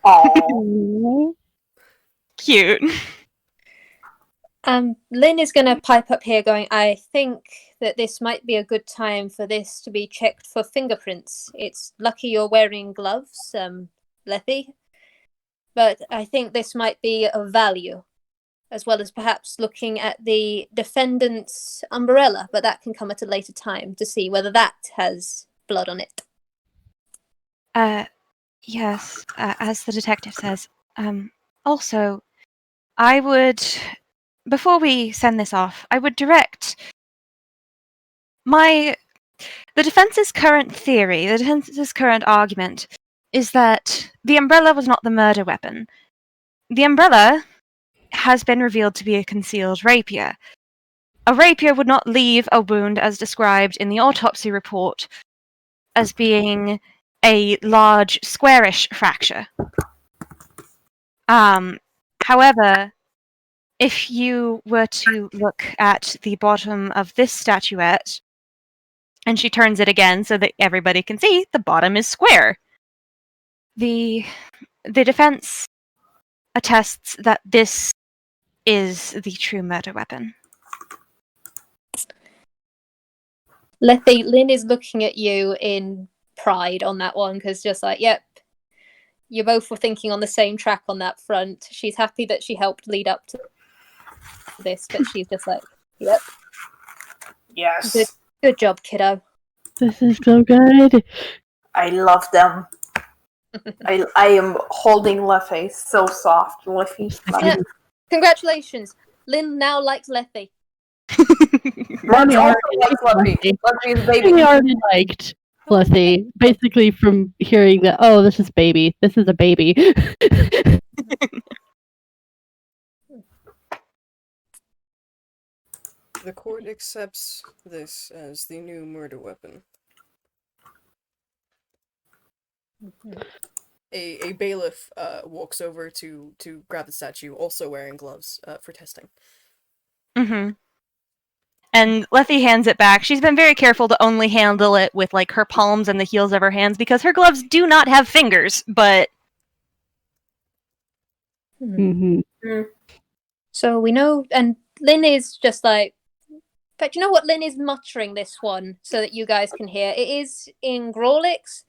Oh. Cute. Lin is going to pipe up here going, I think that this might be a good time for this to be checked for fingerprints. It's lucky you're wearing gloves, Lethe. But I think this might be of value, as well as perhaps looking at the defendant's umbrella, but that can come at a later time to see whether that has blood on it. Yes, as the detective says. Also, I would, before we send this off, I would direct the defense's current theory, the defense's current argument, is that the umbrella was not the murder weapon. The umbrella has been revealed to be a concealed rapier. A rapier would not leave a wound as described in the autopsy report as being a large squarish fracture. However, if you were to look at the bottom of this statuette, and she turns it again so that everybody can see, the bottom is square. The defense attests that this is the true murder weapon. Lethe, Lin is looking at you in pride on that one, because just like, yep, you both were thinking on the same track on that front. She's happy that she helped lead up to this, but she's just like, yep. Yes. Good job, kiddo. This is so good. I love them. I am holding Lethe so soft. Lethe. Yeah. Congratulations. Lin now likes Lethe. March also likes Lethe. Lethe. Lethe is baby. We already liked Lethe, basically from hearing that, oh, this is baby. This is a baby. The court accepts this as the new murder weapon. A bailiff walks over to grab the statue, also wearing gloves, for testing. Mm-hmm. And Lethe hands it back. She's been very careful to only handle it with, like, her palms and the heels of her hands because her gloves do not have fingers, but... Mm-hmm. So we know, and Lin is just like, in fact, you know what? Lin is muttering this one so that you guys can hear. It is in Grawlix.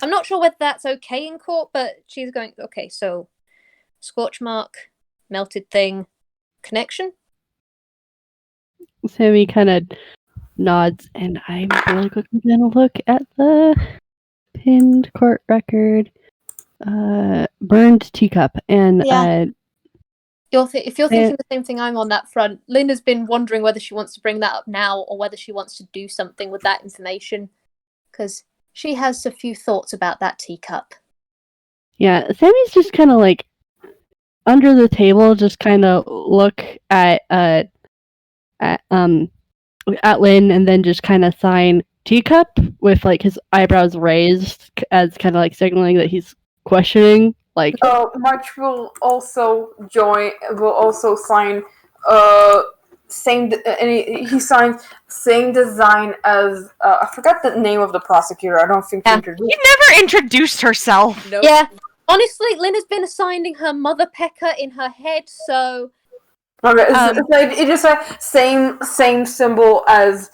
I'm not sure whether that's okay in court, but she's going, okay, so scorch mark, melted thing, connection? Sammy kind of nods, and I'm really quickly gonna look at the pinned court record. Burned teacup, and Yeah. If you're thinking the same thing I'm on that front, Lynn has been wondering whether she wants to bring that up now or whether she wants to do something with that information, because she has a few thoughts about that teacup. yeah, Sammy's just kind of like under the table, just kind of look at Lynn, and then just kind of sign teacup with like his eyebrows raised as kind of like signaling that he's questioning. Like, March will also sign he signed same design as I forgot the name of the prosecutor. I don't think he introduced. You never introduced herself. Nope. Yeah. Honestly, Lynn has been assigning her mother pecker in her head, so Okay, it just same symbol as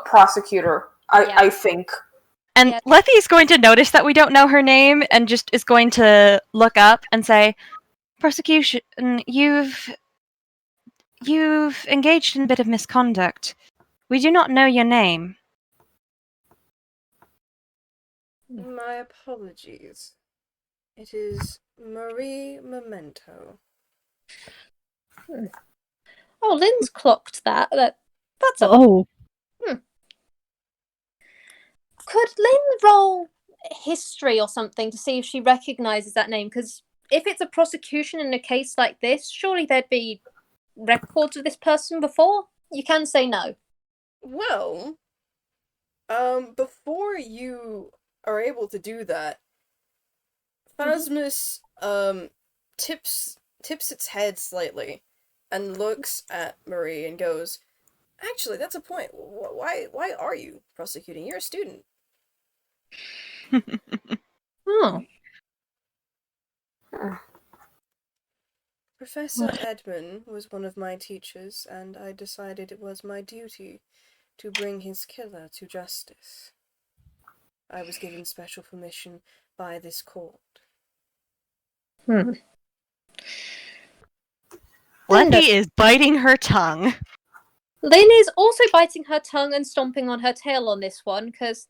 prosecutor. I think. And Yeah. Lethe is going to notice that we don't know her name and just is going to look up and say, "Prosecution, you've engaged in a bit of misconduct. We do not know your name." My apologies. It is Marie Memento. Oh, Lynn's clocked that. That's a. Oh, Could Lynn roll history or something to see if she recognizes that name? Because if it's a prosecution in a case like this, surely there'd be records of this person before. You can say no. Well, before you are able to do that, Phasmus, tips its head slightly and looks at Marie and goes, "Actually, that's a point. Why are you prosecuting? You're a student." Oh. Professor Edmund was one of my teachers, and I decided it was my duty to bring his killer to justice. I was given special permission by this court. Lethe Linda. is biting her tongue. Lynn is also biting her tongue and stomping on her tail on this one because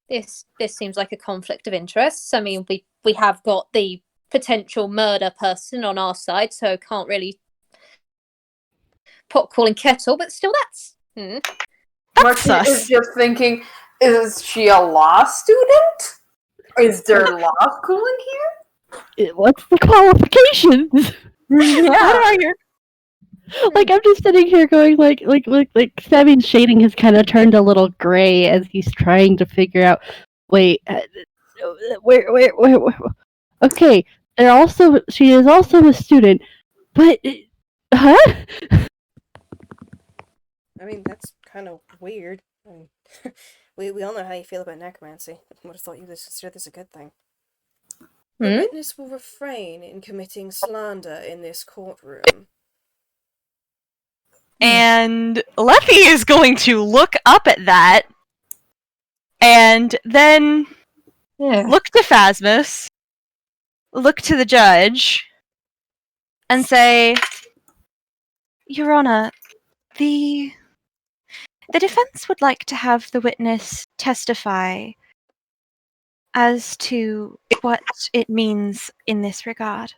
this seems like a conflict of interests. I mean, we have got the potential murder person on our side, so can't really pot calling kettle, but still that's Martin is just thinking, is she a law student? Is there law school in here? what's the qualifications? Yeah. What are your... Like, I'm just sitting here going, like Sammy's shading has kind of turned a little gray as he's trying to figure out. Wait, where? Okay, she is also a student, but huh? I mean, that's kind of weird. I mean, we all know how you feel about necromancy. Would have thought you would consider this a good thing. The witness will refrain in committing slander in this courtroom. And Lethe is going to look up at that and then look to Phasmus, look to the judge, and say, "Your Honor, the defense would like to have the witness testify as to what it means in this regard."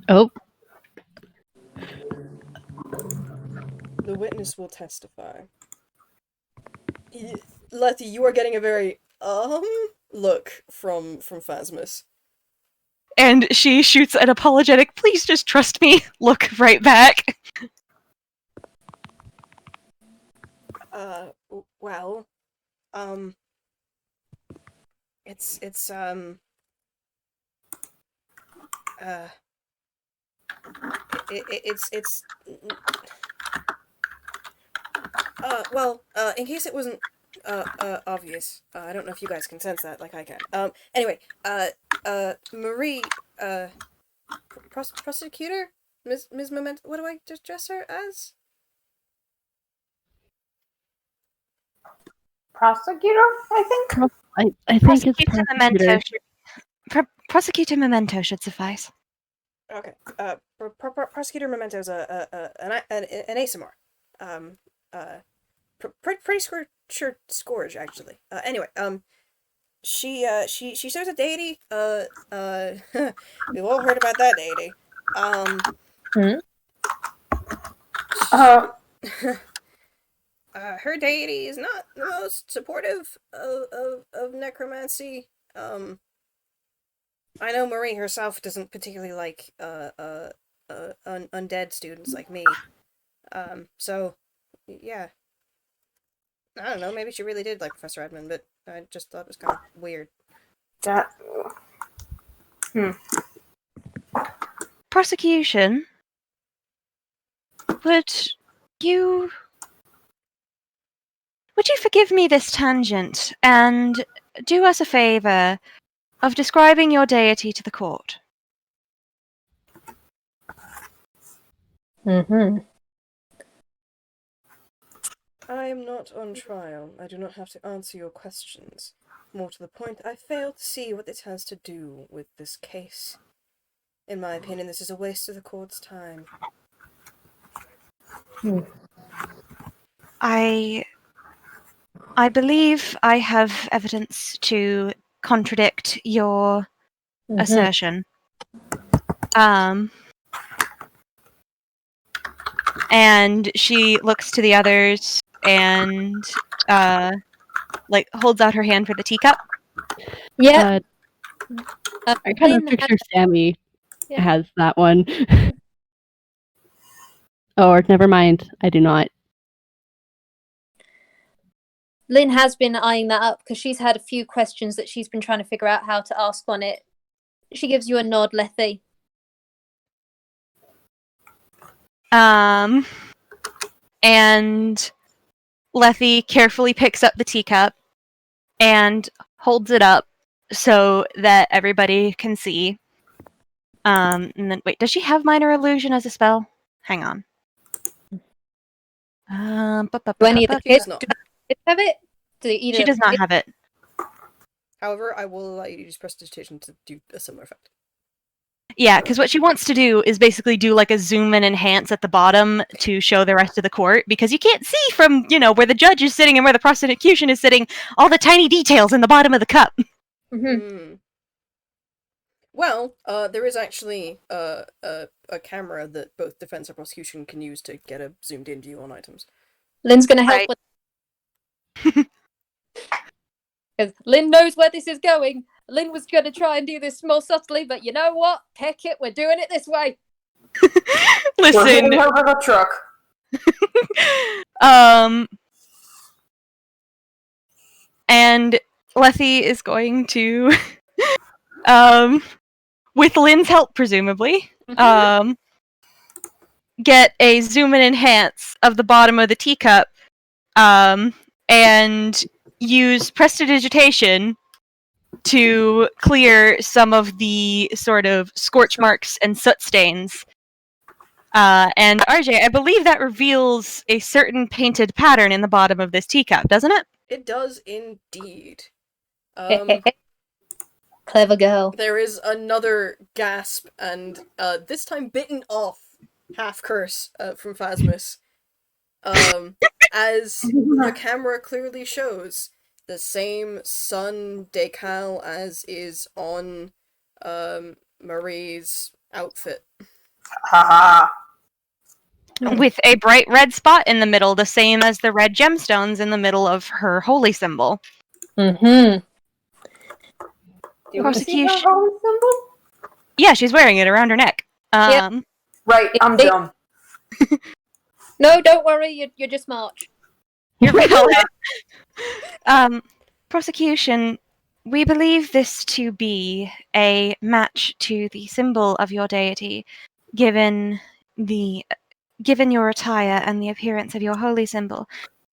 Oh, The witness will testify. Lethe, you are getting a very look from Phasmus. And she shoots an apologetic, "Please just trust me," look right back. Well, it's in case it wasn't obvious, I don't know if you guys can sense that like I can. Anyway, Marie, prosecutor? Ms. Memento, what do I just dress her as? Prosecutor, I think. I think it's Prosecutor Memento Prosecutor Memento should suffice. Okay. Prosecutor Memento's an ASMR. Pretty sure scourge actually. Anyway, she serves a deity. We've all heard about that deity. Her deity is not the most supportive of necromancy. I know Marie herself doesn't particularly like undead students like me. So yeah. I don't know, maybe she really did like Professor Edmund, but I just thought it was kind of weird. That. Prosecution? Would you forgive me this tangent and do us a favor of describing your deity to the court? Mm-hmm. I am not on trial. I do not have to answer your questions. More to the point, I fail to see what this has to do with this case. In my opinion, this is a waste of the court's time. I believe I have evidence to contradict your assertion. And she looks to the others and holds out her hand for the teacup. Yeah. I kind of Lin picture Sammy Yeah. has that one. Or never mind, I do not. Lin has been eyeing that up because she's had a few questions that she's been trying to figure out how to ask on it. She gives you a nod, Lethe. And Lethe carefully picks up the teacup and holds it up so that everybody can see. And then, wait, does she have Minor Illusion as a spell? Hang on. Do any of the She kids does not. have it? Do either She does not have it. However, I will allow you to use Prestidigitation to do a similar effect. Yeah, because what she wants to do is basically do like a zoom and enhance at the bottom to show the rest of the court, because you can't see from, where the judge is sitting and where the prosecution is sitting, all the tiny details in the bottom of the cup. Well, there is actually a camera that both defense and prosecution can use to get a zoomed-in view on items. Lin's going to help Right. with because Lin knows where this is going. Lin was going to try and do this more subtly, but you know what? Heck it, we're doing it this way. We're hitting Listen, her with a truck. and Lethe is going to, with Lin's help, presumably, get a zoom and enhance of the bottom of the teacup, and use Prestidigitation to clear some of the sort of scorch marks and soot stains. And RJ, I believe that reveals a certain painted pattern in the bottom of this teacup, doesn't it? It does indeed. Clever girl. There is another gasp, and this time bitten off half curse from Phasmus. As the camera clearly shows the same sun decal as is on Marie's outfit. Haha. With a bright red spot in the middle, the same as the red gemstones in the middle of her holy symbol. Do you see Prosecution. her holy symbol? Yeah, she's wearing it around her neck. Right, I'm dumb. No, don't worry, you're just March. You're valid. Prosecution, we believe this to be a match to the symbol of your deity, given your attire and the appearance of your holy symbol.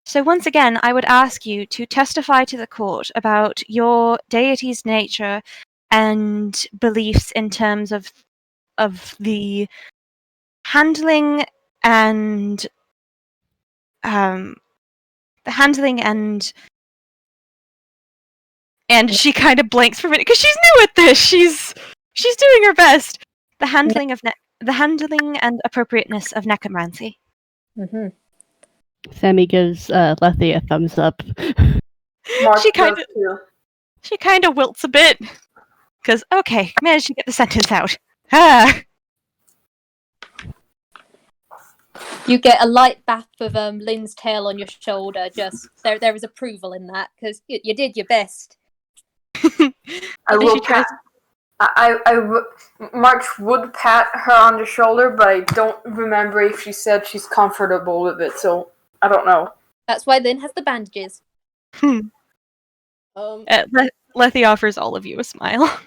So once again, I would ask you to testify to the court about your deity's nature and beliefs in terms of the handling and and she kind of blanks for a minute because she's new at this. She's doing her best. The handling and appropriateness of necromancy. Sammy gives Lethe a thumbs up. Mark She kind does of too. She kind of wilts a bit. Because, okay, managed to get the sentence out. Ah. You get a light bap of Lin's tail on your shoulder. Just there is approval in that because you did your best. I will pat. March would pat her on the shoulder, but I don't remember if she said she's comfortable with it, so I don't know. That's why Lynn has the bandages. Um, Lethe offers all of you a smile.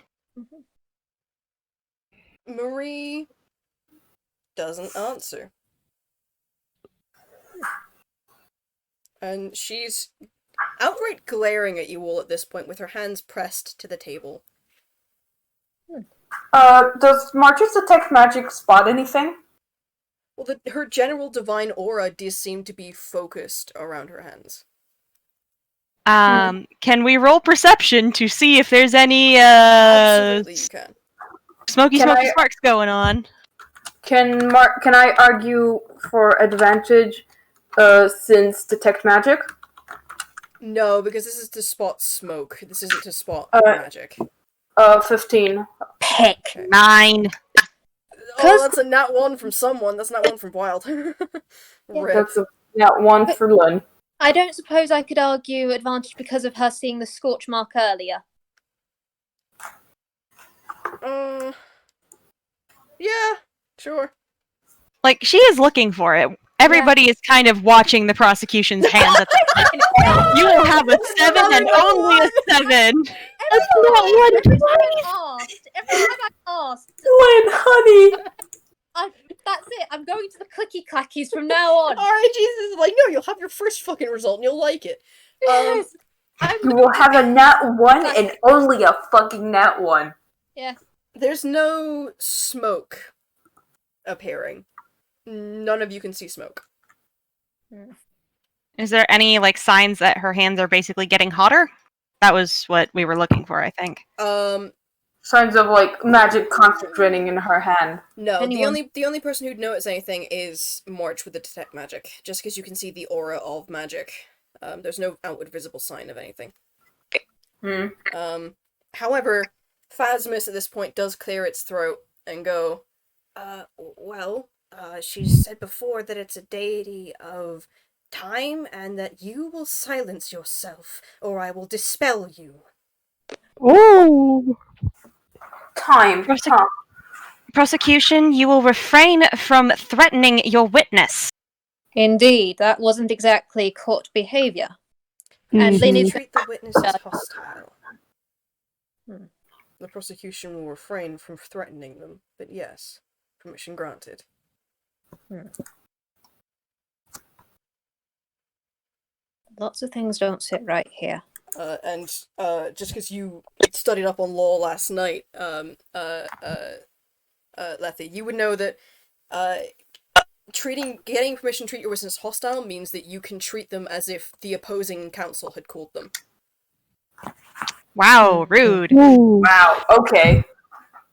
Marie doesn't answer. And she's outright glaring at you all at this point with her hands pressed to the table. Does March's detect magic spot anything? Well, her general divine aura does seem to be focused around her hands. Can we roll perception to see if there's any Absolutely, you can. smoky sparks going on? Can I argue for advantage since detect magic? No, because this is to spot smoke. This isn't to spot magic. 15. Peck. Okay. 9. Oh, that's a nat 1 from someone. That's not one from Vwild. Rip. That's a one for Lynn. I don't suppose I could argue advantage because of her seeing the scorch mark earlier. Yeah, sure. Like, she is looking for it. Everybody is kind of watching the prosecution's hands at the time. You will have a 7 and only a 7. Every time I asked, Lynn, honey! that's it. I'm going to the clicky clackies from now on. Alright, Jesus is like, no, you'll have your first fucking result and you'll like it. Yes. You will have a nat 1 and only a fucking nat 1. Yeah. There's no smoke appearing. None of you can see smoke. Is there any, like, signs that her hands are basically getting hotter? That was what we were looking for, I think. Signs of, like, magic concentrating in her hand. No, Anyone? the only person who'd notice anything is March with the detect magic, just because you can see the aura of magic. There's no outward visible sign of anything. However, Phasmus at this point does clear its throat and go, she said before that it's a deity of time and that you will silence yourself or I will dispel you. Oh. Time. Prosecution, you will refrain from threatening your witness. Indeed, that wasn't exactly court behaviour. And Lynn is treat the witness as hostile. The prosecution will refrain from threatening them, but yes, permission granted. Lots of things don't sit right here. And just because you studied up on law last night, Lethe, you would know that getting permission to treat your witness hostile means that you can treat them as if the opposing counsel had called them. Wow, rude. Wow, okay.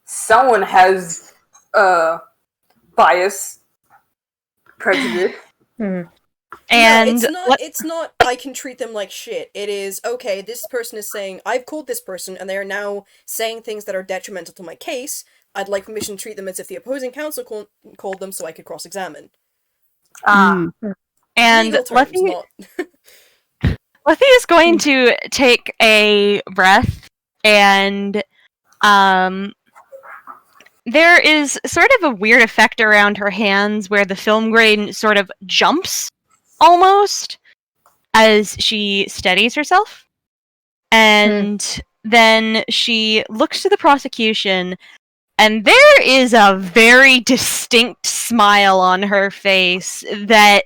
Someone has, bias. Prejudice. And no, it's not I can treat them like shit. It is, okay, this person is saying, I've called this person, and they are now saying things that are detrimental to my case. I'd like permission to treat them as if the opposing counsel called them so I could cross-examine. And Legal terms, Lethe is going to take a breath, and there is sort of a weird effect around her hands where the film grain sort of jumps, almost, as she steadies herself. And then she looks to the prosecution, and there is a very distinct smile on her face that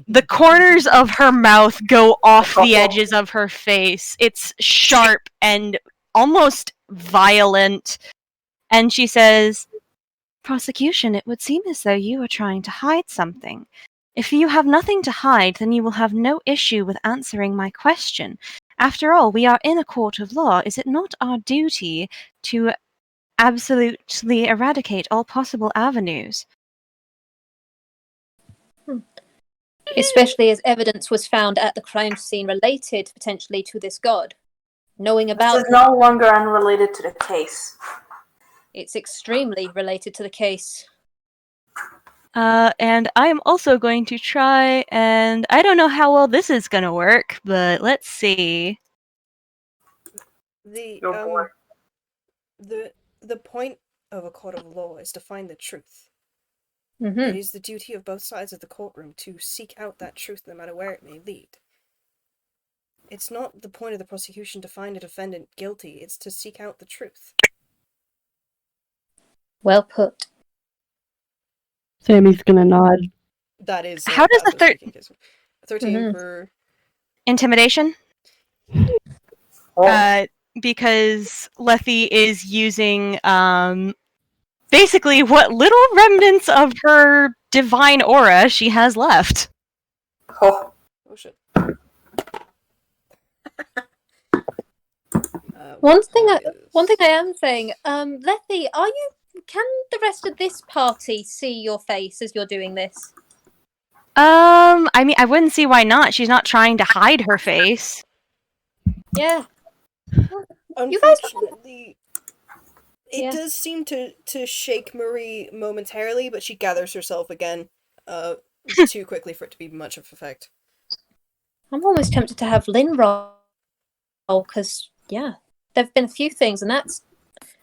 the corners of her mouth go off the edges of her face. It's sharp and almost violent. And she says, "Prosecution, it would seem as though you are trying to hide something. If you have nothing to hide, then you will have no issue with answering my question. After all, we are in a court of law. Is it not our duty to absolutely eradicate all possible avenues?" Especially as evidence was found at the crime scene related potentially to this god. Knowing about This is no longer unrelated to the case. It's extremely related to the case. And I'm also going to try, and I don't know how well this is going to work, but let's see. The point of a court of law is to find the truth. It is the duty of both sides of the courtroom to seek out that truth no matter where it may lead. It's not the point of the prosecution to find a defendant guilty, it's to seek out the truth. Well put. Sammy's gonna nod. That is... How does the 13 for... Intimidation? Oh. Because Lethe is using, basically what little remnants of her divine aura she has left. Oh. Oh shit. One thing I am saying, Lethe, can the rest of this party see your face as you're doing this? I mean, I wouldn't see why not. She's not trying to hide her face. Yeah. Unfortunately, it does seem to shake Marie momentarily, but she gathers herself again too quickly for it to be much of effect. I'm almost tempted to have Lin roll, because, yeah, there have been a few things, and that's...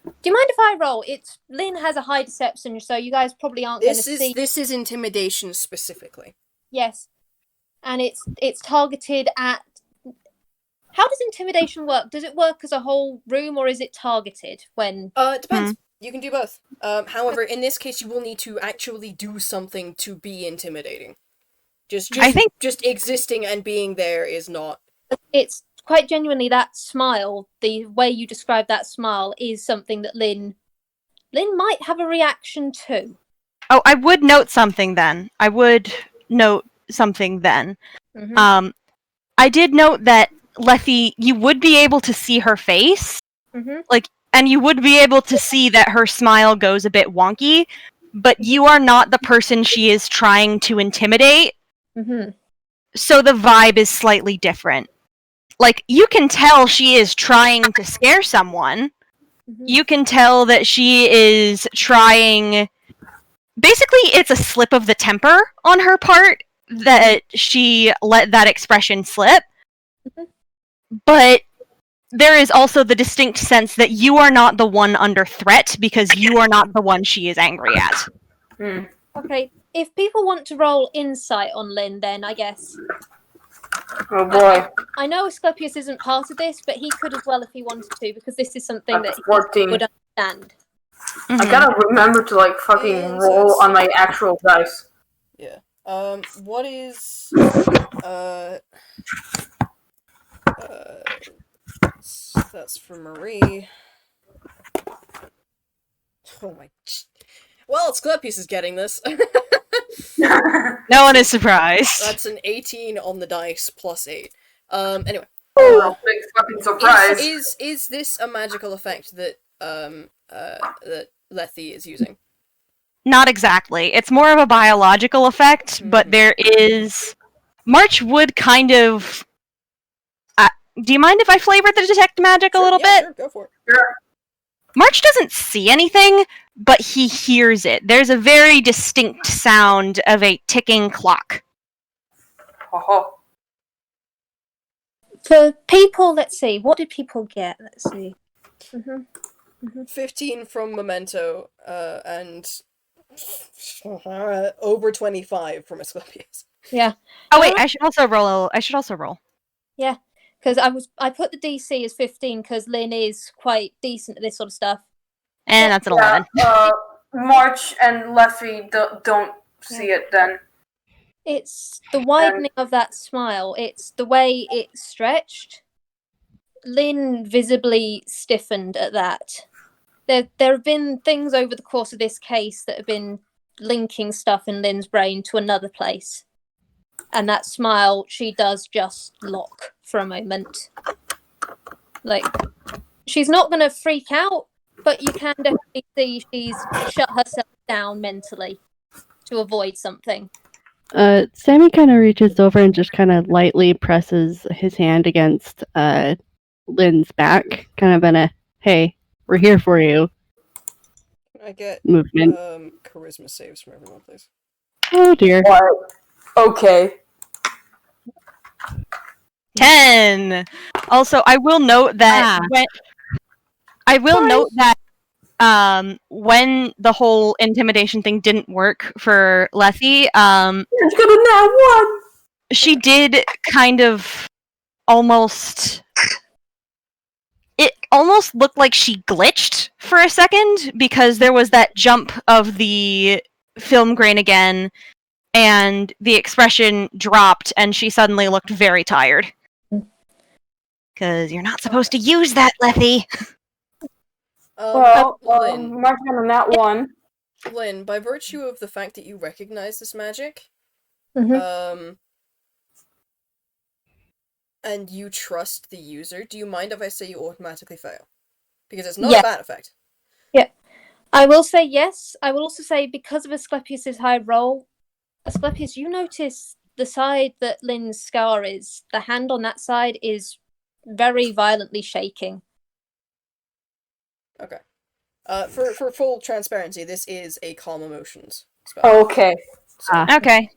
Do you mind if I roll? Lin has a high deception, so you guys probably aren't going to see... This is intimidation specifically. Yes. And it's targeted at... How does intimidation work? Does it work as a whole room, or is it targeted when... It depends. You can do both. However, in this case, you will need to actually do something to be intimidating. I think just existing and being there is not... It's quite genuinely that smile, the way you describe that smile, is something that Lin might have a reaction to. Oh, I would note something then. I did note that Lethe, you would be able to see her face, and you would be able to see that her smile goes a bit wonky, but you are not the person she is trying to intimidate, so the vibe is slightly different. Like, you can tell she is trying to scare someone. You can tell that she is trying... Basically, it's a slip of the temper on her part that she let that expression slip. But there is also the distinct sense that you are not the one under threat because you are not the one she is angry at. Okay, if people want to roll insight on Lin, then I guess... Oh boy. I know Asclepius isn't part of this, but he could as well if he wanted to, because this is something that 14. he would understand. I gotta remember to, like, fucking roll on my actual dice. Yeah. What is... that's for Marie. Oh my... Well, Asclepius is getting this. No one is surprised. That's an 18 on the dice, plus 8. Anyway. Oh, big fucking surprise. Is this a magical effect that, that Lethe is using? Not exactly. It's more of a biological effect, but there is... March would kind of... do you mind if I flavor the detect magic a little bit? Sure, go for it. Sure. March doesn't see anything, but he hears it. There's a very distinct sound of a ticking clock. For people, let's see, what did people get? Let's see. 15 from Memento, and over 25 from Asclepius. Yeah. Oh wait, I should also roll. Yeah, because I put the DC as 15 because Lin is quite decent at this sort of stuff. And that's an 11. March and Lethe don't see it then. It's the widening of that smile. It's the way it stretched. Lin visibly stiffened at that. There have been things over the course of this case that have been linking stuff in Lin's brain to another place. And that smile, she does just lock for a moment. Like, she's not going to freak out, but you can definitely see she's shut herself down mentally to avoid something. Sammy kind of reaches over and just kind of lightly presses his hand against Lin's back, kind of in a, hey, we're here for you. Can I get movement. Charisma saves from everyone, please? Oh dear. Okay. 10! Also, I will note that when the whole intimidation thing didn't work for Lethe, It's gonna nat 1! she did kind of almost... It almost looked like she glitched for a second, because there was that jump of the film grain again, and the expression dropped, and she suddenly looked very tired. Because you're not supposed to use that, Lethe! Lin, Mark's gonna nat 1. Lin, by virtue of the fact that you recognize this magic, Mhm. And you trust the user, do you mind if I say you automatically fail? Because it's not Yeah. a bad effect. I will say yes. I will also say, because of Asclepius's high roll, Asclepius, you notice the side that Lin's scar is, the hand on that side is very violently shaking. Okay. For full transparency, this is a calm emotions spell. Okay. So, Okay.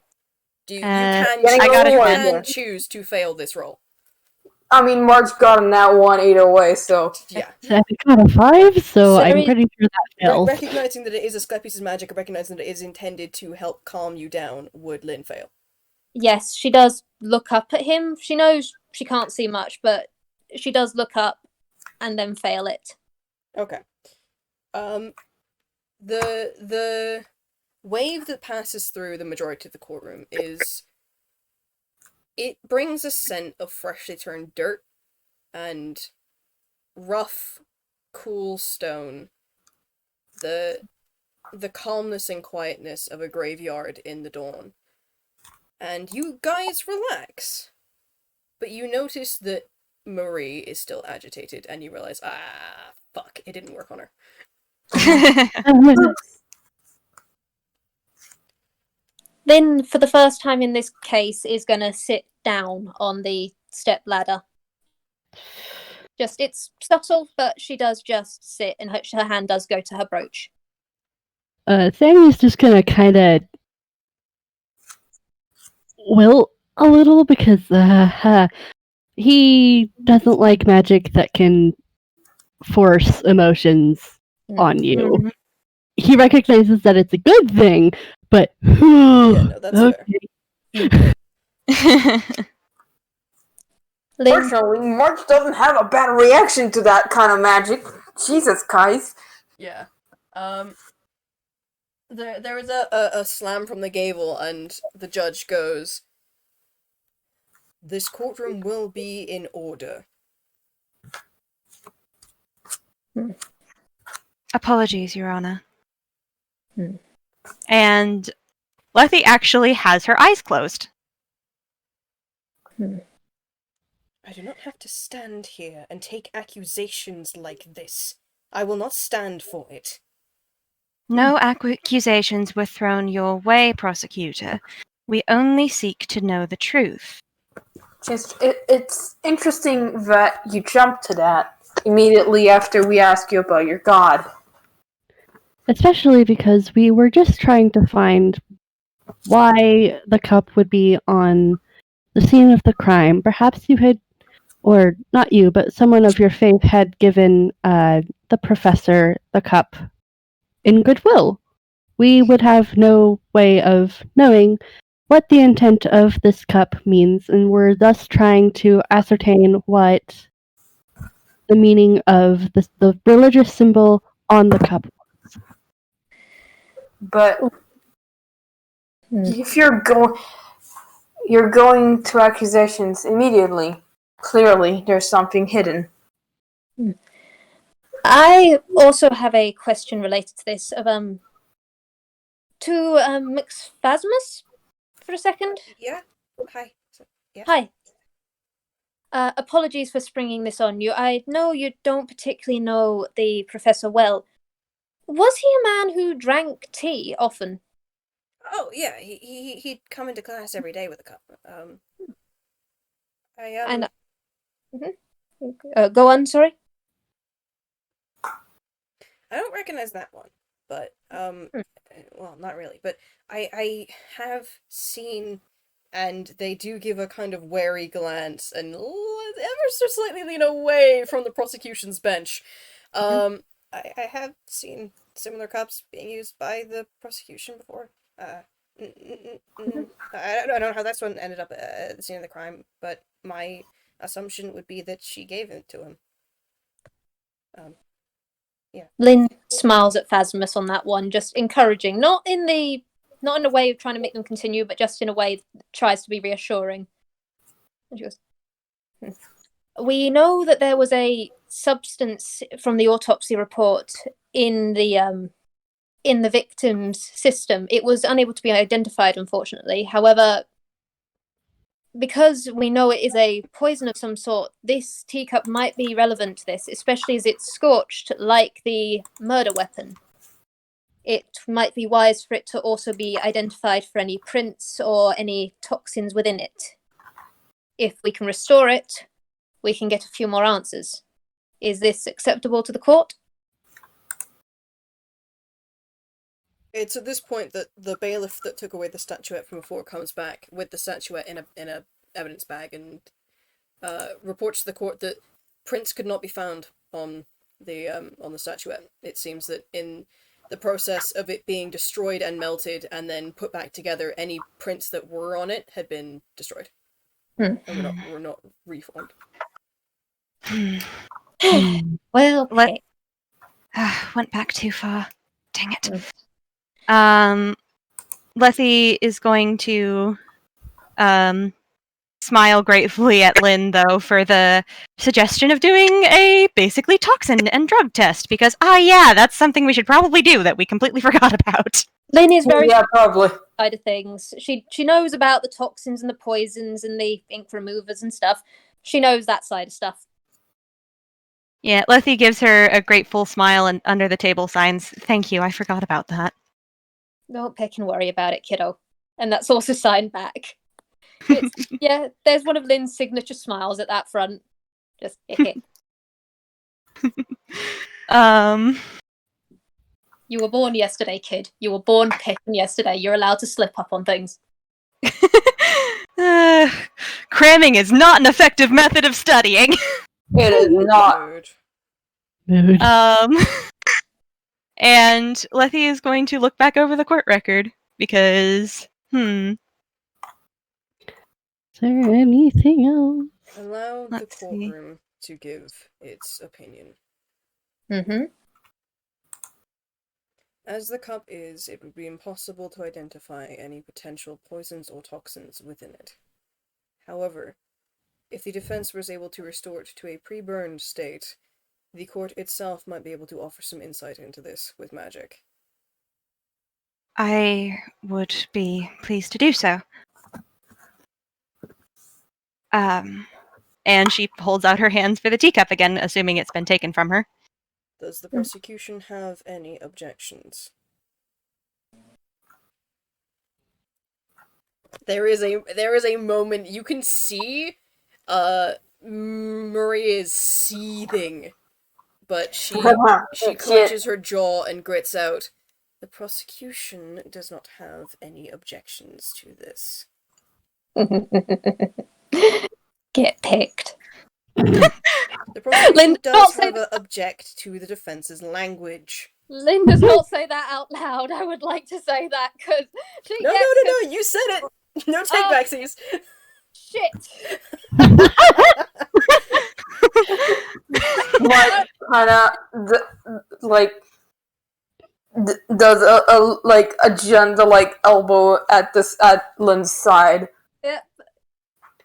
you Getting I got a it. one can here. choose to fail this roll. I mean, Mark's got a nat 1 either way, so... Yeah. So I got a 5, so I'm Sorry. pretty sure that fails. Recognizing that it is Asclepius' magic, and recognizing that it is intended to help calm you down, would Lin fail? Yes, she does look up at him. She knows she can't see much, but she does look up and then fail it. Okay. The wave that passes through the majority of the courtroom is... It brings a scent of freshly turned dirt and rough, cool stone. The calmness and quietness of a graveyard in the dawn. And you guys relax. But you notice that Marie is still agitated, and you realize, fuck, it didn't work on her. Lynn, for the first time in this case, is going to sit down on the step ladder. It's subtle, but she does just sit, and her hand does go to her brooch. Sammy's just gonna kind of wilt a little, because he doesn't like magic that can force emotions on you. Mhm. He recognizes that it's a good thing, but Yeah, no, that's fair. Lynn, Fortunately, Mark doesn't have a bad reaction to that kind of magic. Jesus, guys. Yeah. There is a slam from the gable, and the judge goes, "This courtroom will be in order." Apologies, Your Honor. Hmm. And Lethe actually has her eyes closed. I do not have to stand here and take accusations like this. I will not stand for it. No accusations were thrown your way, prosecutor. We only seek to know the truth. It's interesting that you jumped to that immediately after we asked you about your god. especially because we were just trying to find why the cup would be on the scene of the crime. Perhaps you had, or not you, but someone of your faith had given the professor the cup in goodwill. We would have no way of knowing what the intent of this cup means, and we're thus trying to ascertain what the meaning of the religious symbol on the cup. But if you're going to accusations immediately, clearly there's something hidden. I also have a question related to this of to McPhasmus for a second. Yeah? Hi. Yeah? Hi. Apologies for springing this on you. I know you don't particularly know the professor well. Was he a man who drank tea often? Oh, yeah, he'd come into class every day with a cup. And go on, sorry. I don't recognize that one, but, well, not really, but I have seen, and they do give a kind of wary glance and ever so slightly lean away from the prosecution's bench. I have seen similar cups being used by the prosecution before. I don't know how this one ended up at the scene of the crime, but my assumption would be that she gave it to him. Lin smiles at Phasmus on that one, just encouraging, not in a way of trying to make them continue, but just in a way that tries to be reassuring. And she goes, "We know that there was a substance from the autopsy report in the victim's system. It was unable to be identified, unfortunately. However, because we know it is a poison of some sort, this teacup might be relevant to this, especially as it's scorched like the murder weapon. It might be wise for it to also be identified for any prints or any toxins within it. If we can restore it, we can get a few more answers. Is this acceptable to the court?" It's at this point that the bailiff that took away the statuette from before comes back with the statuette in a evidence bag and reports to the court that prints could not be found on the statuette. It seems that in the process of it being destroyed and melted and then put back together, any prints that were on it had been destroyed. And were not reformed. Well, Let- Went back too far. Dang it. Lethe is going to smile gratefully at Lin, though, for the suggestion of doing a basically toxin and drug test, because, yeah, that's something we should probably do that we completely forgot about. Lin is very Yeah, probably. side of things. She knows about the toxins and the poisons and the ink removers and stuff. She knows that side of stuff. Yeah, Lethe gives her a grateful smile and under the table signs, "Thank you, I forgot about that." Don't pick and worry about it, kiddo. And that's also signed back. Yeah, there's one of Lin's signature smiles at that front. Just You were born yesterday, kid. You were born picking yesterday. You're allowed to slip up on things. Cramming is not an effective method of studying. It is not. Mood. And Lethe is going to look back over the court record because, Is there anything else? Allow the Let's see. courtroom to give its opinion. Mm-hmm. As the cup is, it would be impossible to identify any potential poisons or toxins within it. However, if the defense was able to restore it to a pre-burned state, the court itself might be able to offer some insight into this with magic. I would be pleased to do so. And she holds out her hands for the teacup again, assuming it's been taken from her. Does the prosecution have any objections? There is a moment you can see Maria is seething, but she clenches her jaw and grits out, "The prosecution does not have any objections to this." Get picked. The prosecution Lynn, don't does say have an object to the defense's language. Lynn does not say that out loud. I would like to say that because she No, you said it! No take backsies! Shit! What kind of does a gentle elbow at Lynn's side? Yep.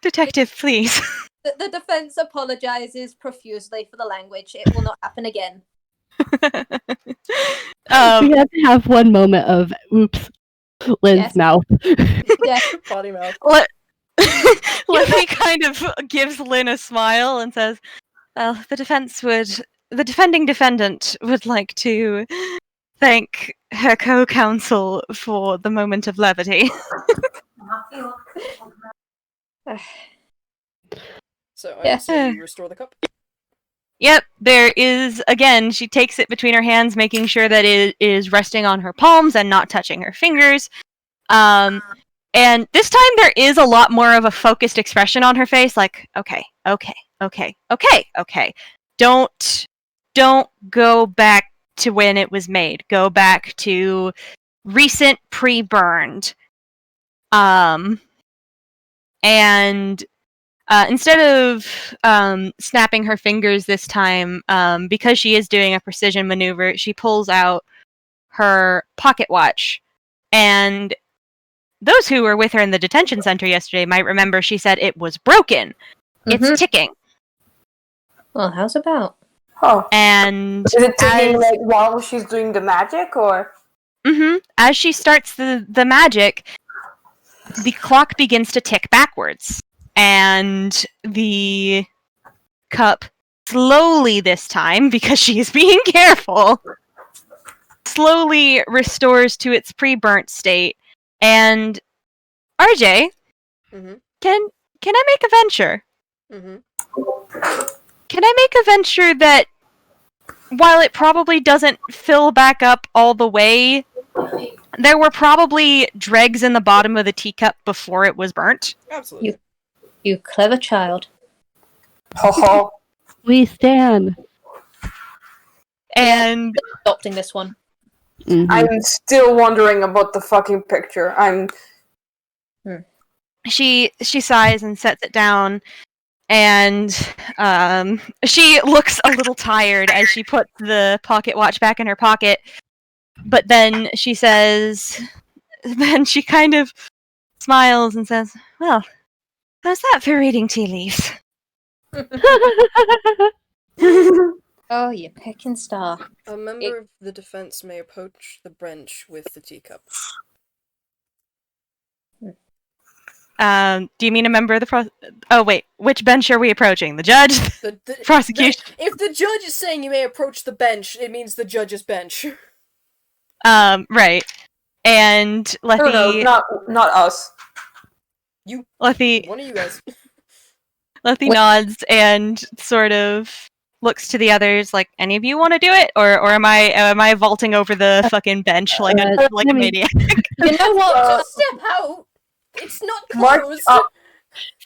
Detective, please. The defense apologizes profusely for the language. It will not happen again. We have to have one moment of oops, Lynn's mouth. Yeah. Potty mouth. Lethe kind of gives Lynn a smile and says, "Well, the defending defendant would like to thank her co-counsel for the moment of levity." So I say you restore the cup. Yep, there is, again, she takes it between her hands, making sure that it is resting on her palms and not touching her fingers. And this time there is a lot more of a focused expression on her face, like, okay. Don't go back to when it was made. Go back to recent pre-burned. And instead of snapping her fingers this time, because she is doing a precision maneuver, she pulls out her pocket watch. And those who were with her in the detention center yesterday might remember she said it was broken. It's ticking. Well, how's about? Oh. And Is it ticking like while she's doing the magic, or? As she starts the magic, the clock begins to tick backwards. And the cup slowly this time, because she is being careful, slowly restores to its pre-burnt state. And RJ, can I make a venture? Can I make a venture that, while it probably doesn't fill back up all the way, there were probably dregs in the bottom of the teacup before it was burnt? Absolutely. You clever child. Ho ho. We stand. And Adopting this one. I'm still wondering about the fucking picture. she sighs and sets it down, and she looks a little tired as she puts the pocket watch back in her pocket. But then she says, then she kind of smiles and says, "Well, how's that for reading tea leaves?" Oh, you pecking star. A member of the defense may approach the bench with the teacup. Do you mean a member of the Oh, wait. Which bench are we approaching? The judge? The Prosecution? If the judge is saying you may approach the bench, it means the judge's bench. Right. And Lethe... No, not us. Lethe... One of you guys. Lethe nods and sort of looks to the others like, any of you want to do it? Or am I vaulting over the fucking bench like a maniac? You know what? Just step out! It's not closed!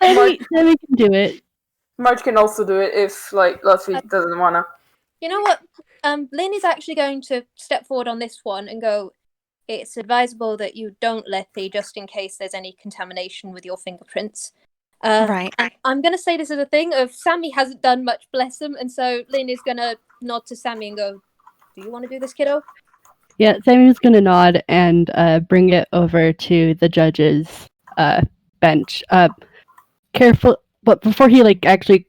Sammy can do it. Marge can also do it if, Lethe doesn't wanna. You know what? Lin is actually going to step forward on this one and go, it's advisable that you don't Lethe just in case there's any contamination with your fingerprints. Right. And I'm going to say this as a thing of Sammy hasn't done much, bless him, and so Lin is going to nod to Sammy and go, do you want to do this, kiddo? Yeah, Sammy's going to nod and bring it over to the judge's bench. Careful, but before he actually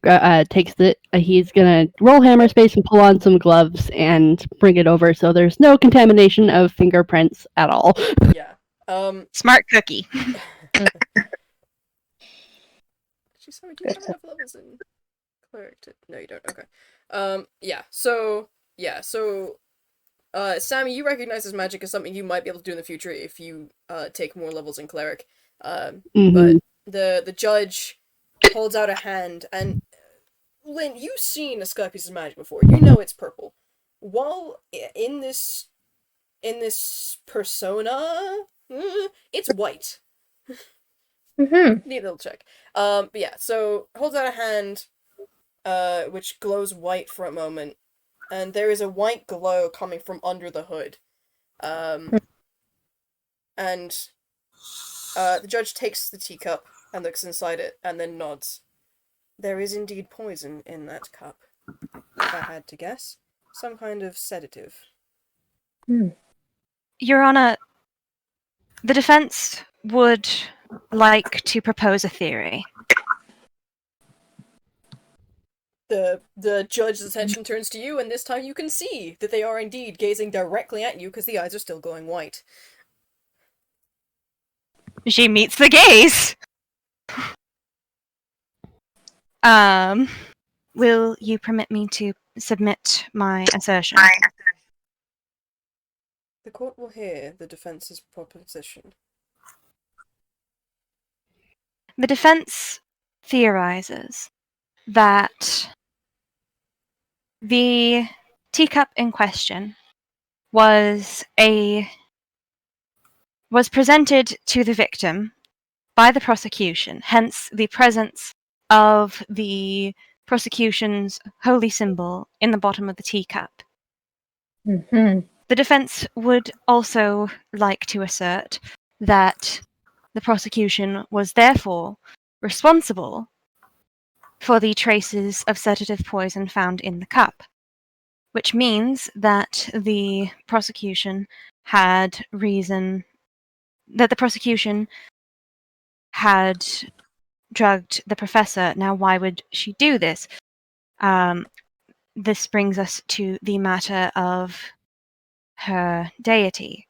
takes it, he's going to roll hammer space and pull on some gloves and bring it over so there's no contamination of fingerprints at all. Yeah. Smart cookie. Sorry, do you have enough levels in cleric to... No, you don't. Okay. So, Sammy, you recognize this magic as something you might be able to do in the future if you take more levels in cleric. But the judge holds out a hand, and Lin, you've seen a sky piece of magic before. You know it's purple. While in this persona, it's white. Need a little check. But yeah, so holds out a hand, which glows white for a moment, and there is a white glow coming from under the hood. And the judge takes the teacup and looks inside it, and then nods. There is indeed poison in that cup, if I had to guess. Some kind of sedative. Your Honor, the defense would like to propose a theory. The judge's attention turns to you, and this time you can see that they are indeed gazing directly at you because the eyes are still glowing white. She meets the gaze. Will you permit me to submit my assertion? The court will hear the defense's proposition. The defense theorizes that the teacup in question was presented to the victim by the prosecution, hence the presence of the prosecution's holy symbol in the bottom of the teacup. Mm-hmm. The defense would also like to assert that the prosecution was therefore responsible for the traces of sedative poison found in the cup, which means that the prosecution had drugged the professor. Now, why would she do this? This brings us to the matter of her deity.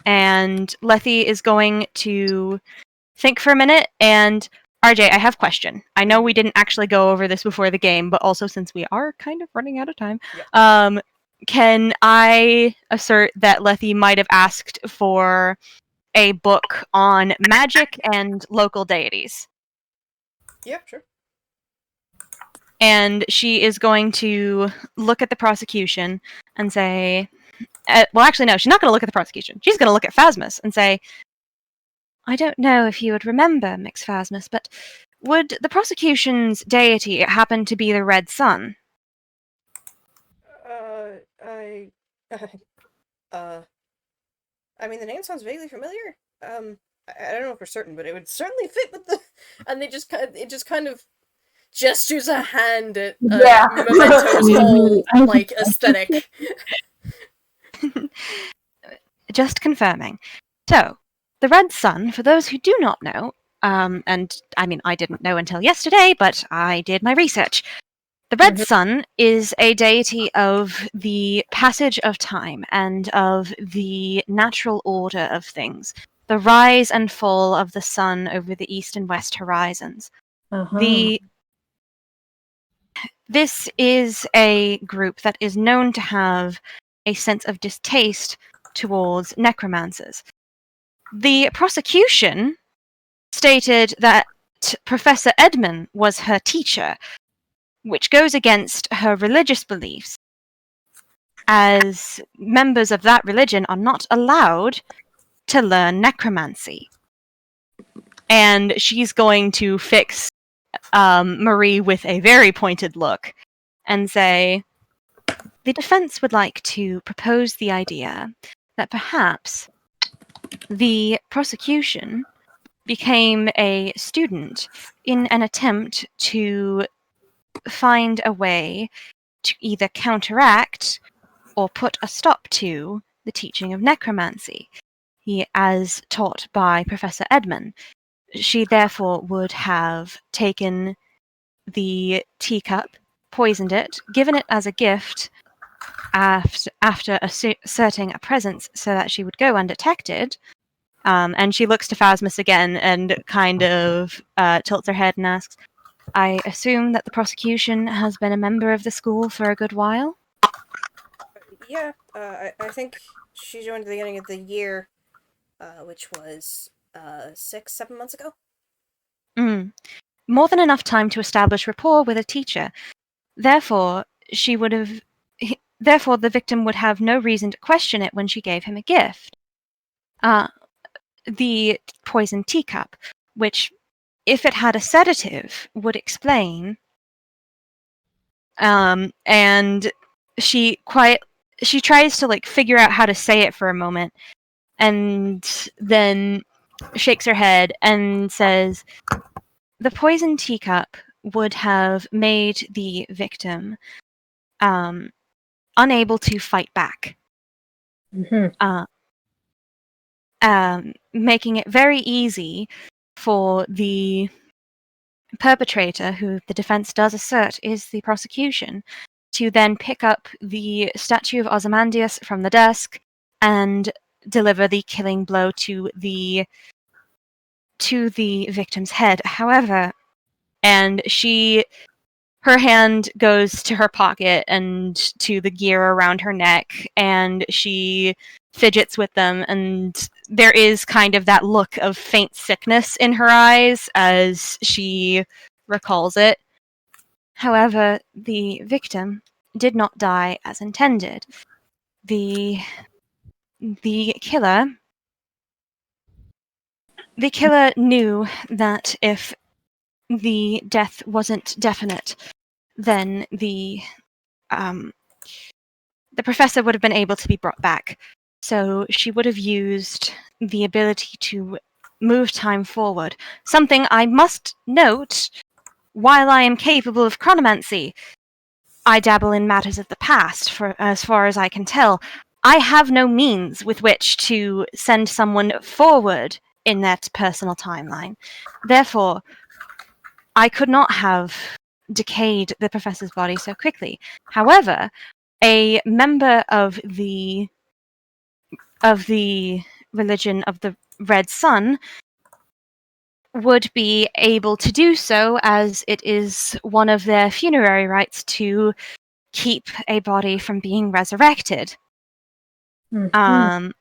And Lethe is going to think for a minute, and RJ, I have a question. I know we didn't actually go over this before the game, but also since we are kind of running out of time, can I assert that Lethe might have asked for a book on magic and local deities? Yeah, sure. And she is going to look at the prosecution and say, well, actually, no, she's not going to look at the prosecution. She's going to look at Phasmus and say, I don't know if you would remember, Mix Phasmus, but would the prosecution's deity happen to be the Red Sun? I mean, the name sounds vaguely familiar. I don't know for certain, but it would certainly fit with the. And it just kind of gestures a hand at Yeah. Memento's whole like aesthetic. Just confirming. So, the Red Sun, for those who do not know, and I mean, I didn't know until yesterday, but I did my research. The Red Sun is a deity of the passage of time and of the natural order of things, the rise and fall of the sun over the east and west horizons. This is a group that is known to have a sense of distaste towards necromancers. The prosecution stated that Professor Edmund was her teacher, which goes against her religious beliefs, as members of that religion are not allowed to learn necromancy. And she's going to fix Marie with a very pointed look and say, the defense would like to propose the idea that perhaps the prosecution became a student in an attempt to find a way to either counteract or put a stop to the teaching of necromancy, as taught by Professor Edmund. She therefore would have taken the teacup, poisoned it, given it as a gift after asserting a presence so that she would go undetected. And she looks to Phasmus again and kind of tilts her head and asks, I assume that the prosecution has been a member of the school for a good while? Yeah, I think she joined at the beginning of the year, which was 6-7 months ago. More than enough time to establish rapport with a teacher. Therefore, the victim would have no reason to question it when she gave him a gift. The poisoned teacup, which, if it had a sedative, would explain. And she tries to figure out how to say it for a moment, and then shakes her head and says, the poisoned teacup would have made the victim unable to fight back. Making it very easy for the perpetrator, who the defense does assert is the prosecution, to then pick up the statue of Ozymandias from the desk and deliver the killing blow to the victim's head. However, and her hand goes to her pocket and to the gear around her neck, and she fidgets with them, and there is kind of that look of faint sickness in her eyes as she recalls it. However, the victim did not die as intended. The killer knew that if the death wasn't definite, then the the professor would have been able to be brought back. So she would have used the ability to move time forward. Something I must note, while I am capable of chronomancy, I dabble in matters of the past, for as far as I can tell. I have no means with which to send someone forward in that personal timeline. Therefore, I could not have decayed the professor's body so quickly. However, a member of the religion of the Red Sun would be able to do so, as it is one of their funerary rites to keep a body from being resurrected. And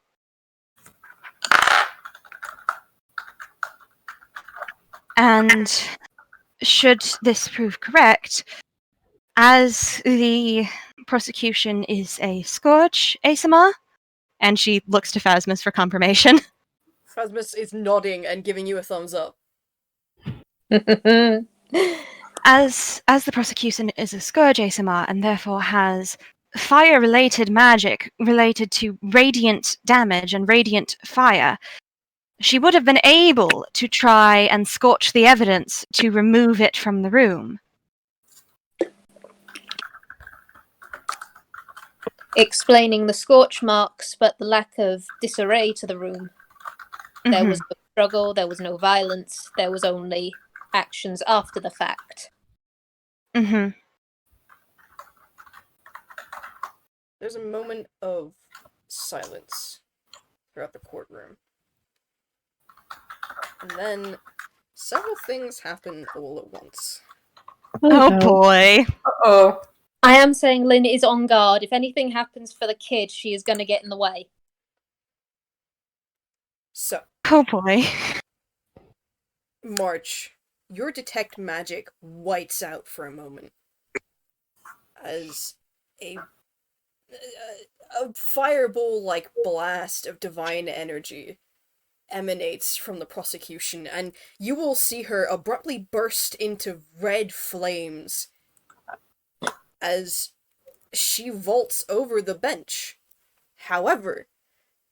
should this prove correct, as the prosecution is a scourge ASMR, and she looks to Phasmus for confirmation. Phasmus is nodding and giving you a thumbs up. As the prosecution is a scourge ASMR and therefore has fire-related magic related to radiant damage and radiant fire, she would have been able to try and scorch the evidence to remove it from the room. Explaining the scorch marks, but the lack of disarray to the room. There was no struggle, there was no violence, there was only actions after the fact. There's a moment of silence throughout the courtroom. And then several things happen all at once. Oh boy. Uh-oh. I am saying Lin is on guard. If anything happens for the kid, she is going to get in the way. So, oh boy. March, your detect magic whites out for a moment as a fireball-like blast of divine energy emanates from the prosecution, and you will see her abruptly burst into red flames as she vaults over the bench. However,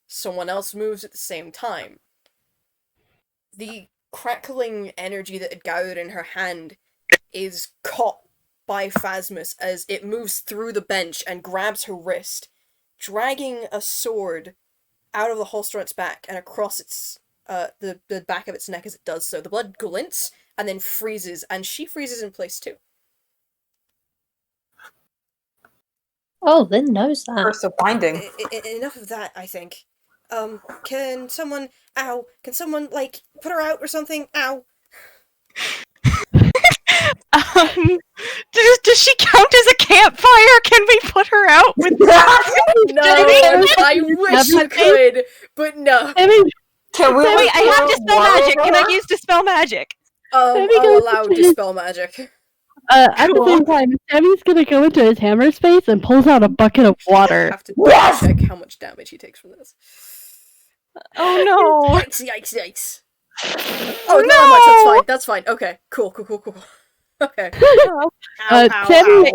someone else moves at the same time. The crackling energy that had gathered in her hand is caught by Phasmus as it moves through the bench and grabs her wrist, dragging a sword out of the holster on its back and across its the back of its neck as it does so. The blood glints and then freezes, and she freezes in place too. Oh, Lin knows that. Curse of binding. Enough of that, I think. Can someone, like, put her out or something? Ow. Does she count as a campfire? Can we put her out with No, I wish you could, but no. Can we Wait, I have Dispel Magic. Can I use Dispel Magic? I'll allow Dispel Magic. At the same time, Sammy's gonna go into his hammer space and pulls out a bucket of I water. have to double check how much damage he takes from this. Oh no! Yikes. Oh, no, that's fine. Okay, cool. Okay. Sammy's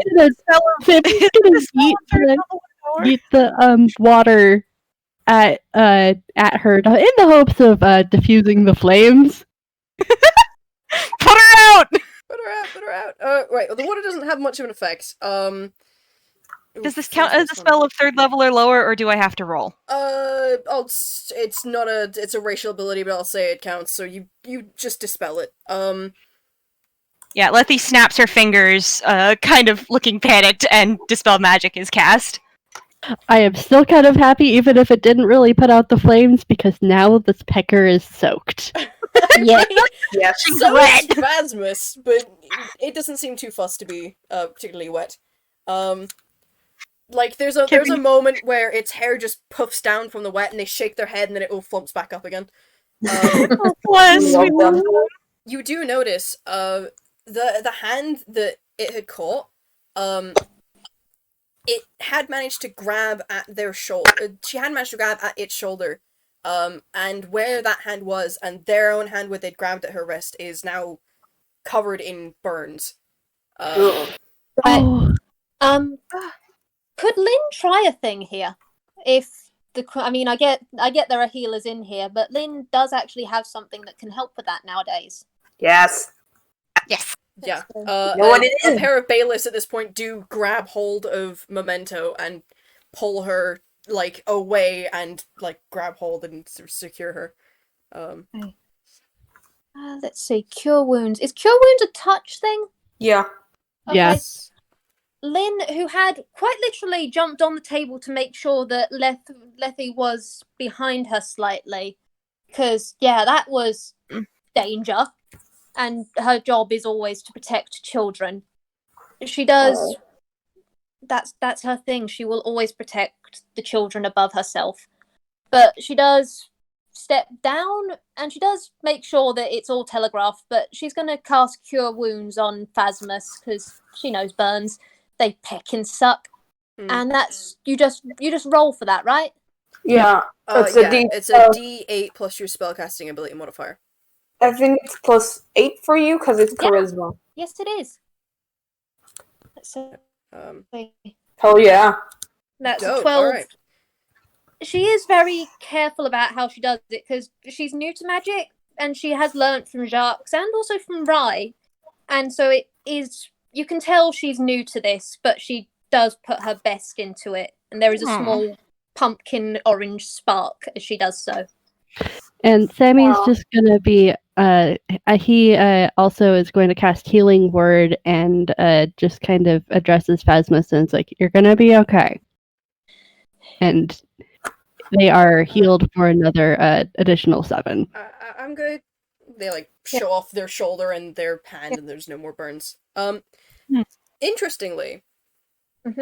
gonna eat the water at her in the hopes of diffusing the flames. Put her out! Put her out. Right, well, the water doesn't have much of an effect. Does this count as a spell of 3rd level or lower, or do I have to roll? It's not it's a racial ability, but I'll say it counts, so you just dispel it. Yeah, Lethe snaps her fingers, kind of looking panicked, and Dispel Magic is cast. I am still kind of happy, even if it didn't really put out the flames, because now this pecker is soaked. Yeah. Yes. So is Phasmus, but it doesn't seem too fussed to be particularly wet. Like there's a moment where its hair just puffs down from the wet, and they shake their head, and then it all flumps back up again. You do notice the hand that it had caught, it had managed to grab at their shoulder. She had managed to grab at its shoulder, and where that hand was, and their own hand where they'd grabbed at her wrist is now covered in burns. Oh. Could Lin try a thing here? If I get there are healers in here, but Lin does actually have something that can help with that nowadays. Yes. Yes. Yeah. You know what it A is? pair of bailiffs at this point do grab hold of Memento and pull her, like, away and, like, grab hold and secure her. Let's see. Cure wounds. Is cure wounds a touch thing? Yeah. Okay. Yes. Lin, who had quite literally jumped on the table to make sure that Lethe was behind her slightly, because that was danger, and her job is always to protect children. She does. That's her thing. She will always protect the children above herself. But she does step down, and she does make sure that it's all telegraphed. But she's going to cast Cure Wounds on Phasmus because she knows burns. They peck and suck, and that's you just roll for that, right? Yeah. It's yeah, a D. it's a D8 plus your spellcasting ability modifier. I think it's +8 for you because it's Yeah. charisma. Yes, it is. Let's see. Hell yeah. That's Dope, 12. alright. She is very careful about how she does it because she's new to magic and she has learnt from Jacques and also from Rai. And so it is, you can tell she's new to this, but she does put her best into it. And there is a small pumpkin orange spark as she does so. And Sammy's just gonna be he also is going to cast Healing Word and just kind of addresses Phasmus and it's like, you're gonna be okay. And they are healed for another additional 7. I'm good. They, like, show off their shoulder and their hand and there's no more burns. Interestingly,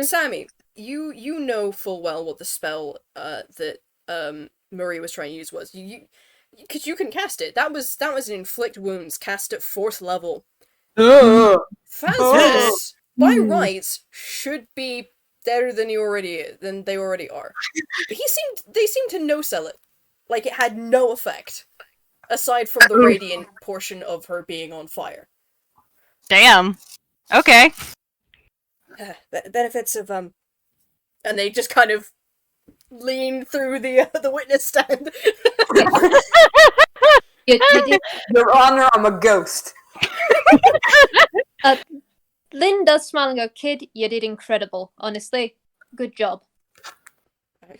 Sammy, you know full well what the spell that Murray was trying to use was. Because you can cast it. That was an inflict wounds cast at 4th level. Phasmus, by rights, should be better than they already are. They seemed to no sell it. Like it had no effect. Aside from the radiant portion of her being on fire. Damn. Okay. Benefits of and they just kind of lean through the witness stand. Your Honor, I'm a ghost. Lin does smile and go, "Kid, you did incredible. Honestly, good job."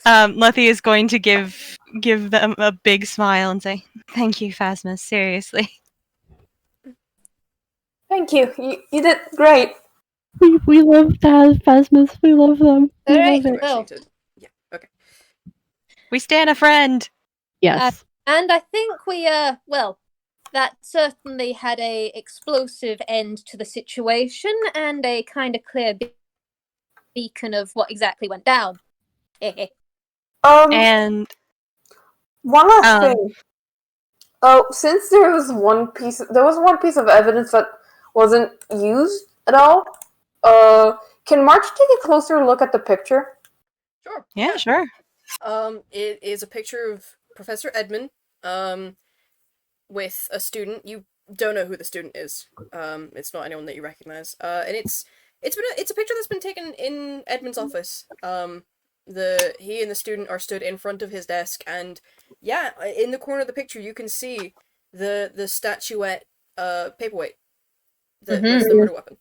Lethe is going to give them a big smile and say, "Thank you, Phasmus. Seriously." Thank you. You did great. We love Phasmus. We love them. We Alright, love it. well. Yeah, okay. We stand a friend. Yes. And I think we, that certainly had a explosive end to the situation and a kind of clear beacon of what exactly went down. And one last thing. Oh, since there was one piece of evidence that wasn't used at all. Can March take a closer look at the picture? Sure. yeah, sure. It is a picture of Professor Edmund, with a student. You don't know who the student is. It's not anyone that you recognize. And it's a picture that's been taken in Edmund's office. He and the student are stood in front of his desk, and in the corner of the picture you can see the statuette paperweight that was the murder weapon.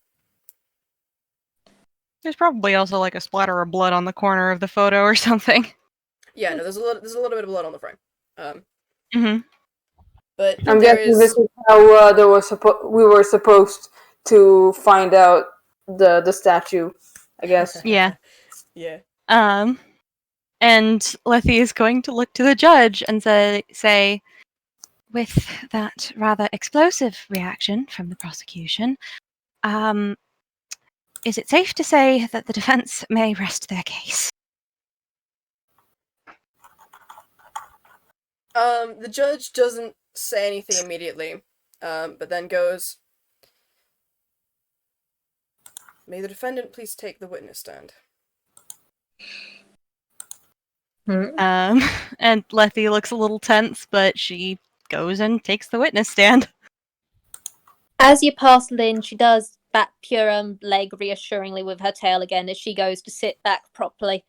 There's probably also like a splatter of blood on the corner of the photo or something. Yeah, no, there's a little bit of blood on the frame. But I'm guessing this is how we were supposed to find out the statue, I guess. Yeah. Yeah. And Lethe is going to look to the judge and say, with that rather explosive reaction from the prosecution, is it safe to say that the defense may rest their case? The judge doesn't say anything immediately, but then goes, "May the defendant please take the witness stand." And Lethe looks a little tense, but she goes and takes the witness stand. As you pass Lin, she does that pure leg reassuringly with her tail again as she goes to sit back properly.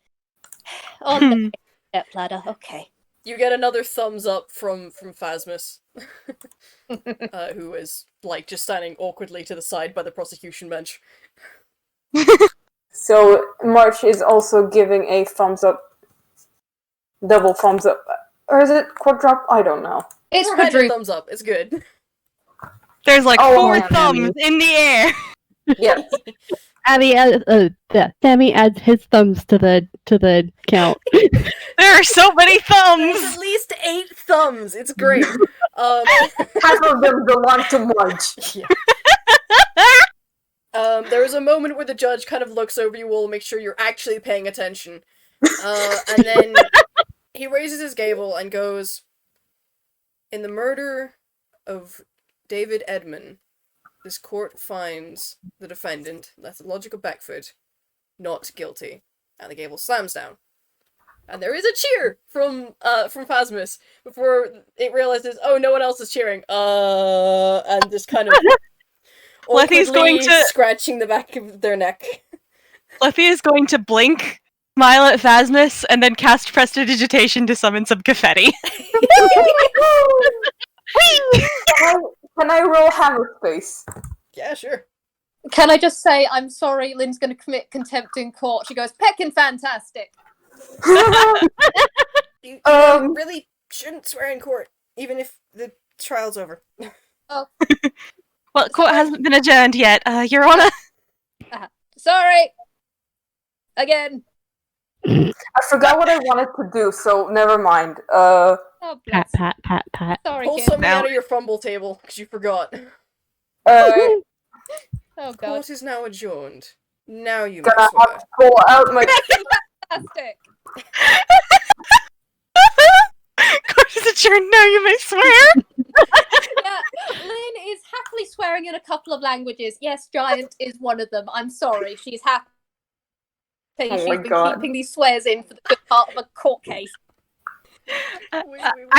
On the step ladder, okay. You get another thumbs up from Phasmus, who is, like, just standing awkwardly to the side by the prosecution bench. So March is also giving a thumbs up, double thumbs up, or is it quadruple? I don't know. It's Or hand a quadruple. thumbs up, it's good. There's like Oh, 4 yeah. thumbs in the air. Yeah. Sammy adds his thumbs to the count. There are so many There's thumbs. at least 8 thumbs, it's great. Half of them belong to March. Yeah. There is a moment where the judge kind of looks over you all, makes sure you're actually paying attention. And then he raises his gavel and goes, "In the murder of David Edmund, this court finds the defendant, Lethologica Beckford, not guilty." And the gavel slams down. And there is a cheer from Phasmus before it realizes, oh, no one else is cheering. And just kind of Lethe's going awkwardly to scratching the back of their neck. Lethe is going to blink, smile at Phasmus, and then cast Prestidigitation to summon some confetti. Can I roll hammer space? Yeah, sure. Can I just say, I'm sorry, Lynn's going to commit contempt in court. She goes, "Peckin' fantastic." You Um, really shouldn't swear in court, even if the trial's over. Well, court hasn't been adjourned yet, Your Honor. Sorry. Again. I forgot what I wanted to do, so never mind. Oh, Pat, bless. pat, pat, pat. Sorry, Pull kid. something Now- out of your fumble table, because you forgot. Alright, Oh, God. Court is now adjourned. Now you may gonna swear. have to pull out my. Fantastic. Court is adjourned, now you may swear. Yeah, Lynn is happily swearing in a couple of languages. Yes, giant is one of them. I'm sorry. She's happy. Oh She's my been God. keeping these swears in for the good part of a court case. I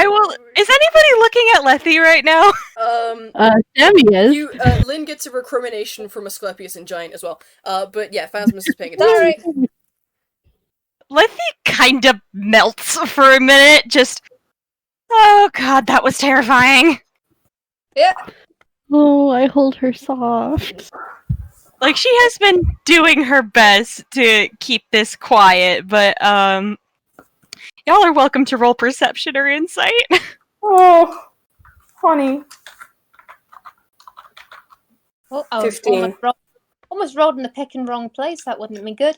will. Is anybody looking at Lethe right now? Sammy is. You, Lynn gets a recrimination from Asclepius and Giant as well. But yeah, Phasmus is paying attention. Sorry. Lethe kind of melts for a minute, just. Oh god, that was terrifying. Yeah. Oh, I hold her soft. Like, she has been doing her best to keep this quiet, but, y'all are welcome to roll perception or insight. Oh, honey. Oh, I was 15. almost rolled in the pecking wrong place. That wouldn't have been good.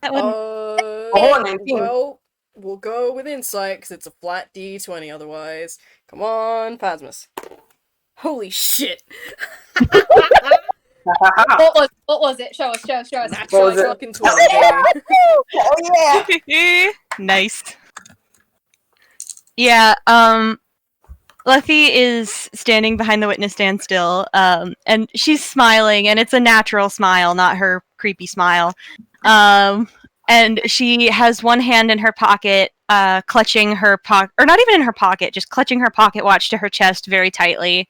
That wouldn't. Oh, 19. Well, we'll go with insight, because it's a flat D20 otherwise. Come on, Phasmus. Holy shit! What was it? Show us. Natural was it? fucking 20, baby. Oh yeah. Nice. Yeah, Lethe is standing behind the witness stand still, and she's smiling, and it's a natural smile, not her creepy smile. And she has one hand in her pocket, clutching her pocket, or not even in her pocket, just clutching her pocket watch to her chest very tightly.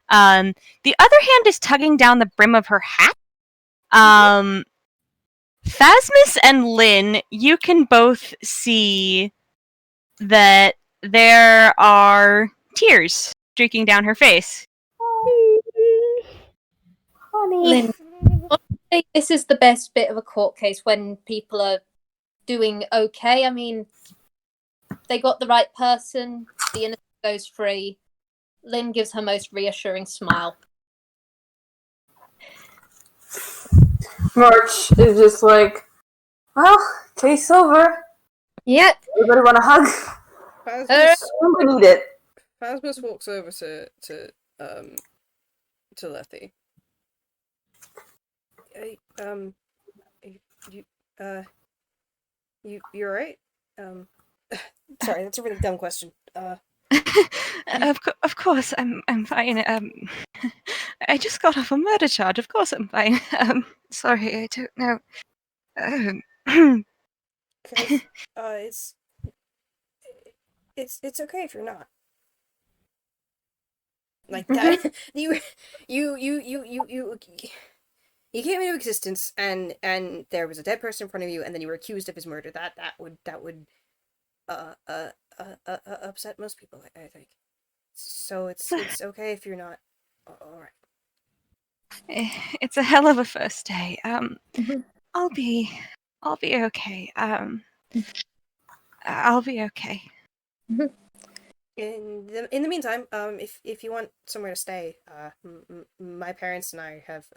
The other hand is tugging down the brim of her hat. Phasmus and Lynn, you can both see that there are tears streaking down her face. Honey. Lynn, honestly, this is the best bit of a court case when people are doing okay. I mean, they got the right person, the innocent goes free. Lynn gives her most reassuring smile. March is just like, well, case over. Yep. Everybody want a hug? Phasmus, We need it. Phasmus walks over to Lethe. Hey, you alright? Sorry, that's a really dumb question. Of course, I'm fine. I just got off a murder charge. Of course, I'm fine. Sorry, I don't know. Guys, it's okay if you're not. Like that. You he came into existence and there was a dead person in front of you, and then you were accused of his murder, that would upset most people, I think. So it's okay if you're not. All right. It's a hell of a first day. Mhm. I'll be okay. I'll be okay. In the meantime, if you want somewhere to stay, my parents and I have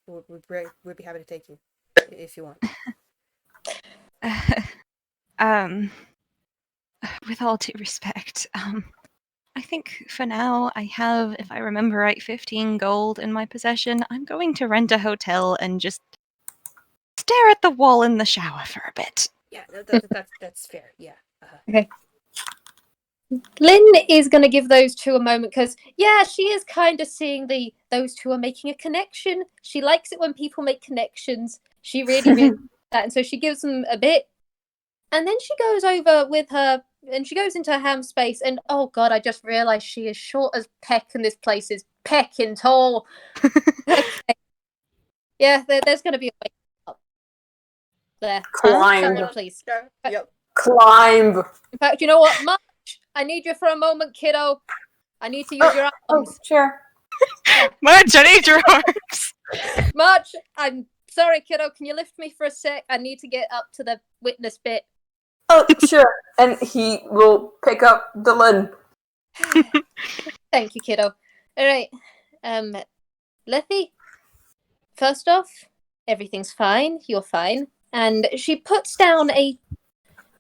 would be happy to take you if you want. With all due respect, I think for now I have, if I remember right, 15 gold in my possession. I'm going to rent a hotel and just stare at the wall in the shower for a bit. Yeah, that's fair. Yeah. Okay. Lynn is going to give those two a moment because, yeah, she is kind of seeing those two are making a connection. She likes it when people make connections. She really, really likes that. And so she gives them a bit. And then she goes over with her, and she goes into her ham space. And, oh, God, I just realized she is short as Peck, and this place is pecking tall. Okay. Yeah, there's going to be a way up there. Climb. Someone, please. Yep. Climb. In fact, you know what? March, I need you for a moment, kiddo. I need to use your Oh, arms. sure. Marge, I need your arms! March, I'm sorry, kiddo. Can you lift me for a sec? I need to get up to the witness bit. Oh, sure. And he will pick up the Lin. Thank you, kiddo. All right. Lethe, first off, everything's fine. You're fine. And she puts down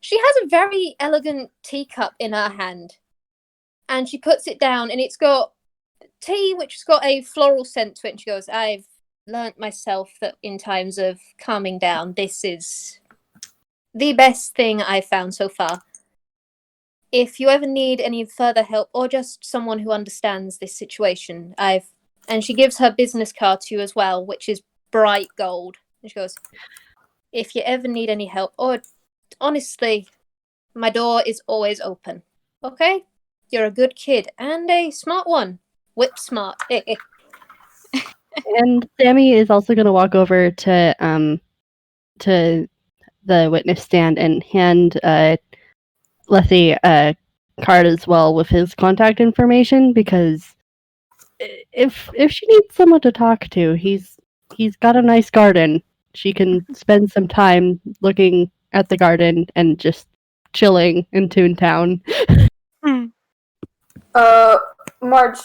she has a very elegant teacup in her hand. And she puts it down, and it's got tea, which has got a floral scent to it. And she goes, I've learnt myself that in times of calming down, this is the best thing I've found so far. If you ever need any further help, or just someone who understands this situation, and she gives her business card to you as well, which is bright gold. And she goes, if you ever need any help, or honestly, my door is always open. Okay? You're a good kid and a smart one. Whip smart. And Sammy is also going to walk over to the witness stand and hand Lethe a card as well with his contact information, because if she needs someone to talk to, he's got a nice garden. She can spend some time looking at the garden and just chilling in Toontown. March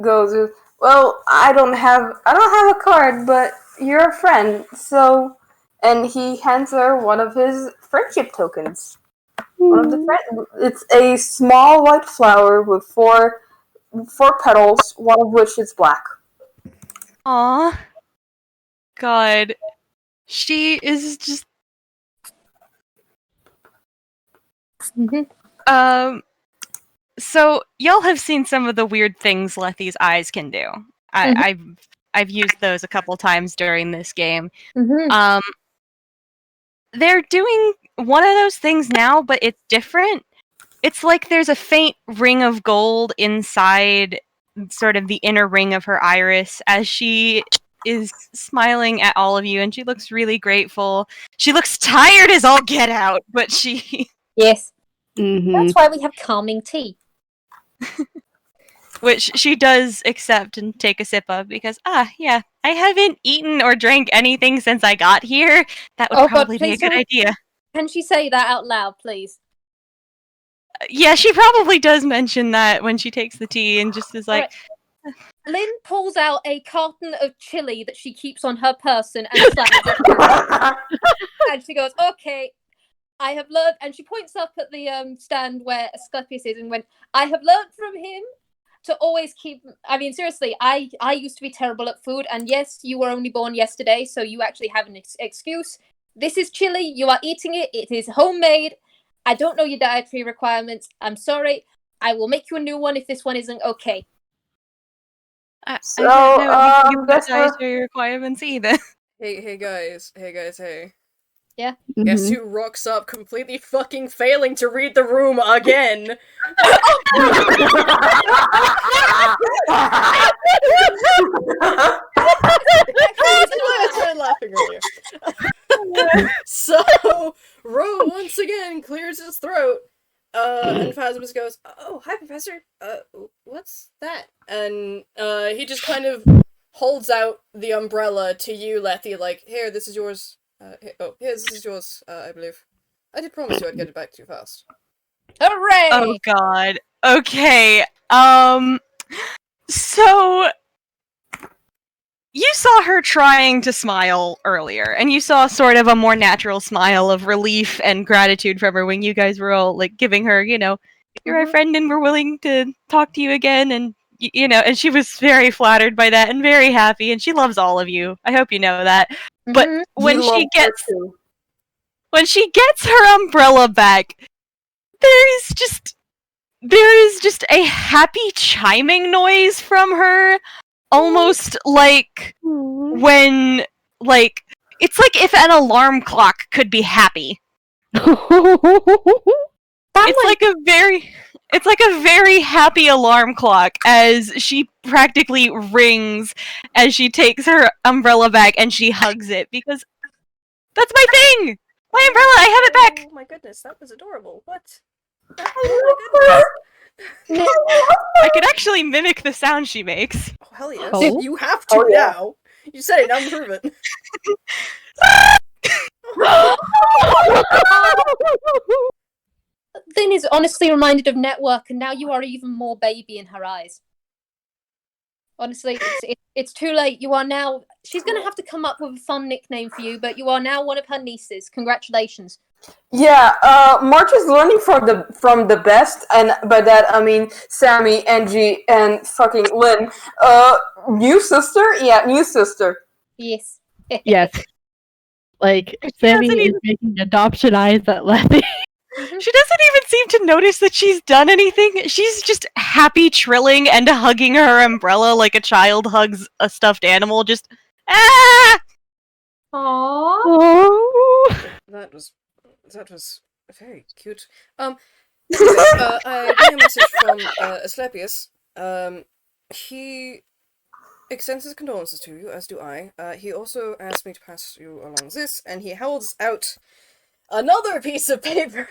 goes, well, I don't have a card, but you're a friend, so, and he hands her one of his friendship tokens. One of the it's a small white flower with four petals, one of which is black. Aw. God. She is just... So y'all have seen some of the weird things Lethe's eyes can do. I've used those a couple times during this game. They're doing one of those things now, but it's different. It's like there's a faint ring of gold inside sort of the inner ring of her iris as she is smiling at all of you, and she looks really grateful. She looks tired as all get out, but she... Yes. Mm-hmm. That's why we have calming tea. Which she does accept and take a sip of, because, yeah, I haven't eaten or drank anything since I got here. That would probably be a good idea. Can she say that out loud, please? Yeah, she probably does mention that when she takes the tea and just is like... Right. Lynn pulls out a carton of chili that she keeps on her person and slams it. And she goes, okay, I have learned, and she points up at the stand where Asclepius is and went, I have learned from him to always keep... I mean, seriously, I used to be terrible at food, and yes, you were only born yesterday, so you actually have an excuse. This is chili, you are eating it, it is homemade. I don't know your dietary requirements. I'm sorry. I will make you a new one if this one isn't okay. I don't know anything about dietary requirements either. Hey guys. Yeah? Mm-hmm. Guess who rocks up completely fucking failing to read the room again? Phasmus goes, "Oh, hi, Professor. What's that?" And he just kind of holds out the umbrella to you, Lethe, like, "Here, this is yours. This is yours, I believe. I did promise you I'd get it back to you fast." Hooray! Oh god. Okay. So you saw her trying to smile earlier, and you saw sort of a more natural smile of relief and gratitude from her when you guys were all like giving her, you're our friend and we're willing to talk to you again, and and she was very flattered by that and very happy, and she loves all of you. I hope you know that. But when she gets her umbrella back, there is just a happy chiming noise from her, almost like when, like, it's like if an alarm clock could be happy. It's like a very happy alarm clock as she practically rings as she takes her umbrella back and she hugs it, because that's my thing! My umbrella, I have it back! Oh my goodness, that was adorable. What? Oh my goodness. I could actually mimic the sound she makes. Oh, hell yes. Oh. You have to now. You said it, now prove it. Lynn is honestly reminded of Network, and now you are even more baby in her eyes. Honestly, it's too late. You are now... She's going to have to come up with a fun nickname for you, but you are now one of her nieces. Congratulations. Yeah, March is learning from the best, and by that I mean Sammy, Angie, and fucking Lynn. New sister? Yeah, new sister. Yes. Yes. Like, Sammy is making adoption eyes at Lethe. She doesn't even seem to notice that she's done anything. She's just happy trilling and hugging her umbrella like a child hugs a stuffed animal. Just, ah! Aww. That was very cute. Anyway, I got a message from Asclepius. He extends his condolences to you, as do I. He also asked me to pass you along this, and he holds out another piece of paper.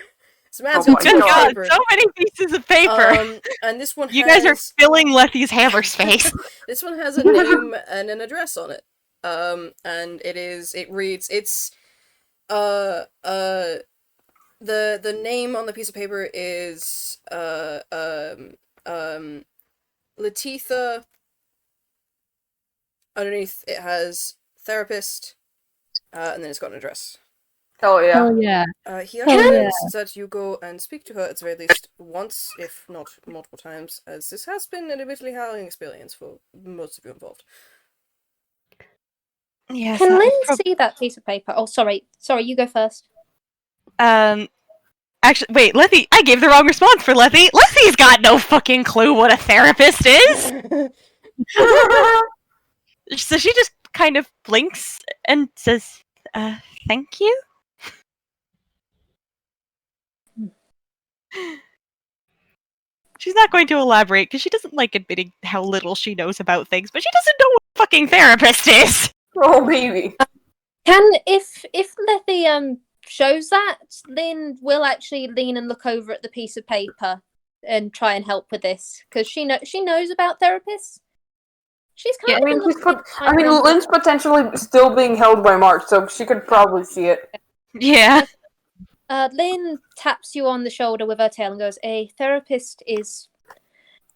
This man's got Good two God, paper. so many pieces of paper. And this one You guys are filling Lethe's hammer space. This one has a name and an address on it. And it reads, the name on the piece of paper is Lethe. Underneath it has therapist, and then it's got an address. Oh yeah. Oh yeah. He recommends that you go and speak to her at the very least once, if not multiple times, as this has been an admittedly harrowing experience for most of you involved. Yes. Can Lynn see that piece of paper? Oh, sorry, you go first. Actually, wait, Lethe, I gave the wrong response for Lethe. Lethe's got no fucking clue what a therapist is! So she just kind of blinks and says, thank you? She's not going to elaborate, because she doesn't like admitting how little she knows about things, but she doesn't know what a fucking therapist is! Oh baby. If Lethe shows that, Lynn will actually lean and look over at the piece of paper and try and help with this, because she knows about therapists. She's kind of. Lynn's potentially still being held by March, so she could probably see it. Yeah. Lynn taps you on the shoulder with her tail and goes, "A therapist is...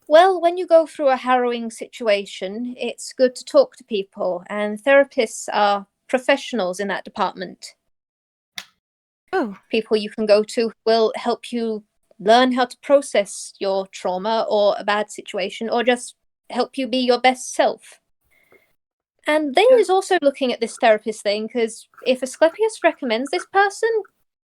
Well, when you go through a harrowing situation, it's good to talk to people, and therapists are professionals in that department. Oh. People you can go to will help you learn how to process your trauma or a bad situation, or just help you be your best self." And Lynn is also looking at this therapist thing, because if Asclepius recommends this person,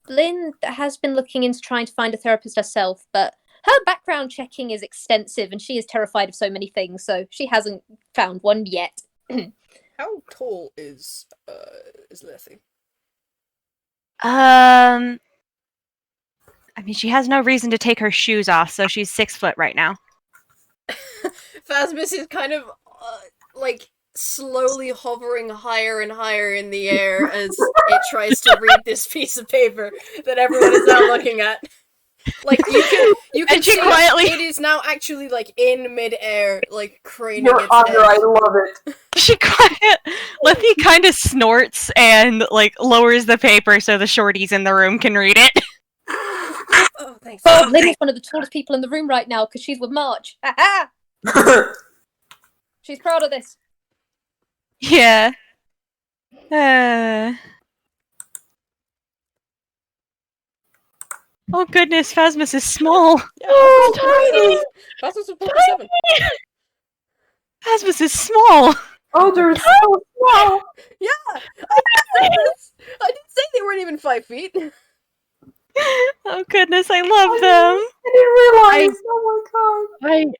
Lynn has been looking into trying to find a therapist herself, but her background checking is extensive and she is terrified of so many things, so she hasn't found one yet. How tall is Lethe? I mean, she has no reason to take her shoes off, so she's 6 foot right now. Phasmus is kind of, slowly hovering higher and higher in the air as it tries to read this piece of paper that everyone is now looking at. Like you can And she see quietly- it is now actually like in midair, like craning Your its honor, I head. love it. She Lethe kind of snorts and like lowers the paper so the shorties in the room can read it. Oh, thanks. Oh, Lynn is one of the tallest people in the room right now because she's with March. Ha She's proud of this. Yeah. Oh goodness, Phasmus is small. Yeah, Oh, Phasmus is 47. Phasmus is small. Oh, they're so small. Yeah, I didn't say they weren't even 5 feet. Oh goodness, I love them. I didn't realize. Oh my god.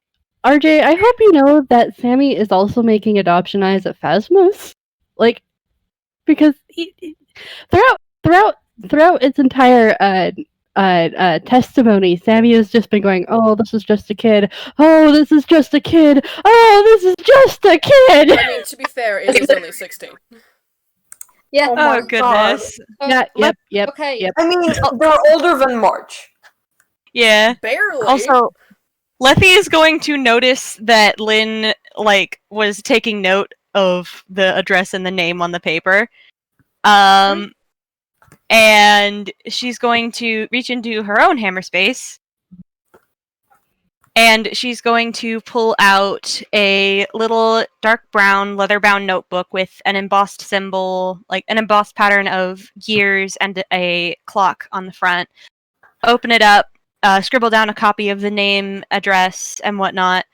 RJ, I hope you know that Sammy is also making adoption eyes at Phasmus. Like, because throughout its entire testimony, Sammy has just been going, "Oh, this is just a kid. Oh, this is just a kid. Oh, this is just a kid." I mean, to be fair, it is only 16. Yeah. Oh my Oh goodness. Yeah, yep. Okay. Yep. I mean, they're older than March. Yeah. Barely. Also, Lethe is going to notice that Lin was taking note of the address and the name on the paper. And she's going to reach into her own hammer space. And she's going to pull out a little dark brown leather-bound notebook with an embossed symbol, like an embossed pattern of gears and a clock on the front. Open it up, scribble down a copy of the name, address, and whatnot,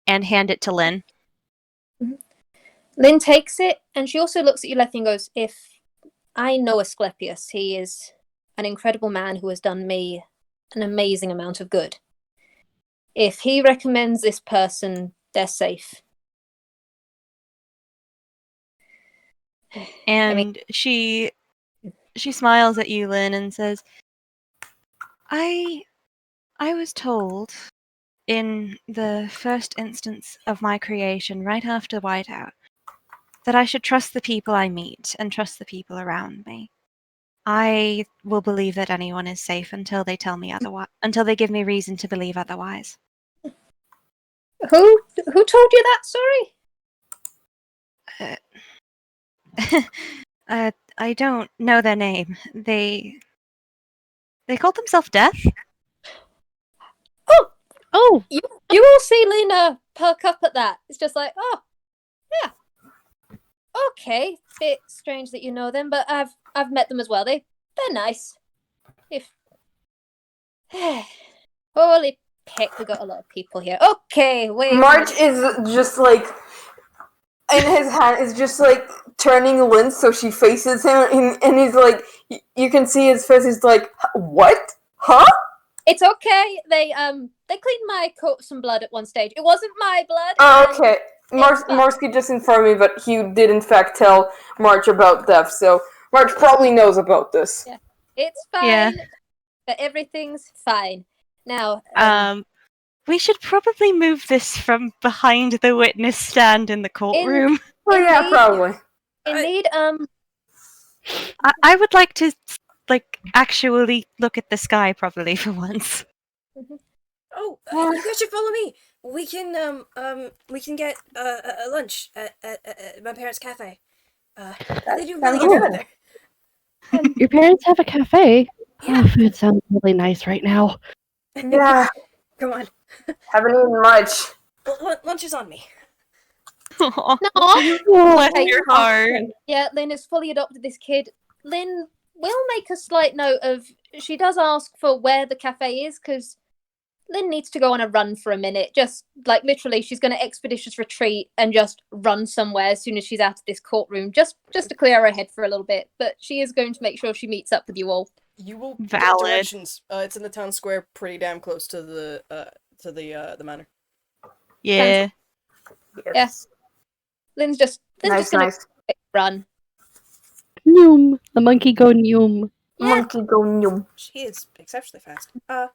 and hand it to Lin. Lynn takes it, and she also looks at you, Lethe, and goes, "If I know Asclepius, he is an incredible man who has done me an amazing amount of good. If he recommends this person, they're safe." And she smiles at you, Lin, and says, I was told in the first instance of my creation, right after Whiteout, that I should trust the people I meet and trust the people around me. I will believe that anyone is safe until they tell me otherwise, until they give me reason to believe otherwise. Who told you that? Sorry. I don't know their name. They called themselves Death? Oh, You will see Lena perk up at that. It's just like, oh, yeah. Okay, bit strange that you know them, but I've met them as well. They're nice. If holy heck, we got a lot of people here. Okay, wait. March is just like, and his hand is just like turning Lin so she faces him, and he's like, you can see his face is like, what? Huh? It's okay. They cleaned my coat with some blood at one stage. It wasn't my blood. Oh, okay. It's fine. Morsky just informed me that he did in fact tell March about Death, so March probably knows about this. Yeah. It's fine. Yeah. But everything's fine. Now, We should probably move this from behind the witness stand in the courtroom. Oh yeah, Indeed. probably. indeed, I would like to, actually look at the sky properly for once. Oh, you guys should follow me. We can get a lunch at my parents' cafe. They do really good food there. your parents have a cafe? Oh, food sounds really nice right now. Yeah, Come on. haven't eaten much. Well, lunch is on me. Aw, no. bless Okay. your heart. Yeah, Lynn has fully adopted this kid. Lynn will make a slight note of, she does ask for where the cafe is, because Lynn needs to go on a run for a minute. Just, literally, she's going to expeditious retreat and just run somewhere as soon as she's out of this courtroom, just to clear her head for a little bit. But she is going to make sure she meets up with you all. You will get Valid. directions. It's in the town square, pretty damn close to the manor. Yeah. Yes. Lynn's just Nice, going nice. to run. Noom. The monkey go noom. Yeah. Monkey go nyum. She is exceptionally fast.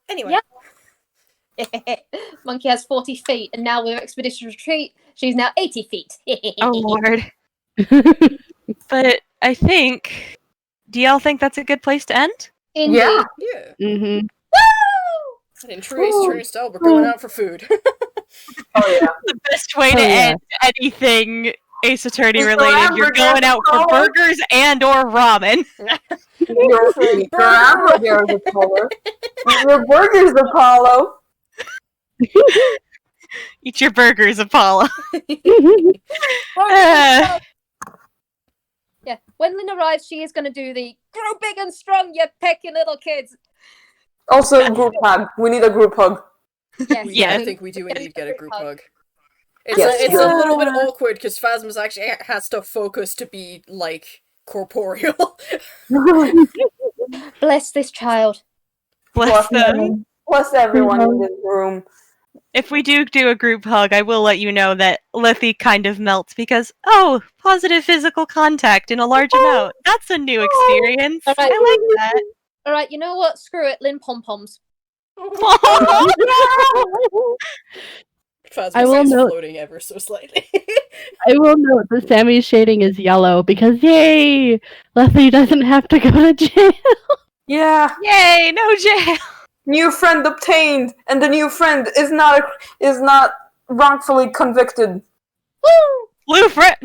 Anyway. Yeah. Monkey has 40 feet, and now with expedition retreat, she's now 80 feet. Oh lord. But I think... Do y'all think that's a good place to end? Indeed. Yeah. Yeah. Mm-hmm. Woo! In true Ace Attorney style, we're going out for food. Oh yeah. The best way to Oh, yeah. end anything Ace Attorney Is the related. You're hamburger going out for Apollo? burgers and or ramen. Your hamburger is Apollo. Your burger's Apollo. Eat your burgers, Apollo. Yeah, when Lynn arrives, she is going to do the grow big and strong, you pecky little kids. Also, group hug. We need a group hug. Yes, Yeah. I think we do indeed get a group hug. It's, Yes. it's a little bit awkward because Phasma's actually has to focus to be, like, corporeal. Bless this child. Bless them. Plus everyone in this room. If we do a group hug, I will let you know that Lethe kind of melts because, positive physical contact in a large amount. That's a new experience. Alright. I like that. Alright, you know what? Screw it, Lynn pom-poms. Phasma's I will is note- floating ever so slightly. I will note that Sammy's shading is yellow because, yay! Lethe doesn't have to go to jail. Yeah. Yay, no jail. New friend obtained, and the new friend is not wrongfully convicted. Woo! New friend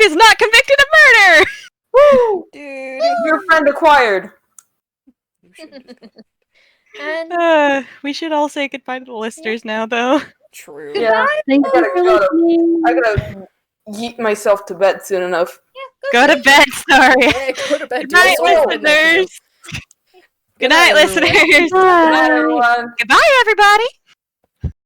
is not convicted of murder. Woo! Dude. New friend acquired. And We should all say goodbye to the listeners now, though. True. Yeah. Thank I you gotta for go. listening. I gotta yeet myself to bed soon enough. Go to bed, sorry. Yeah, go to bed. Good night, do all listeners. sorts of Good night, everyone. listeners. Good night, everyone. Goodbye, everybody.